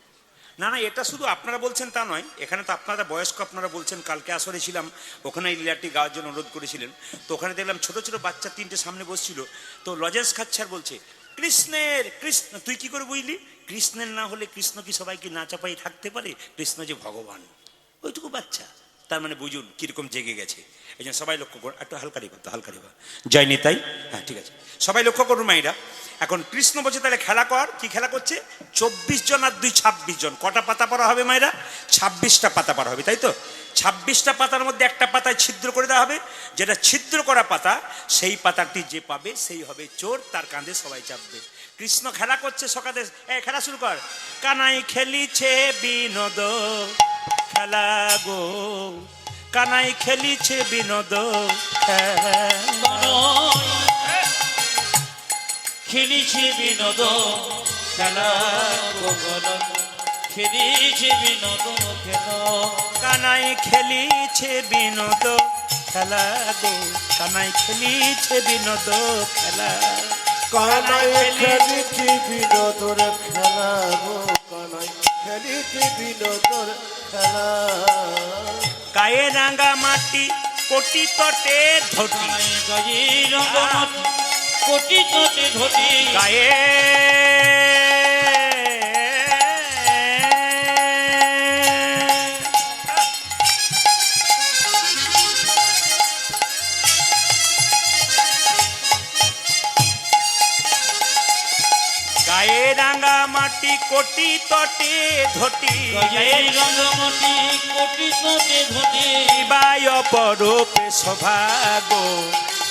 না না, এটা শুধু আপনারা বলছেন তা নয়, এখানে তো আপনারা বয়স্ক, আপনারা বলছেন। কালকে আসরে ছিলাম, ওখানে এই লীলাটি গাওয়ার জন্য অনুরোধ করেছিলেন। তো ওখানে দেখলাম ছোট ছোট বাচ্চা 3টে সামনে বসছিল। তো লজেন্স খাচ্ছে আর বলছে কৃষ্ণের। কৃষ্ণ তুই কি করে বুঝলি? কৃষ্ণের না হলে কৃষ্ণ কি সবাইকে না চাপাই থাকতে পারে? কৃষ্ণ যে ভগবান, ওইটুকু বাচ্চা, তার মানে বুঝুন কিরকম জেগে গেছে। এই জন্য সবাই লক্ষ্য করুন, একটু হালকা রিবা, তো হালকা রিবা, জয় নিতাই। হ্যাঁ ঠিক আছে, সবাই লক্ষ্য করুন মাইরা। এখন কৃষ্ণ বলছে তাহলে খেলা কর। কি খেলা করছে? 24 জন আর 2 26 জন। কটা পাতা পড়া হবে মাইরা? 26টা পাতা পড়া হবে, তাই তো? 26টা পাতার মধ্যে একটা পাতায় ছিদ্র করে দেওয়া হবে। যেটা ছিদ্র করা পাতা, সেই পাতাটি যে পাবে সেই হবে চোর, তার কাঁধে সবাই চাপবে। কৃষ্ণ খেলা করছে সকালে। খেলা শুরু কর। কানাই খেলিছে বিনোদ খেলা গো, কানাই খেলিছে বিনোদ খেলা। খেলিছে বিনোদ খেলা গোগল, খেলিছে বিনোদ খেলা। কানাই খেলিছে বিনোদ খেলা গো, কানাই খেলিছে বিনোদ খেলা। কানাই খেলিছি বিনোদর খেলা গো, কানাই খেলিছি বিনোদর খেলা। গায়ে রাঙা মাটি কোটি তটে ধটি, গায়ে রঙমাটি কোটি তটে ধটি। গায়ে গায়ে রাঙা মাটি কোটি তটে ধটি, গায়ে রঙমাটি কোটি তটে ধটি। কিবায় পরূপে শোভা গো,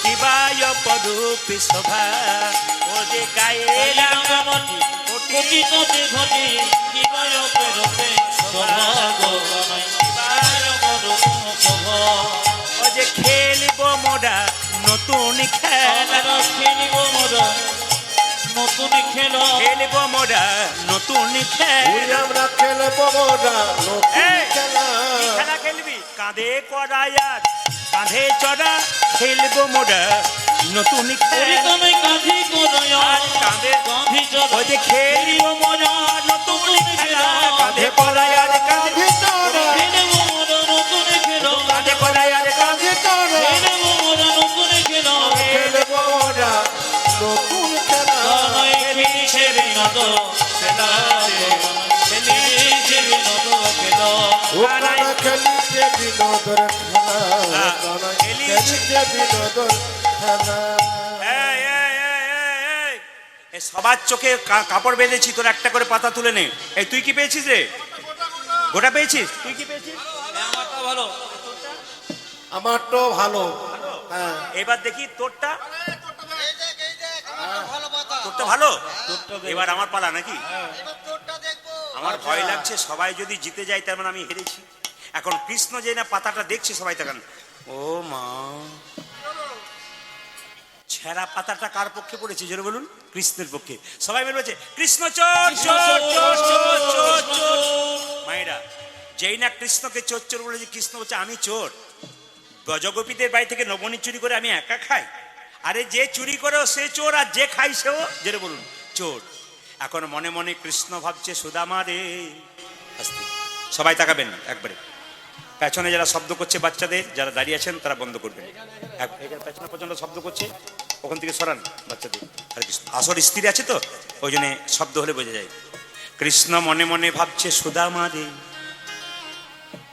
কিবায় পরূপে শোভা। ও যে গায়ে রাঙা রঙমাটি কোটি তটে ধটি, কিবায় পেরোপে শোভা গো, কিবায় পরূপে শোভা। ও যে খেলিব মোরা নতুন খেলা, আমরা খেলিব মোরা নতুন খেলা। খেলিব মোরা নতুন ওই খেলা। আমরা খেলবো মোরা নতুন এই, খেলা। কি খেলা খেলবি? কাঁধে করা আর কাঁধে চড়া খেলবো মোরা নতুন খেলা। তুমি কাঁধি করো আর কাঁধে কাঁধি চড়া। ওই যে খেলিব মোরা নতুন খেলা, কাঁধে করা আর কাঁধে কাঁধে চড়া, খেলিব মোরা নতুন খেলা। কাঁধে করা আর কাঁধে কাঁধে চড়া, খেলিব মোরা নতুন খেলা। খেলবো মোরা নতুন খেলা। কানাই খেলিছে বিনোদ খেলা গো, খেলিছে বিনোদ খেলা। ও কানাই খেলিছে বিনোদর খেলা, কানাই খেলিছে বিনোদর খেলা। এই, এই, এই, এই, এই, এই সবার চোখে কাপড় বেঁধেছি, তোর একটা করে পাতা তুলে নে। এই তুই কি পেয়েছিস রে? গোটা পেয়েছিস? তুই কি পেয়েছিস? আমারটা ভালো। আমার তো ভালো। হ্যাঁ। এবার দেখি তোরটা তোরটা ভালো এবার আমার পালা নাকি আমার ভয় লাগছে সবাই যদি জিতে যায় তার মানে আমি হেরেছি এখন কৃষ্ণ যে না পাতাটা দেখছে সবাই তখন ও মা ছেঁড়া পাতাটা কার পক্ষে পড়েছে জোরে বলুন কৃষ্ণের পক্ষে সবাই মিলে বলছে কৃষ্ণ চোর চোর চোর চোর চোর চোর মায়েরা যেই না কৃষ্ণকে চোর চোর বলেছে কৃষ্ণ বলছে আমি চোর গজগোপীদের বাড়ি থেকে নবনী চুরি করে আমি একা খাই আরে যে চুরি করে সে চোর আর যে খাই সেও জোরে বলুন চোর এখন মনে মনে কৃষ্ণ ভাবছে সুদামা রে আস্তে সবাই তাকাবেন না একবারে পেছনে যারা শব্দ করছে বাচ্চাদের যারা দাঁড়িয়ে আছেন তারা বন্ধ করবেন এখানে পেছনে পর্যন্ত শব্দ করছে ওখান থেকে সরান বাচ্চাদের হরে কৃষ্ণ আসর স্থির আছে তো ওই জন্য শব্দ হলে বোঝা যায় কৃষ্ণ মনে মনে ভাবছে সুদামা রে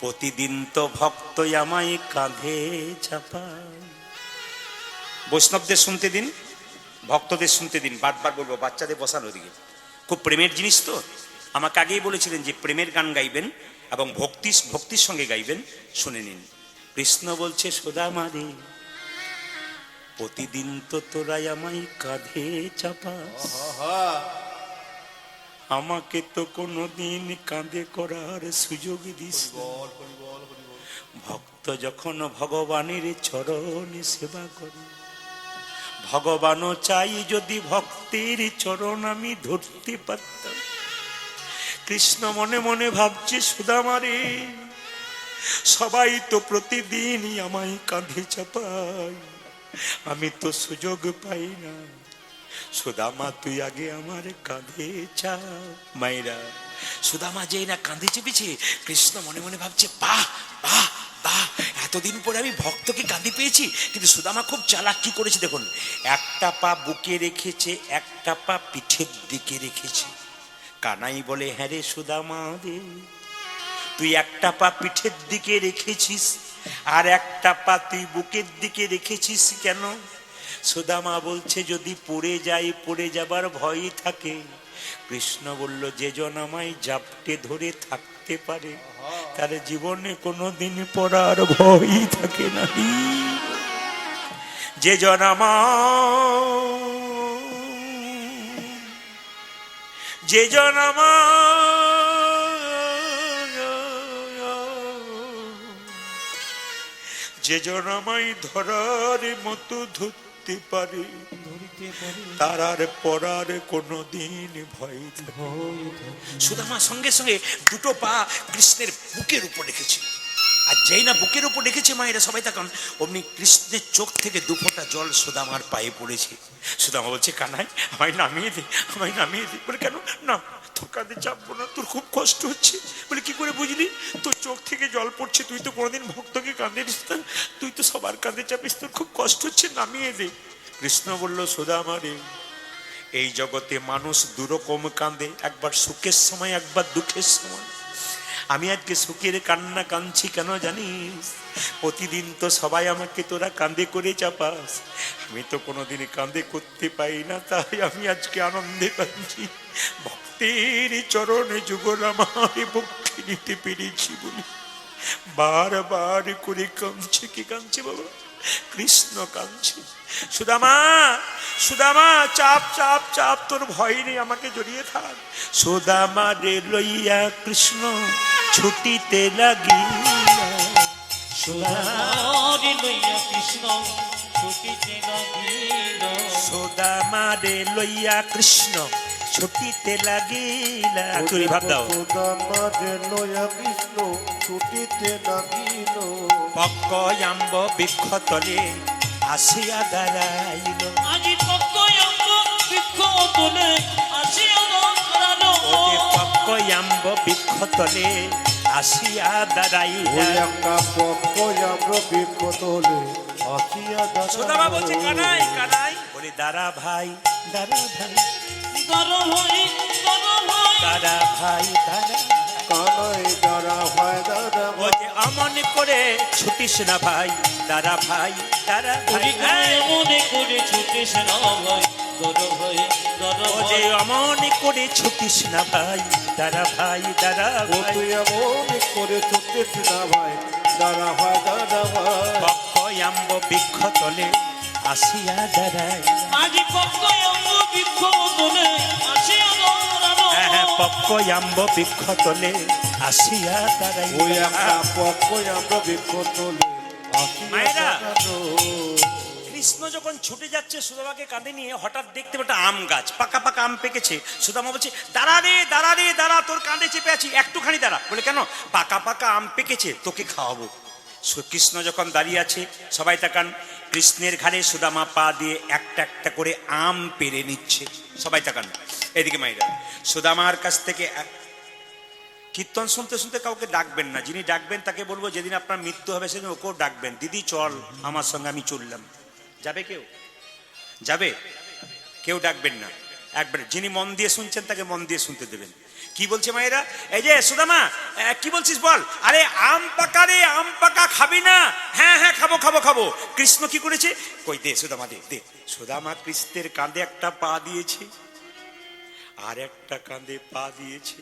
প্রতিদিন তো ভক্ত আমায় কাঁধে চাপায় বৈষ্ণবদের শুনতে দিন ভক্তদের শুনতে দিন বারবার বলবো বাচ্চাদের বসানো দিকে খুব প্রেমের জিনিস তো আমাকে আগেই বলেছিলেন যে প্রেমের গান গাইবেন এবং ভক্তির সঙ্গে গাইবেন শুনে নিন কৃষ্ণ বলছে সুদামা রে প্রতিদিন তো তোরাই আমায় কাঁধে চাপাস আমাকে তো কোনোদিন কাঁধে করার সুযোগ দিস না। ভক্ত যখন ভগবানের চরণে সেবা করে ভগবানও চাই যদি ভক্তের চরণ আমি ধরতে পারতাম কৃষ্ণ মনে মনে ভাবছে সুদামা রে সবাই তো প্রতিদিনই আমায় কাঁধে চাপায় আমি তো সুযোগ পাই না সুদামা তুই আগে আমার কাঁধে চাপ মায়েরা সুদামা যেই না কাঁধে চেপেছে কৃষ্ণ মনে মনে ভাবছে বাহ বাহ বাহ এতদিন পরে আমি ভক্তকে কাঁধে পেয়েছি কিন্তু সুদামা খুব চালাক কি করেছে দেখুন একটা পা বুকে রেখেছে একটা পা পিঠের দিকে রেখেছে কানাই বলে হ্যাঁ রে সুদামা রে তুই একটা পা পিঠের দিকে রেখেছিস আর একটা পা তুই বুকের দিকে রেখেছিস কেন সুদামা বলছে যদি পড়ে যাই পড়ে যাবার ভয় থাকে কৃষ্ণ বলল যে জন আমায় জাপটে ধরে থাকতে পারে তার জীবনে কোনোদিন পড়ার ভয় থাকে না যে জন যে জন আমায় ধরার মতো ধরতে পারে তার আর পড়ার কোনোদিন ভয় সুদামা সঙ্গে সঙ্গে দুটো পা কৃষ্ণের বুকের উপর রেখেছে আর যেই না বুকের উপর রেখেছে মায়েরা সবাই তখন অমনি কৃষ্ণের চোখ থেকে দুফোঁটা জল সুদামার পায়ে পড়েছে সুদামা বলছে কানাই আমায় নামিয়ে দে বলে কেন না তোর কাঁধে চাপবো না তোর খুব কষ্ট হচ্ছে বলে কি করে বুঝলি তোর চোখ থেকে জল পড়ছে তুই তো কোনোদিন ভক্তকে কাঁধে নিস না তুই তো সবার কাঁধে চাপিস তোর খুব কষ্ট হচ্ছে নামিয়ে দে কৃষ্ণ বলল সুদামা রে এই জগতে মানুষ দুরকম কাঁদে একবার সুখের সময় একবার দুঃখের সময় আমি আজকে সুখের কান্না কাঁদছি কেন জানিস প্রতিদিন তো সবাই আমাকে তোরা কাঁধে করে চাপাস আমি তো কোনোদিন কাঁধে করতে পাই না তাই আমি আজকে আনন্দে কাঁদছি ভক্তের চরণে যুগল আমার ভক্তি নিতে পেরেছি বলে বারবার করে কাঁদছে কি কাঁদছে বাবা কৃষ্ণ কাঁদছে সুদামা সুদামা চাপ চাপ চাপ তোর ভয় নেই আমাকে জড়িয়ে থাক সুদামা রে লইয়া কৃষ্ণ ছুটিতে লাগিয়া সুদামা রে লইয়া কৃষ্ণ ছুটিতে লাগিলা তুই ভাব দাও সুদামা রে লইয়া কৃষ্ণ ছুটিতে লাগিল পক্কয়াম্ব বৃক্ষ তলে আসিয়া দাঁড়াইল আজি পক্কয়াম্ব বৃক্ষ তলে আসিয়া দাঁড়ালো পক্কয়াম্ব বৃক্ষ তলে আসিয়া দাঁড়াইল একটা পক্কয়াম্ব বৃক্ষ তলে আসিয়া সুদামা বলছে দাঁড়াইল কানাই কানাই বলে দাঁড়া ভাই দাঁড়া ভাই দাঁড়ো ভাই দাঁড়ো ভাই দাঁড়া ভাই দাঁড়া কানাই দাঁড়া ভাই দাঁড়া ও যে অমন করে ছুটিস না ভাই দাঁড়া ভাই দাঁড়া ভাই মনে করে ছুটিস না ভাই দাঁড়ো ভাই দাঁড়ো ও যে অমন করে ছুটিস না ভাই দাঁড়া ভাই দাঁড়া ও ভাই তুই এমন করে ছুটিস না ভাই দাঁড়া ভাই দাঁড়া ভাই পক্ক আম্ব বৃক্ষ তলে আসিয়া দাঁড়ায়। আজি পক্ক অঙ্গ বৃক্ষ তোলে আসিয়া দাঁড়ানো। হ্যাঁ হ্যাঁ, পক্ক আম্ব বৃক্ষ তলে আসিয়া দাঁড়ায়। ওই আমরা পক্ষ আমরা বৃক্ষ তোলে আসিয়া মায়েরা। দাঁড়ানো। কৃষ্ণ যখন ছুটে যাচ্ছে সুদামাকে কাঁধে নিয়ে, হঠাৎ দেখতে একটা আম গাছ, পাকা পাকা আম পেকেছে। সুদামা বলছে, দাঁড়া রে দাঁড়া রে দাঁড়া, তোর কাঁধে চেপে আছি, একটুখানি দাঁড়া। বলে, কেন? পাকা পাকা আম পেকেছে, তোকে খাওয়াবো। কৃষ্ণ যখন দাঁড়িয়ে আছে, সবাই তাকান, কৃষ্ণের ঘাড়ে সুদামা পা দিয়ে একটা একটা করে আম পেরে নিচ্ছে। সবাই তাকান এদিকে মাইরা। সুদামার কাছ থেকে কীর্তন শুনতে শুনতে কাউকে ডাকবেন না, যিনি ডাকবেন তাকে বলবো যেদিন আপনার মৃত্যু হবে সেদিন ওকেও ডাকবেন, দিদি চল আমার সঙ্গে, আমি চললাম। যাবে কেউ? যাবে? কেউ ডাকবেন না। একবার যিনি মন দিয়ে শুনছেন তাকে মন দিয়ে শুনতে দেবেন। কি বলছে মায়েরা? এই যে সুদামা, কি বলছিস বল? আরে আম পাকা রে, আম পাকা, খাবি না? হ্যাঁ হ্যাঁ খাবো খাবো খাবো। কৃষ্ণ কি করেছে? কই দে সুদামা, দে দে। সুদামা কৃষ্ণের কাঁধে একটা পা দিয়েছে, আর একটা কাঁধে পা দিয়েছে।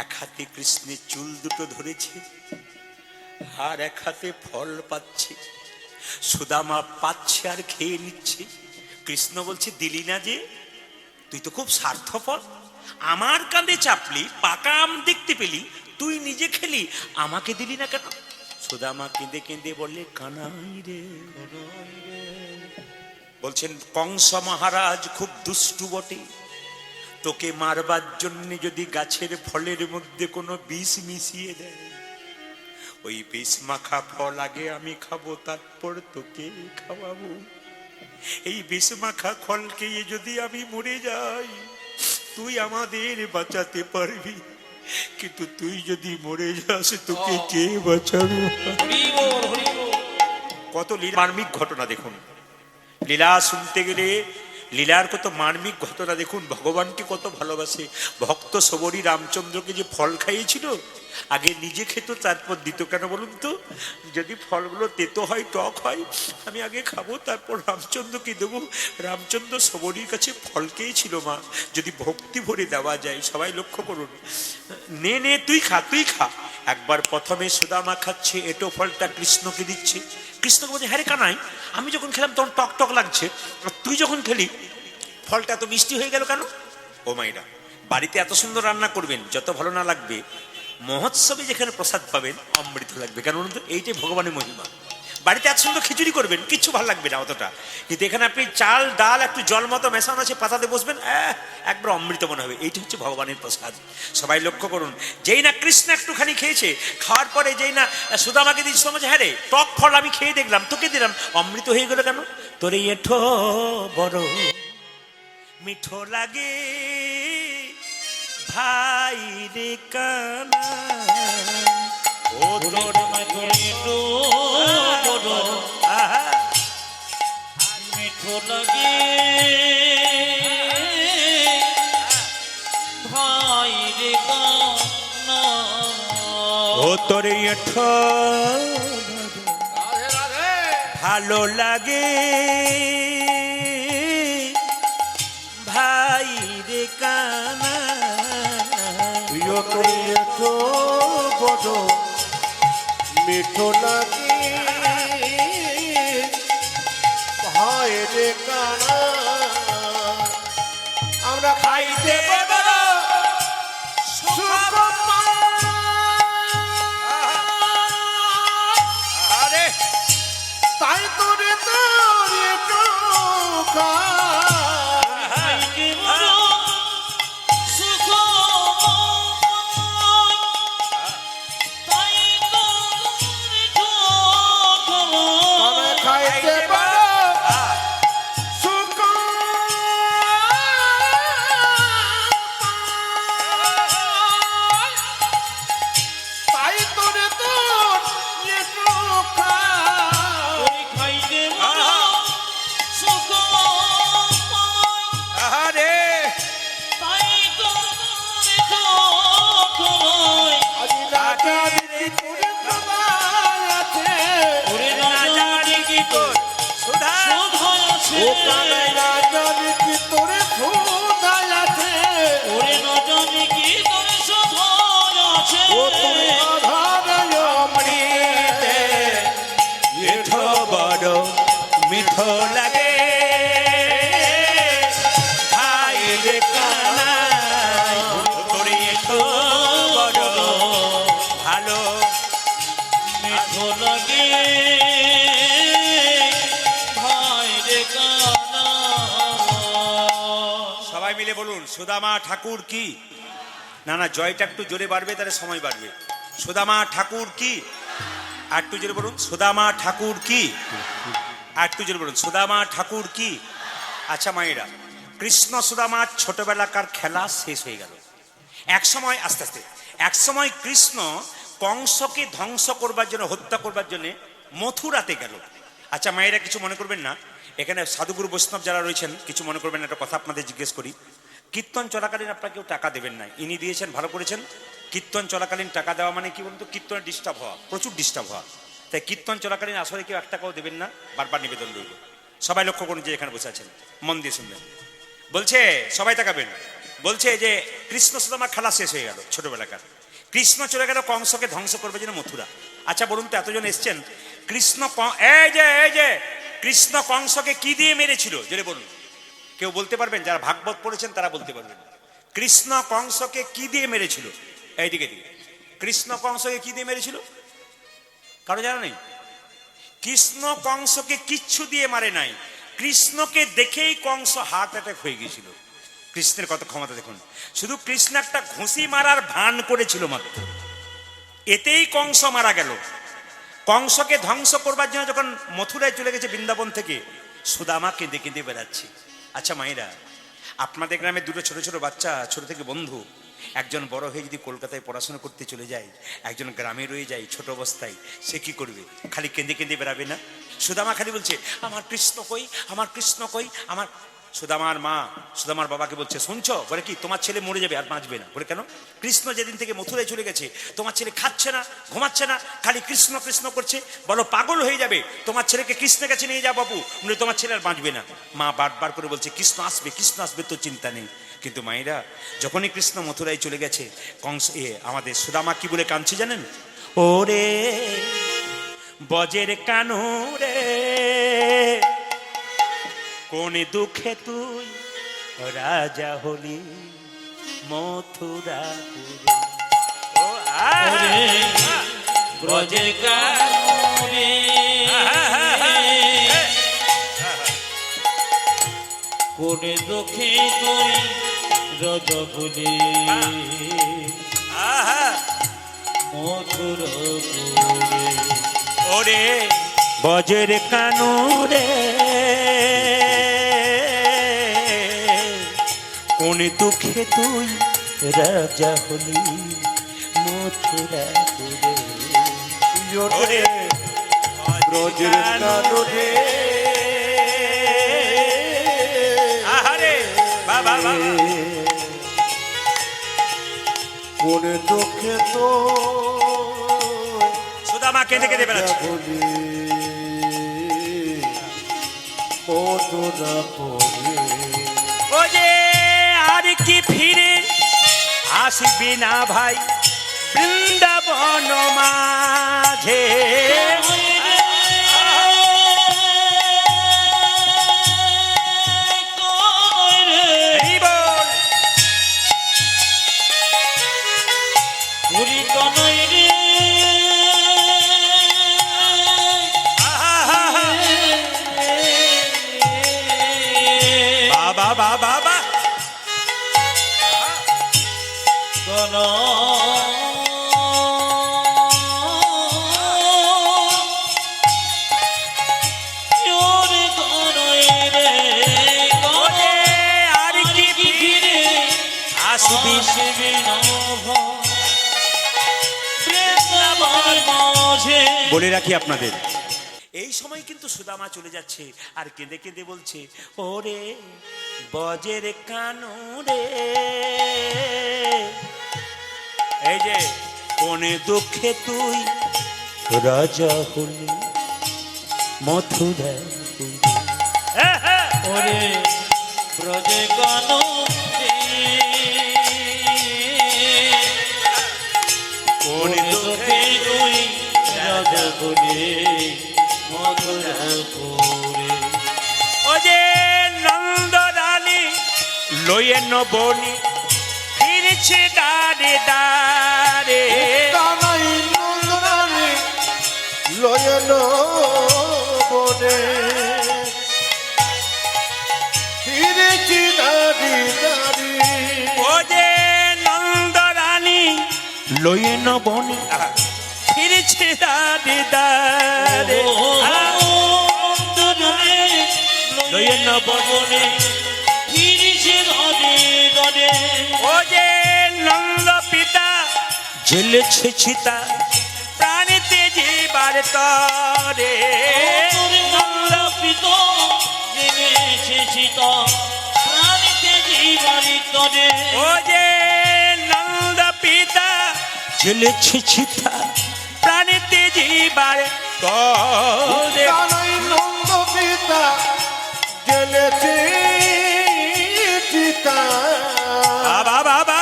এক হাতে কৃষ্ণের চুল দুটো ধরেছে, আর এক হাতে ফল পাচ্ছে। সুদামা পাচ্ছে আর খেয়ে নিচ্ছে। কৃষ্ণ বলছে, দিলি না যে? তুই তো খুব স্বার্থপর, আমার কাঁধে চাপলি, পাকা আম দেখতে পেলি, তুই নিজে খেলি, আমাকে দিলি না কেন? সুদামা কেঁদে কেঁদে বললে, কানাই রে। বলছেন, কংস মহারাজ খুব দুষ্টু বটে, তোকে মারবার জন্য যদি গাছের ফলের মধ্যে কোনো বিষ মিশিয়ে দেয়, ওই বিষ মাখা ফল আগে আমি খাবো, তারপর তোকে খাওয়াবো। এই বিষ মাখা ফল খেয়ে যদি আমি মরে যাই, তুই আমাদের বাঁচাতে পারবি, কিন্তু তুই যদি মরে যাস, তোকে কে বাঁচাবে? হরি বল, হরি বল। কত মার্মিক ঘটনা দেখুন। লীলা শুনতে গেলে লীলার কত মার্মিক ঘটনা দেখুন। ভগবানকে কত ভালোবাসে। ভক্ত সবরী রামচন্দ্রকে যে ফল খাইয়েছিল, আগে নিজে খেত তারপর দিত। কেন বলুন তো? যদি ফলগুলো তেতো হয়, টক হয়, আমি আগে খাবো তারপর রামচন্দ্রকে দেবো। রামচন্দ্র সবরীর কাছে ফল খেয়েছিল মা, যদি ভক্তি ভরে দেওয়া যায়। সবাই লক্ষ্য করুন, নে নে তুই খা, তুই খা। একবার প্রথমে সুদামা খাচ্ছে, এটো ফলটা কৃষ্ণকে দিচ্ছে। কৃষ্ণকে বলছে, হ্যাঁ রে কানাই, আমি যখন খেলাম তখন টক টক লাগছে, তুই যখন খেলি ফলটা এত মিষ্টি হয়ে গেল কেন? ও মাইরা, বাড়িতে এত সুন্দর রান্না করবেন, যত ভালো না লাগবে, মহোৎসবে যেখানে প্রসাদ পাবেন অমৃত লাগবে। কেন বলুন তো? এইটাই ভগবানের মহিমা। বাড়িতে এত সুন্দর খিচুড়ি করবেন, কিচ্ছু ভালো লাগবে না অতটা, কিন্তু এখানে আপনি চাল ডাল একটু জল মতো মেশানো আছে, পাতাতে বসবেন, একবার অমৃত মনে হবে। এইটা হচ্ছে ভগবানের প্রসাদ। সবাই লক্ষ্য করুন, যেই না কৃষ্ণ একটুখানি খেয়েছে, খাওয়ার পরে যেই না সুদামাকে দিয়েছিল, হ্যাঁ রে টক ফল আমি খেয়ে দেখলাম, তোকে দিলাম, অমৃত হয়ে গেল কেন? তোরে এঠো বড় মিঠো লাগে ভাই রে কানা, ও তোর মিঠো লাগে ভাই রে কানা। ও তোরে এঠো ভালো লাগে ভাই রে কানা, প্রিয় তোরে এঠো বড় মিঠো লাগে ভাই রে কানা। আমরা খাইতে বড় সুখ আরে তাই তোরে তোরে টোকা খাইতে বড় সুখ, তাই তোরে ঠোঁট খাইতে বড় সুখ তাই তোরে তোর টোকা খাইতে বড় সুখ, আরে তাই তোরে ঠোঁট আজি রাজার পুরে সবাই আছে ওরে না জানি কি তোর সুধা শোধন আছে, ও কানাই রাজার কি তোরে ক্ষুধায় আছে ওরে না জানি কি তোর শোধন আছে। ও তোর আধার অমৃতে এঠো বলুন সুদামা ঠাকুর কি? না না, জয়টা একটু জোরে বাড়বে, তাহলে সময় বাড়বে। সুদামা ঠাকুর কি? আর একটু জোরে বলুন সুদামা ঠাকুর কি? আর একটু জোরে বলুন সুদামা ঠাকুর কি? আচ্ছা মায়েরা, কৃষ্ণ সুদামার ছোটবেলাকার খেলা শেষ হয়ে গেল। এক সময় আস্তে আস্তে এক সময় কৃষ্ণ কংসকে ধ্বংস করবার জন্য, হত্যা করবার জন্য মথুরাতে গেল। আচ্ছা মায়েরা, কিছু মনে করবেন না, এখানে সাধুগুরু বৈষ্ণব যারা রয়েছেন কিছু মনে করবেন না, একটা কথা আপনাদের জিজ্ঞেস করি। কীর্তন চলাকালীন আপনার কেউ টাকা দেবেন না, ইনি দিয়েছেন, ভালো করেছেন। কীর্তন চলাকালীন টাকা দেওয়া মানে কি বলুন তো? কীর্তনে ডিস্টার্ব হওয়া, প্রচুর ডিস্টার্ব হওয়া। তাই কীর্তন চলাকালীন আসলে কেউ 1 টাকাও দেবেন না, বারবার নিবেদন রইল। সবাই লক্ষ্য করুন যে এখানে বসে আছেন, মন দিয়ে শুনবেন। বলছে সবাই তাকাবেন, বলছে যে কৃষ্ণ সুদামা খেলা শেষ হয়ে গেল ছোটবেলাকার। কৃষ্ণ চলে গেল কংসকে ধ্বংস করবে জন্য মথুরা। আচ্ছা বলুন তো, এতজন এসছেন, কৃষ্ণ এই যে কৃষ্ণ কংসকে কি দিয়ে মেরেছিল জেনে বলুন? কেউ বলতে পারবেন? যারা ভাগবত পড়েছেন তারা বলতে পারবেন। কৃষ্ণ কংসকে কি দিয়ে মেরেছিল? এইদিকে দিকে, কৃষ্ণ কংসকে কি দিয়ে মেরেছিল? কারো জানা নেই? কৃষ্ণ কংসকে কিচ্ছু দিয়ে মারে নাই, কৃষ্ণকে দেখেই কংস হার্ট অ্যাটাক হয়ে গিয়েছিল। কৃষ্ণের কত ক্ষমতা দেখুন। শুধু কৃষ্ণ একটা ঘুষি মারার ভান করেছিল মাত্র, এতেই কংস মারা গেল। কংসকে ধ্বংস করবার জন্য যখন মথুরায় চলে গেছে বৃন্দাবন থেকে, সুদামা কেঁদে কেঁদে বেড়াচ্ছে। আচ্ছা মায়েরা, আপনাদের গ্রামে দুটো ছোট ছোট বাচ্চা, ছোট থেকে বন্ধু, একজন বড় হয়ে যদি কলকাতায় পড়াশোনা করতে চলে যায়, একজন গ্রামে রয়ে যায় ছোট অবস্থায়, সে কি করবে? খালি কেঁদে কেঁদে বেড়াবে না? সুদামা খালি বলছে আমার কৃষ্ণ কই, আমার কৃষ্ণ কই, আমার। সুদামার মা সুদামার বাবাকে বলছে শুনছো? বলে কি, তোমার ছেলে মরে যাবে আর বাঁচবে না। বলে কেন? কৃষ্ণ যেদিন থেকে মথুরায় চলে গেছে, তোমার ছেলে খাচ্ছে না, ঘুমাচ্ছে না, খালি কৃষ্ণ কৃষ্ণ করছে, বলো পাগল হয়ে যাবে, তোমার ছেলেকে কৃষ্ণের কাছে নিয়ে যাও বাবু, তোমার ছেলে আর বাঁচবে না। মা বারবার করে বলছে কৃষ্ণ আসবে, তো চিন্তা নেই। কিন্তু মায়েরা, যখনই কৃষ্ণ মথুরায় চলে গেছে, কংস আমাদের সুদামা কি বলে কাঁদছে জানেন? ওরে বজের কানু রে, কোন দুঃখে তুই রাজা হলি মথুরাপুরে। ও ব্রজের কানুরে কোন দুঃখে তুই রাজা হলি মথুরাপুরে। ওরে বজের কানু রে, কোন দুঃখে তুই রাজা হলি মথুরাপুরে। ওরে ব্রজের কানু রে, আহারে বাবা কোন দুঃখে তো সুদামা কেঁদে কেঁদে বেড়াচ্ছে। বলি মথুরাপুরে। ও যে আর কি ফিরে আসবি না ভাই বৃন্দাবন মাঝে, বাবা বাবা বলে রাখি আপনাদের, এই সময় কিন্তু সুদামা চলে যাচ্ছে আর কেঁদে কেঁদে বলছে ওরে বজের কানু রে, এই যে কোন দুঃখে তুই রাজা হলি মথুরা। ওরে ব্রজে কানু কোন দুঃখে তুই রাজা হলি মথুরাপুরে। ও যে নন্দরানী লয়ে নবনী ফিরছে দাঁড়ে দাঁড়ে, কানাই নন্দরানী লয়ন বনে ফিরেছি দাঁড়ি দাঁড়ি, লয়ে নবনে ফিরেছে দাঁড়ে দাঁড়ে লয়ে নবনে ফিরেছে দরে দরে ও যে নন্দ পিতা জ্বলেছে চিতা প্রাণীতে জীবার তরে নন্দ পিতা জেনেছে সীতা প্রাণীতে জীবনে তরে ও যে নন্দ পিতা জ্বলেছে চিতা প্রাণীতে জীবার তরে কানাই নন্দ পিতা জ্বলেছে চিতা বাবা বাবা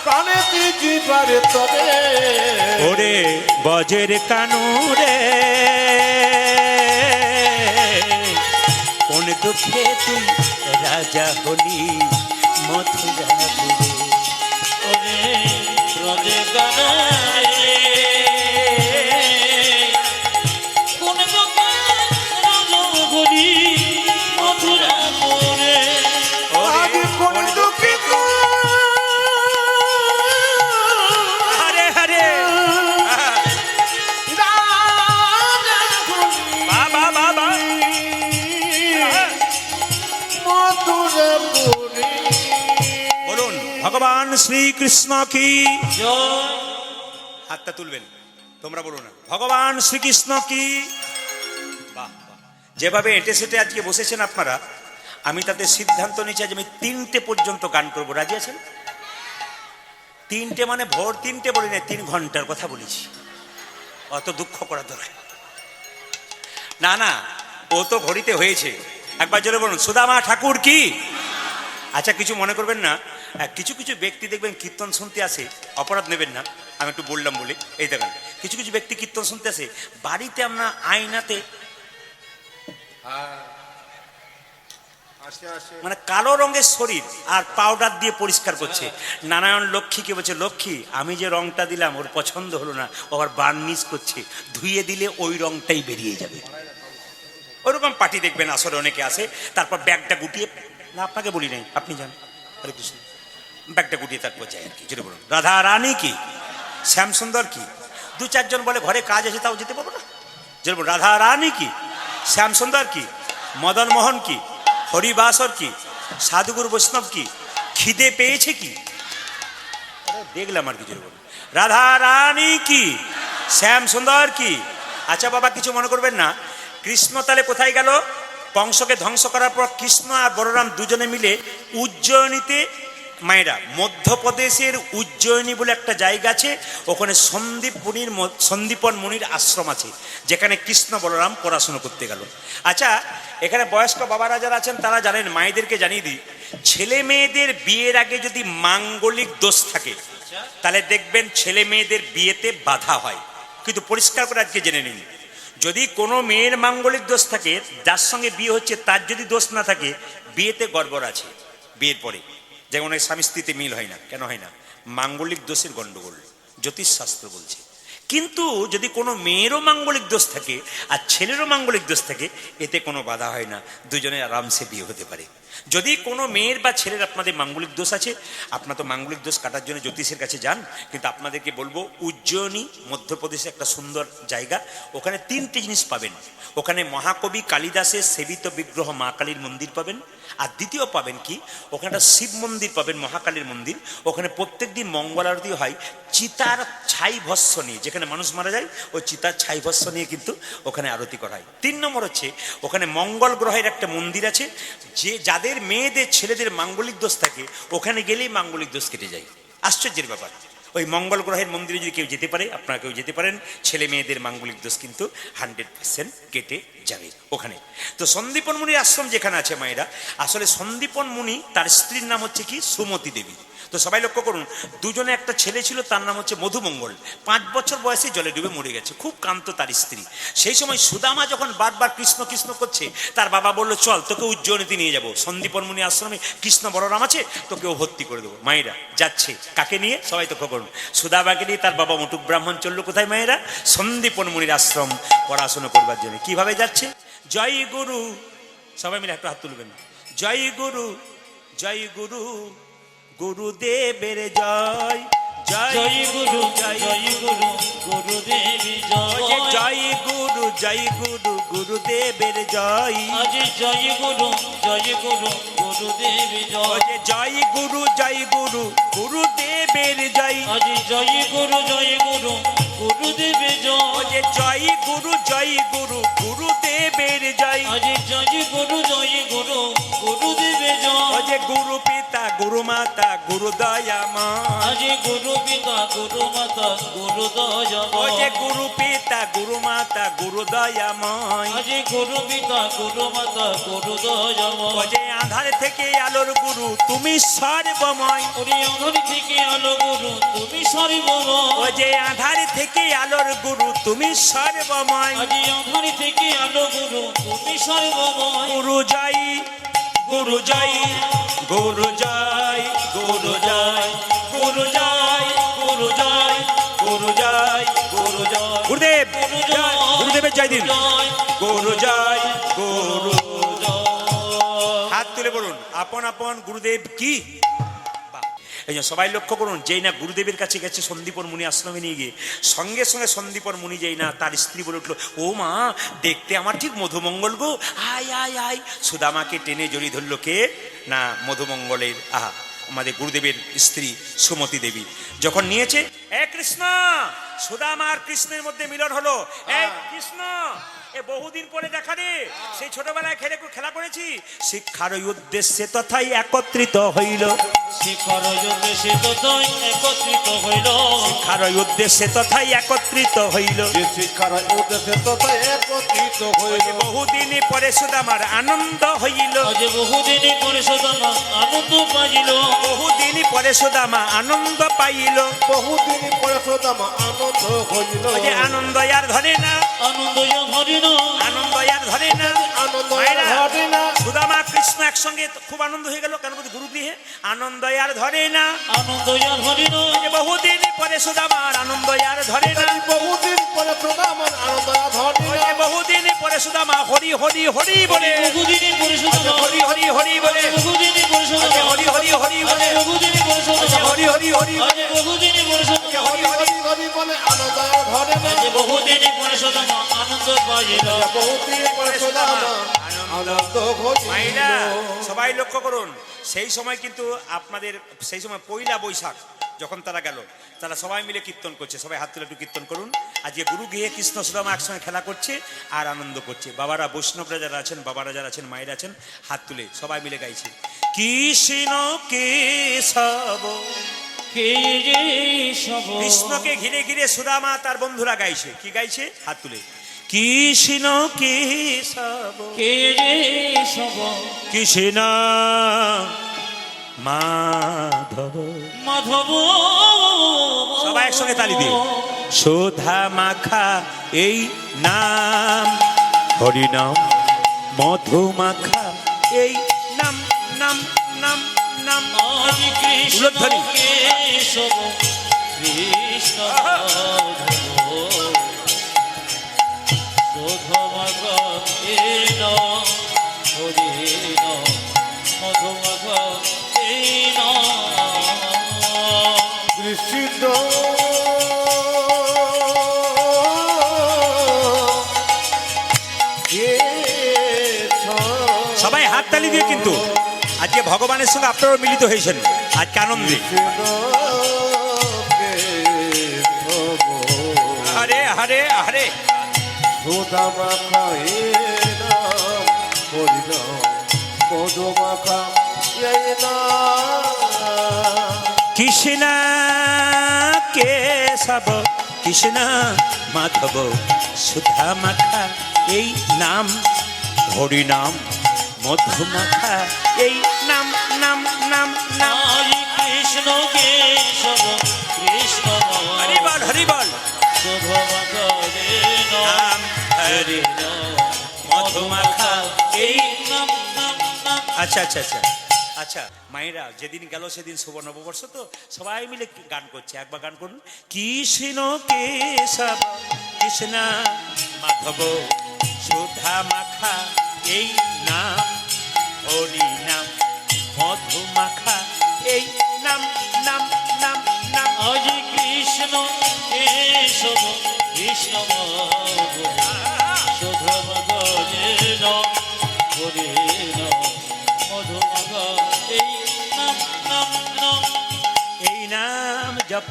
প্রাণেতে জীবার তবে ওরে বজের কানুরে কোন দুঃখে তুই রাজা হলি মথুরাপুরে ওরে ব্রজে গানে কোন দোকান রাজগরি মথুরাপুরে আজ কোন দুঃখিত হরে হরে বাবা বাবা মথুরাপুরে বলুন ভগবান শ্রীকৃষ্ণ কি জয় হাতটা তুলবেন তোমরা বলো না ভগবান শ্রীকৃষ্ণ কি বাহ বাহ। যেভাবে এঁটে সেটে আজকে বসেছেন আপনারা আমি তাতে সিদ্ধান্ত নিচ্ছি যে আমি 3টে পর্যন্ত গান করব রাজি আছেন 3টে মানে ভোর 3টে বলি না 3 ঘন্টার কথা বলেছি অত দুঃখ করা দরকার না না ও তো ঘড়িতে হয়েছে একবার জোরে বলুন সুদামা ঠাকুর কি আচ্ছা কিছু মনে করবেন না কিছু কিছু ব্যক্তি দেখবেন কীর্তন শুনতে আসে অপরাধ নেবেন না আমি একটু বললাম বলে এই দেখেন কিছু কিছু ব্যক্তি কীর্তন শুনতে আসে বাড়িতে আমরা আয়নাতে মানে কালো রঙের শরীর আর পাউডার দিয়ে পরিষ্কার করছে নারায়ণ লক্ষ্মীকে বলছে লক্ষ্মী আমি যে রংটা দিলাম ওর পছন্দ হলো না ও আবার বার্নিশ করছে ধুয়ে দিলে ওই রংটাই বেরিয়ে যাবে ওরকম পার্টি দেখবেন আসলে অনেকে আসে তারপর ব্যাগটা গুটিয়ে না আপনাকে বলি নাই আপনি যান হরে কৃষ্ণ ব্যাগটা গুটিয়ে তারপর যায় আর কি যেটা বলুন রাধা রানী কি শ্যাম সুন্দর কি 2-4 জন বলে ঘরে কাজ আছে তাও যেতে পারবো না যেটা বলুন রাধা রানী কি শ্যাম সুন্দর কি মদন মোহন কি হরিবাসর কি সাধুগুরু বৈষ্ণব কি খিদে পেয়েছে কি দেখলাম আর কি যেটা বলুন রাধা রানী কি শ্যাম সুন্দর কি আচ্ছা বাবা কিছু মনে করবেন না কৃষ্ণ তাহলে কোথায় গেল কংসকে ধ্বংস করার পর কৃষ্ণ আর বলরাম দুজনে মিলে উজ্জয়িনীতে মায়েরা মধ্যপ্রদেশের উজ্জয়িনী বলে একটা জায়গা আছে ওখানে সন্দীপন মুনির আশ্রম আছে যেখানে কৃষ্ণ বলরাম পড়াশুনো করতে গেল আচ্ছা এখানে বয়স্ক বাবারা যারা আছেন তারা জানেন মায়েদেরকে জানিয়ে দিই ছেলে মেয়েদের বিয়ের আগে যদি মাঙ্গলিক দোষ থাকে তাহলে দেখবেন ছেলে মেয়েদের বিয়েতে বাধা হয় কিন্তু পরিষ্কার করে আজকে জেনে নিন যদি কোনো মেয়ের মাঙ্গলিক দোষ থাকে যার সঙ্গে বিয়ে হচ্ছে তার যদি দোষ না থাকে বিয়েতে গড়বড় আছে বিয়ের পরে যেমন স্বামী স্ত্রীতে মিল হয় না কেন হয় না মাঙ্গলিক দোষের গন্ডগোল জ্যোতিষশাস্ত্র বলছে কিন্তু যদি কোনো মেয়েরও মাঙ্গলিক দোষ থাকে আর ছেলেরও মাঙ্গলিক দোষ থাকে এতে কোনো বাধা হয় না দুজনের আরামসে বিয়ে হতে পারে যদি কোনো মেয়ের বা ছেলের আপনাদের মাঙ্গলিক দোষ আছে আপনার তো মাঙ্গলিক দোষ কাটার জন্য জ্যোতিষের কাছে যান কিন্তু আপনাদেরকে বলবো উজ্জয়িনী মধ্যপ্রদেশে একটা সুন্দর জায়গা ওখানে 3টে জিনিস পাবেন ওখানে মহাকবি কালিদাসের সেবিত বিগ্রহ মা কালীর মন্দির পাবেন আর দ্বিতীয় পাবেন কি ওখানে একটা শিব মন্দির পাবেন মহাকালীর মন্দির ওখানে প্রত্যেকদিন মঙ্গল আরতি হয় চিতার ছাই ভস্য নিয়ে যেখানে মানুষ মারা যায় ওই চিতার ছাই ভস্য নিয়ে কিন্তু ওখানে আরতি করা হয় 3 নম্বর হচ্ছে ওখানে মঙ্গল গ্রহের একটা মন্দির আছে যে যাদের মেয়েদের ছেলেদের মাঙ্গলিক দোষ থাকে ওখানে গেলেই মাঙ্গলিক দোষ কেটে যায় আশ্চর্যের ব্যাপার ওই মঙ্গল গ্রহের মন্দিরে যদি কেউ যেতে পারে আপনারা কেউ যেতে পারেন ছেলে মেয়েদের মাঙ্গলিক দোষ কিন্তু 100% কেটে যাবে ওখানে তো সন্দীপন মুনির আশ্রম যেখানে আছে মায়েরা আসলে সন্দীপন মুনি তার স্ত্রীর নাম হচ্ছে কি সুমতি দেবী তো সবাই লক্ষ্য করুন দুজনে একটা ছেলে ছিল তার নাম হচ্ছে মধুমঙ্গল 5 বছর বয়সে জলে ডুবে মরে গেছে খুব কান্ত তার স্ত্রী সেই সময় সুদামা যখন বারবার কৃষ্ণ কৃষ্ণ করছে তার বাবা বললো চল তোকে উজ্জয়িনীতে নিয়ে যাবো সন্দীপন মুনি আশ্রমে কৃষ্ণ বলরাম আছে তোকেও ভর্তি করে দেবো মায়েরা যাচ্ছে কাকে নিয়ে সবাই লক্ষ্য করুন সুদামাকে নিয়ে তার বাবা মটুক ব্রাহ্মণ চললো কোথায় মায়েরা সন্দীপন মুনির আশ্রম পড়াশোনা করবার জন্য কিভাবে যাচ্ছে জয় গুরু সবাই মিলে একটা হাত তুলবেন জয় গুরু গুরুদেবের জয় জয় গুরু জয় গুরু গুরুদেবী জয় জয় গুরু গুরুদেবের জয়। আজ জয় গুরু গুরুদেবী জয় গুরু গুরুদেবের জয়। আজ জয় গুরু গুরুদেবী জয় গুরু গুরুদেবের জয়। আজ জয় গুরু গুরুদেবী গুরু পিতা গুরু মাতা গুরু দয়াময়। আজ গুরু পিতা গুরু মাতা গুরু দয়াময় গুরু পিতা গুরু মাতা গুরু দয়াময়। আজ গুরু পিতা গুরু মাতা গুরু দয়াময় আধার থেকে আলোর গুরু তুমি সর্বময়। ওরে অন্ধর থেকে আলো গুরু তুমি সর্বময় আধার থেকে আলোর গুরু তুমি সর্বময়। আজ অন্ধর থেকে আলো গুরু তুমি সর্বময় গুরু জয় গুরু জয় গুরু জয় গুরু জয় গুরু জয় গুরু জয় গুরু জয় গুরু জয়। গুরুদেব জয়, গুরুদেবের জয় দিন। গুরু জয় গুরু। হাত তুলে বলুন আপন আপন গুরুদেব কি। এই যে সবাই লক্ষ্য করুন, যেই না গুরুদেবের কাছে গেছে সন্দীপন মুনি আশ্রমে নিয়ে গিয়ে, সঙ্গে সঙ্গে সন্দীপন মুনি যেই না তার স্ত্রী বলে উঠলো, ও মা দেখতে আমার ঠিক মধুমঙ্গল গো, আয় আয় আয়। সুদামাকে টেনে জড়িয়ে ধরলো কে না মধুমঙ্গলের আমাদের গুরুদেবের স্ত্রী সুমতি দেবী। যখন নিয়েছে, এ কৃষ্ণ, সুদামা আর কৃষ্ণের মধ্যে মিলন হলো। এ কৃষ্ণ, এ বহুদিন পরে দেখা রে, সেই ছোটবেলায় খেলা করেছি। শিক্ষার উদ্দেশ্যে তথাই একত্রিত হইল। শিক্ষার উদ্দেশ্যে তথাই একত্রিত হইল। শিক্ষার উদ্দেশ্যে তথাই একত্রিত হইল। শিক্ষার উদ্দেশ্যে তথাই একত্রিত হইল। বহুদিন পরে সুদামার আনন্দ হইল। আজ বহুদিন পরে সুদামা আনন্দ পাইল। বহুদিন পরে সুদামা আনন্দ পাইল। বহুদিন পরে সুদামা আনন্দ হইল। আনন্দ আর ধরে না, আনন্দ ধরে না, আনন্দ আর ধরে না, আনন্দ মায়েরা, ধরে না। সুদামা কৃষ্ণ একসঙ্গে খুব আনন্দ হয়ে গেল। কেন বলতে গুরু গৃহে আনন্দ আর ধরে না। আনন্দ ধরে না। বহুদিন পরে সুদামার আনন্দ আর ধরে না। বহুদিন পরে সুদামার আনন্দ ধরে না। বহুদিন পরে সুদামা হরি হরি হরি বলে, বহুদিন পরে সুদামা হরি হরি হরি বলে, বহুদিন পরে সুদামা হরি হরি হরি বলে, বহুদিন পরে সুদামা হরি হরি হরি বলে, বহুদিন পরে সুদামা হরি হরি হরি বলে আনন্দ ধরে না। বহুদিন পরে সুদামা আনন্দ পাইল। বহুদিন পরে সুদামা আনন্দ মাইরা হইল। সবাই লক্ষ্য করুন, সেই সময় কিন্তু আপনাদের সেই সময় পয়লা বৈশাখ যখন তারা গেল, তারা সবাই মিলে কীর্তন করছে। সবাই হাত তুলে একটু কীর্তন করুন। আজকে গুরু গৃহে কৃষ্ণ সুদামা একসঙ্গে খেলা করছে আর আনন্দ করছে। বাবারা, বৈষ্ণবরা যারা আছেন, বাবারা যারা আছেন, মায়েরা আছেন, হাত তুলে সবাই মিলে গাইছে, কৃষ্ণ কেশব। কৃষ্ণকে ঘিরে ঘিরে সুদামা তার বন্ধুরা গাইছে। কি গাইছে? হাত তুলে, কৃষ্ণ কেশব কৃষ্ণ মাধব। মাধব সবাই একসঙ্গে তালি দিয়ে, সুধা মাখা এই নাম, হরি নাম, মধু মাখা এই নাম, নাম নাম নাম। হরি কৃষ্ণ উলধ্বনি। কেশব কৃষ্ণ কৃষ্ণ সবাই হাত তালি দিয়ে কিন্তু আজকে ভগবানের সঙ্গে আপনারা মিলিত হয়েছেন আজকে আনন্দে। হরে হরে হরে। সুদামা খায়ে নাম, হরি নাম, মধু মাখা এই নাম। কৃষ্ণ কেশব কৃষ্ণ মাধব, সুধা মাখা এই নাম, হরি নাম, মধু মাখা এই নাম, নাম নাম নাম। হরি কৃষ্ণ কেশব কৃষ্ণ হরি বল হরি বল। নাম হরি মধু মাখা এই। আচ্ছা আচ্ছা আচ্ছা আচ্ছা মায়েরা, যেদিন গেল সেদিন শুভ নববর্ষ, তো সবাই মিলে গান করছে। একবার গান করুন, কৃষ্ণ কেশব কৃষ্ণ মাধব, সুধা মাখা এই নাম, হরি নাম, মধু মাখা এই নাম, নাম নাম নাম। হরি কৃষ্ণ মধুরে শোধম গরে নাম হরে নাম মধুমগ এই নাম নাম নাম এই নাম জপ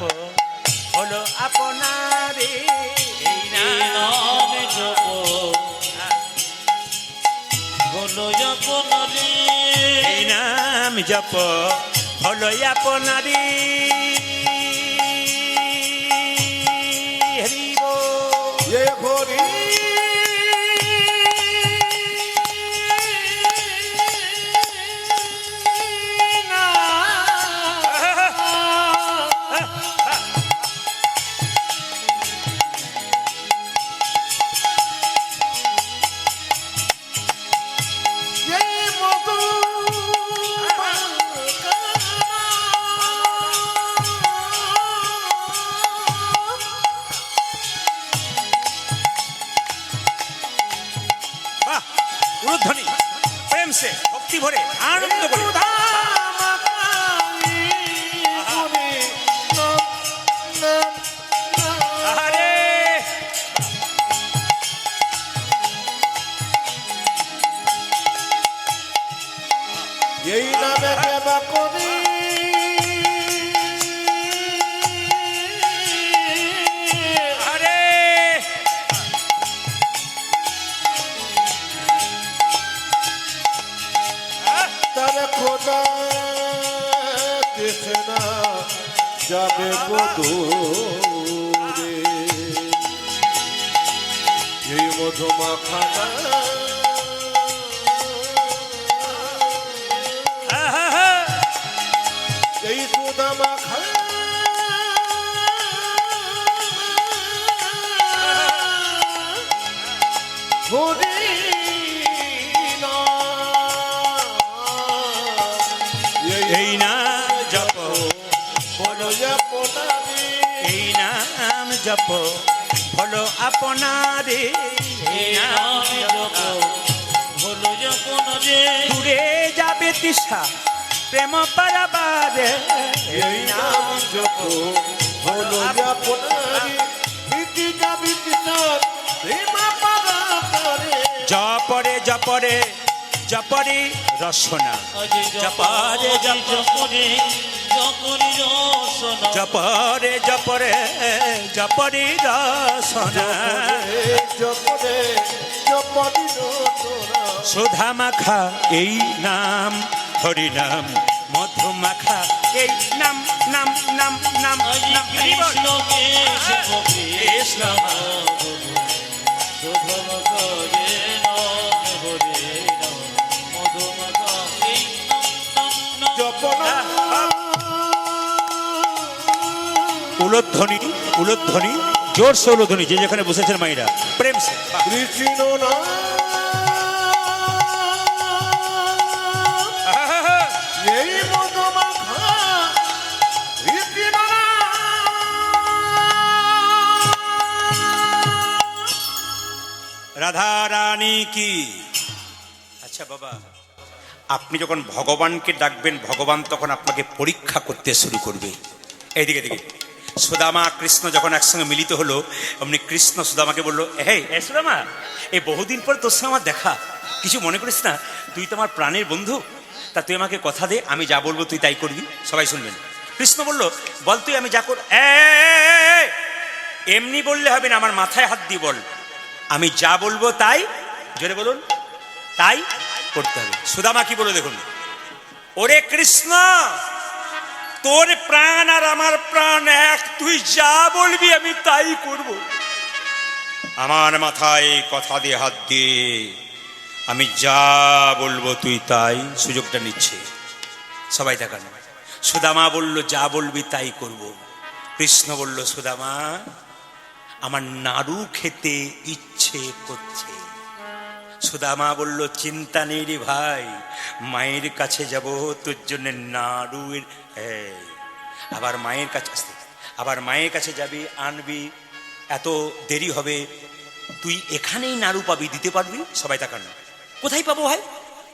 হলো আপনারে এই এই নাম জপ হলো আপনারে এই নাম জপ হলো আপনারে হরি বল। এ হরি বাহ, উলুধ্বনি প্রেম সে ভক্তি ভরে আনন্দ করে আরে এই নামে সেবা করি আরে তার খোদা কৃষ্ণা যাবে বদূরে এই মধুমাখানা এই সুদামা খানা হরি এই নাম জপ বলো আপনারে এই নাম জপ হলো আপনারে এই নাম জপ হলো আপনারে দূরে যাবে তৃষা প্রেম পারাবারে এই নাম জপ হলো আপনারে বিধি যাবি কিশোর প্রেমা পারা পরে জপরে জপরে জপরে রসনা আজ জপরে জপরে জপরে রসনা জপরে জপরে জপরে রসনা জপরে জপরি তোরা সুধা মাখা এই নাম হরি নাম মধু মাখা এই নাম নাম নাম নাম আজ নাম হরি বল। কৃষ্ণ কেশব কৃষ্ণ শোধম করে নাম হরে নাম মধুমগ এই নাম নাম নাম জপনা উলধ্বনি উলধ্বনি জোরসে উলধ্বনি যে যেখানে বসেছেন মাইরা প্রেম সে বাহ। কৃষ্ণ না এই মধুমাখা কৃষ্ণ না রাধা রানী কি আচ্ছা বাবা আপনি যখন ভগবানকে ডাকবেন ভগবান তখন আপনাকে পরীক্ষা করতে শুরু করবে এইদিকে দিকে সুদামা কৃষ্ণ যখন একসঙ্গে মিলিত হলো অমনি কৃষ্ণ সুদামাকে বললো এই সুদামা এই বহুদিন পর তোর সঙ্গে আমার দেখা কিছু মনে করিস না তুই তো আমার প্রাণের বন্ধু তা তুই আমাকে কথা দে আমি যা বলবো তুই তাই করবি সবাই শুনবেন কৃষ্ণ বলল বল তুই আমি যা কর এমনি বললে হবে না আমার মাথায় হাত দিয়ে বল আমি যা বলবো তাই জোরে বলুন তাই করতে হবে সুদামা কি বলো দেখুন ওরে কৃষ্ণ তোর প্রাণ আর আমার প্রাণ এক তুই যা বলবি আমি তাই করব আমার মাথায় কথা দিয়ে হাত দিয়ে আমি যা বলবো তুই তাই সুযোগটা নিচ্ছে সবাই দেখান সুদামা বলল যা বলবি তাই করব কৃষ্ণ বলল সুদামা আমার নাড়ু খেতে ইচ্ছে করছে সুদামা বলল চিন্তা নেই রে ভাই মায়ের কাছে যাব তোর জন্য নাড়ুর আবার মায়ের কাছে আসতে আবার মায়ের কাছে যাবি আনবি এত দেরি হবে তুই এখানেই নাড়ু পাবি দিতে পারবি সবাই তাকান কোথায় পাবো ভাই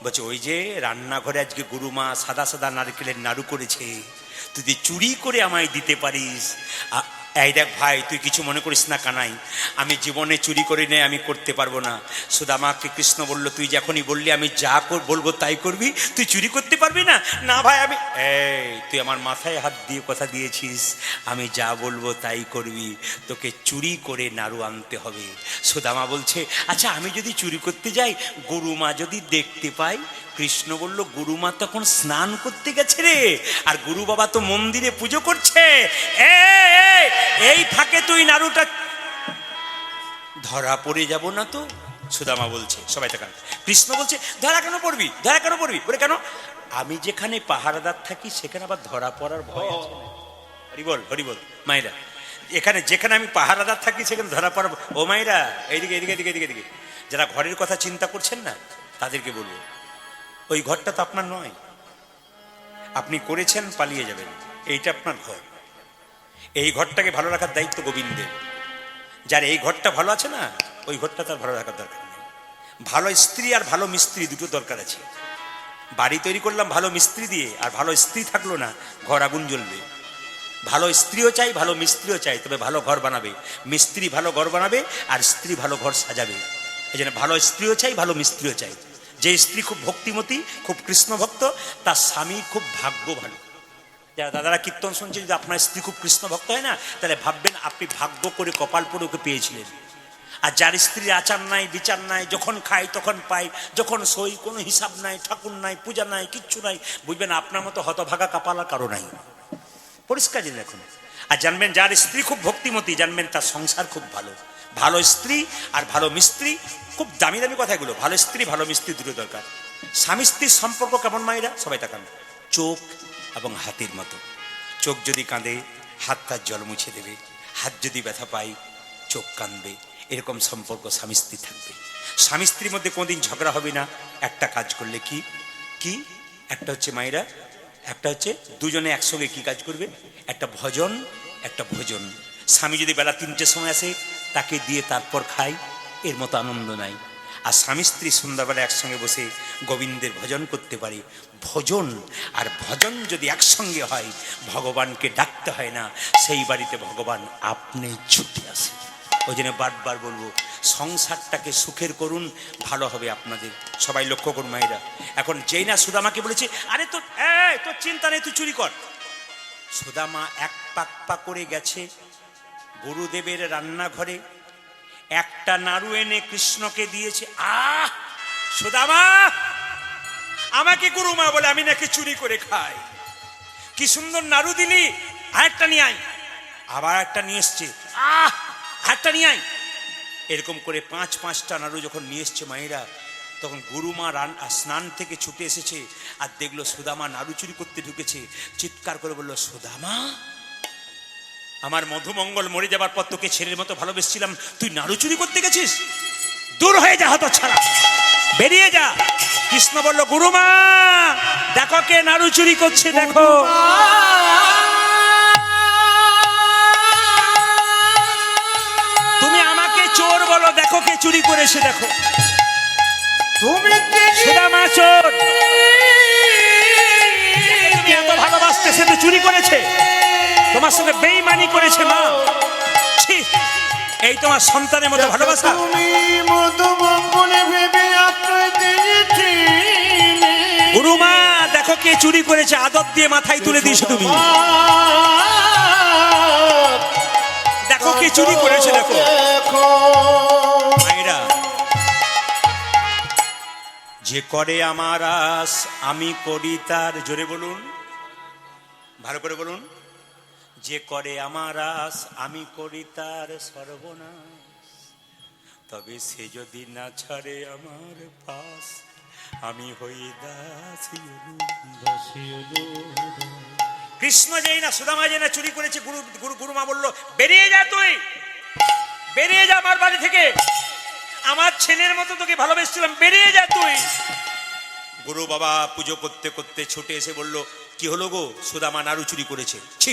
বলছে ওই যে রান্নাঘরে আজকে গুরুমা সাদা সাদা নারকেলের নাড়ু করেছে তুই যদি চুরি করে আমায় দিতে পারিস এই দেখ ভাই, তুই কিছু মনে করিস না কানাই, আমি জীবনে চুরি করি নাই, আমি করতে পারবো না। সুদামাকে কৃষ্ণ বলল, তুই যখনই বললি আমি যা বলবো তাই করবি, তুই চুরি করতে পারবি না? না ভাই আমি, এই তুই আমার মাথায় হাত দিয়ে কথা দিয়েছিস, আমি যা বলবো তাই করবি, তোকে চুরি করে নাড়ু আনতে হবে। সুদামা বলছে, আচ্ছা আমি যদি চুরি করতে যাই, গুরুমা যদি দেখতে পাই? কৃষ্ণ বলল, গুরুমা তখন স্নান করতে গেছে রে, আর গুরু বাবা তো মন্দিরে পুজো করছে। এই ফাঁকে তুই নাড়ুটা ধরা পড়ে যাব না তো? সুদামা বলছে, সবাই তাকান, কৃষ্ণ বলছে, ধরা কেন পড়বি, ধরা কেন পড়বি? বলে কেন? আমি যেখানে পাহারাদার থাকি সেখানে আবার ধরা পড়ার ভয় আছে। হরিবল হরিবল মায়েরা, এখানে যেখানে আমি পাহারাদার থাকি সেখানে ধরা পড়ার। ও মায়েরা, এইদিকে এদিকে এদিকে এদিকে এদিকে, যারা ঘরের কথা চিন্তা করছেন না তাদেরকে বলবো, ওই ঘরটা তো আপনার নয়, আপনি করেছেন পালিয়ে যাবেন, এইটা আপনার ঘর। এই ঘরটাকে ভালো রাখার দায়িত্ব গোবিন্দের। যার এই ঘরটা ভালো আছে না, ওই ঘরটা তার ভালো রাখার দরকার নেই। ভালো স্ত্রী আর ভালো মিস্ত্রি দুটো দরকার আছে। বাড়ি তৈরি করলাম ভালো মিস্ত্রি দিয়ে, আর ভালো স্ত্রী থাকলো না, ঘর আগুন জ্বলবে। ভালো স্ত্রীও চাই, ভালো মিস্ত্রিও চাই, তবে ভালো ঘর বানাবে। মিস্ত্রি ভালো ঘর বানাবে আর স্ত্রী ভালো ঘর সাজাবে। এই জন্য ভালো স্ত্রীও চাই, ভালো মিস্ত্রিও চাই। যে স্ত্রী খুব ভক্তিমতী, খুব কৃষ্ণ ভক্ত, তার স্বামী খুব ভাগ্য ভালো। যারা দাদারা কীর্তন শুনছেন, যদি আপনার স্ত্রী খুব কৃষ্ণ ভক্ত হয় না, তাহলে ভাববেন আপনি ভাগ্য করে কপাল পরে ওকে পেয়েছিলেন। আর যার স্ত্রীর আচার নাই, বিচার নাই, যখন খাই তখন পাই, যখন সই, কোনো হিসাব নাই, ঠাকুর নাই, পূজা নাই, কিচ্ছু নাই, বুঝবেন আপনার মতো হতভাগা কপাল কারো নাই। পরিষ্কার জেনে রাখুন। আর জানবেন যার স্ত্রী খুব ভক্তিমতী, জানবেন তার সংসার খুব ভালো। ভালো স্ত্রী আর ভালো মিস্ত্রি, খুব দামি দামি কথা এগুলো। ভালো স্ত্রী ভালো মিস্ত্রি দুটো দরকার। স্বামী স্ত্রীর সম্পর্ক কেমন মায়েরা? সবাই তাকান, চোখ এবং হাতের মতো। চোখ যদি কাঁদে, হাত তার জল মুছে দেবে। হাত যদি ব্যথা পায়, চোখ কাঁদবে। এরকম সম্পর্ক স্বামী স্ত্রী থাকবে। স্বামী স্ত্রীর মধ্যে কোনোদিন ঝগড়া হবে না একটা কাজ করলে। কি কি? একটা হচ্ছে মায়েরা, একটা হচ্ছে দুজনে একসঙ্গে কি কাজ করবে? একটা ভজন, একটা ভোজন। স্বামী যদি বেলা 3টের সময় আসে, তাকে দিয়ে তারপর খায়, এর মতো আনন্দ নাই। আর স্বামী স্ত্রী সন্ধ্যাবেলা একসঙ্গে বসে গোবিন্দের ভজন করতে পারে। ভজন আর ভজন যদি একসঙ্গে হয়, ভগবানকে ডাকতে হয় না, সেই বাড়িতে ভগবান আপনি ছুটে আসে। ওই জন্য বারবার বলবো, সংসারটাকে সুখের করুন, ভালো হবে আপনাদের। সবাই লক্ষ্য করুন মায়েরা। এখন যেই না সুদামাকে বলেছে, আরে তোর তোর চিন্তা নেই, তুই চুরি কর। সুদামা এক পাক পা করে গেছে গুরুদেবের রান্নাঘরে, একটা নাড়ু এনে কৃষ্ণকে দিয়েছে। সুদামা, আমাকে গুরুমা বলে আমি নাকি চুরি করে খাই। কি সুন্দর নাড়ু দিলি, আরেকটা নিয়ে আয়। আবার একটা নিয়ে এসছে, আরেকটা নিয়ে আয়। এরকম করে 5-5টা নাড়ু যখন নিয়ে এসছে মায়েরা, তখন গুরুমা স্নান থেকে ছুটে এসেছে আর দেখলো সুদামা নাড়ু চুরি করতে ঢুকেছে। চিৎকার করে বলল, সুদামা, আমার মধুমঙ্গল মরে যাবার পর তোকে ছেলের মতো ভালোবেসেছিলাম, তুই নাড়ু চুরি করতে গেছিস? দূর হয়ে যা, হতো ছাড়া, বেরিয়ে যা। কৃষ্ণ বলল, গুরুমা দেখো কে নাড়ু চুরি করছে, দেখো। তুমি আমাকে চোর বলো, দেখো কে চুরি করেছে, দেখো। তুমি সুদামা চোর, তুমি এত ভালোবাসতে, সে তো চুরি করেছে, তোমার সঙ্গে বেঈমানি করেছে। মা, এই তোমার সন্তানের মতো ভালোবাসা? তুমি মধুমঙ্গলে ভেবে আশ্রয় দিয়েছিলে। গুরুমা দেখো কে চুরি করেছে, আদর দিয়ে মাথায় তুলে দিয়েছো তুমি। দেখো কে চুরি করেছে, দেখো। মায়েরা, যে করে আমার আস আমি করি তার, জোরে বলুন, ভালো করে বলুন। যে করে আমার আস আমি করি তার সর্বনাশ, তবে সে যদি না ছাড়ে আমার পাশ, আমি হই দাসী। কৃষ্ণ যেই না, সুদামা যেই না চুরি করেছে, গুরুমা বলল, বেরিয়ে যা, তুই বেরিয়ে যা আমার বাড়ি থেকে। আমার ছেলের মতো তোকে ভালোবেসেছিলাম, বেরিয়ে যা তুই। গুরু বাবা পুজো করতে করতে ছুটে এসে বলল, কি হলো গো? সুদামা নাড়ু চুরি করেছে। ছি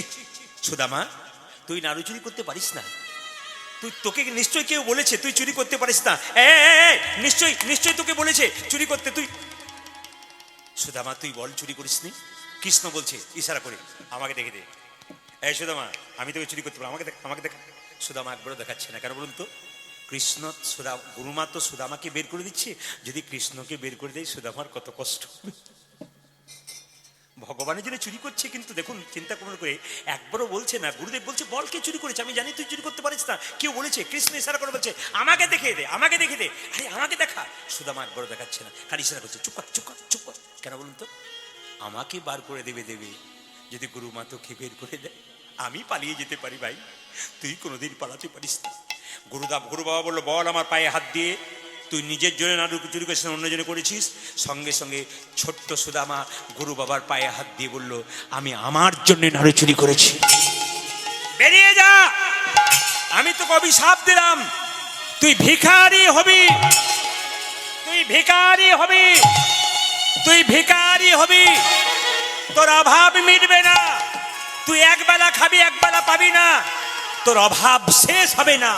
সুদামা, তুই নাড়ু চুরি করতে পারিস না। তোকে নিশ্চয়ই কেউ বলেছে তুই চুরি করতে পারিস না। নিশ্চয়ই তোকে বলেছে চুরি করতে। তুই সুদামা, তুই বল চুরি করিস নি? কৃষ্ণ বলছে ইশারা করে, আমাকে দেখে দে। এই সুদামা, আমি তোকে চুরি করতে পারবো, আমাকে দেখ, আমাকে দেখ। সুদামা একবারও দেখাচ্ছে না, কেন বলুন তো? কৃষ্ণ গুরুমা তো সুদামাকে বের করে দিচ্ছে, যদি কৃষ্ণকে বের করে দেয় সুদামার কত কষ্ট হবে। ভগবানের জন্য চুরি করছে, কিন্তু দেখুন চিন্তা করে একবারও বলছে না। গুরুদেব বলছে বল কে চুরি করেছে, আমি জানি তুই চুরি করতে পারিস না। কেউ বলেছে? কৃষ্ণ ইশারা করে বলছে আমাকে দেখে দে, আমাকে দেখে দে। আরে আমাকে দেখা। সুদামা একবারও দেখাচ্ছে না, খালি ইশারা করছে চুপ কর, চুপ কর, চুপ কর। কেন বলুন তো? আমাকে বার করে দেবে, যদি গুরুমা তোকে বের করে দেয় আমি পালিয়ে যেতে পারি ভাই, তুই কোনোদিন পালাতে পারিস না। গুরু বাবা বললো বল আমার পায়ে হাত দিয়ে, তুই নিজের জন্য না চুরি করেছিস, অন্য জন্য করেছিস? সঙ্গে সঙ্গে ছোট্ট সুদামা গুরু বাবার পায়ে হাত দিয়ে বলল আমি আমার জন্য নাড়ু চুরি করেছি, বেরিয়ে যা। আমি তোকে অভিশাপ দিলাম, তুই ভিখারি হবি, তুই ভিখারি হবি, তুই ভিখারি হবি, তোর অভাব মিটবে না, তুই একবেলা খাবি একবেলা পাবি না, তোর অভাব শেষ হবে না।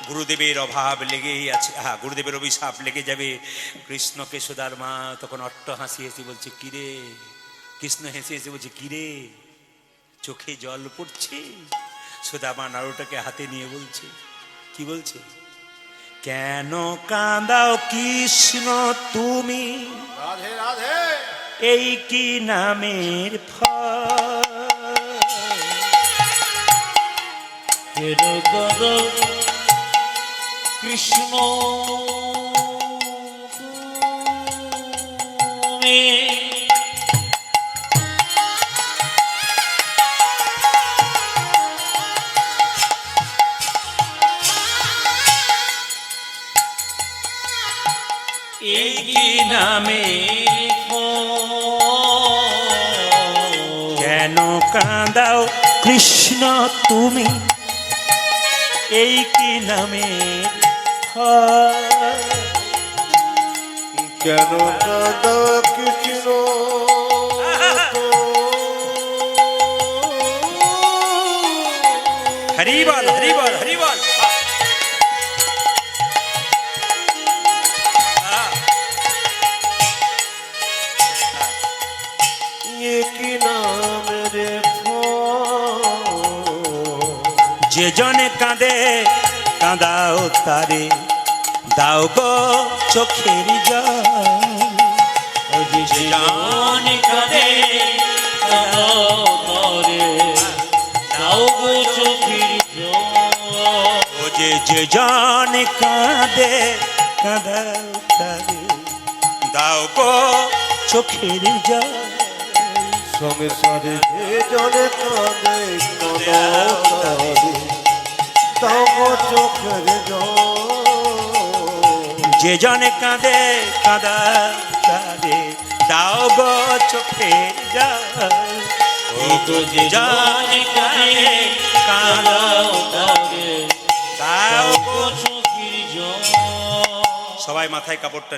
গুরুদেবের অভাব লেগেই আছে, হ্যাঁ গুরুদেবের অভিশাপ লেগে যাবে। কৃষ্ণকে সুদার মা তখন অট্ট হাসি হেসে বলছে কিরে, কৃষ্ণ হেসে হেসে বলছে কিরে চোখে জল পড়ছে? সুদামা নাড়ুটাকে হাতে নিয়ে বলছে, কি বলছে? কেন কাঁদাও কৃষ্ণ তুমি, রাধে রাধে। এই কি নামের ফল? কেন কাঁদো কৃষ্ণ তুমি, এই কি নামে কেন কাঁদাও কৃষ্ণ তুমি, এই কি নামে কেন কাঁদো কৃষ্ণ হরিবল হরিবল হরিবল। কি নাম রে যে জনে কাঁদে কাঁদাও তারে, দাও গো চোখের জল। যে জন কাঁদে কাঁদো তরে, দাও গো চোখের জল। ও যে জন কাঁদে কাঁদাও তারে, দাও গো চোখের জল। সংসারে যে জনে কাঁদে কাঁদে তব চোখের জল। যে জনে কাঁদে কাঁদাও তারে, দাও গো চোখের জল। ও তো যে জন কাঁদে কাঁদো তরে, দাও দাও গো চোখের জল। সবাই মাথায় কাপড়টা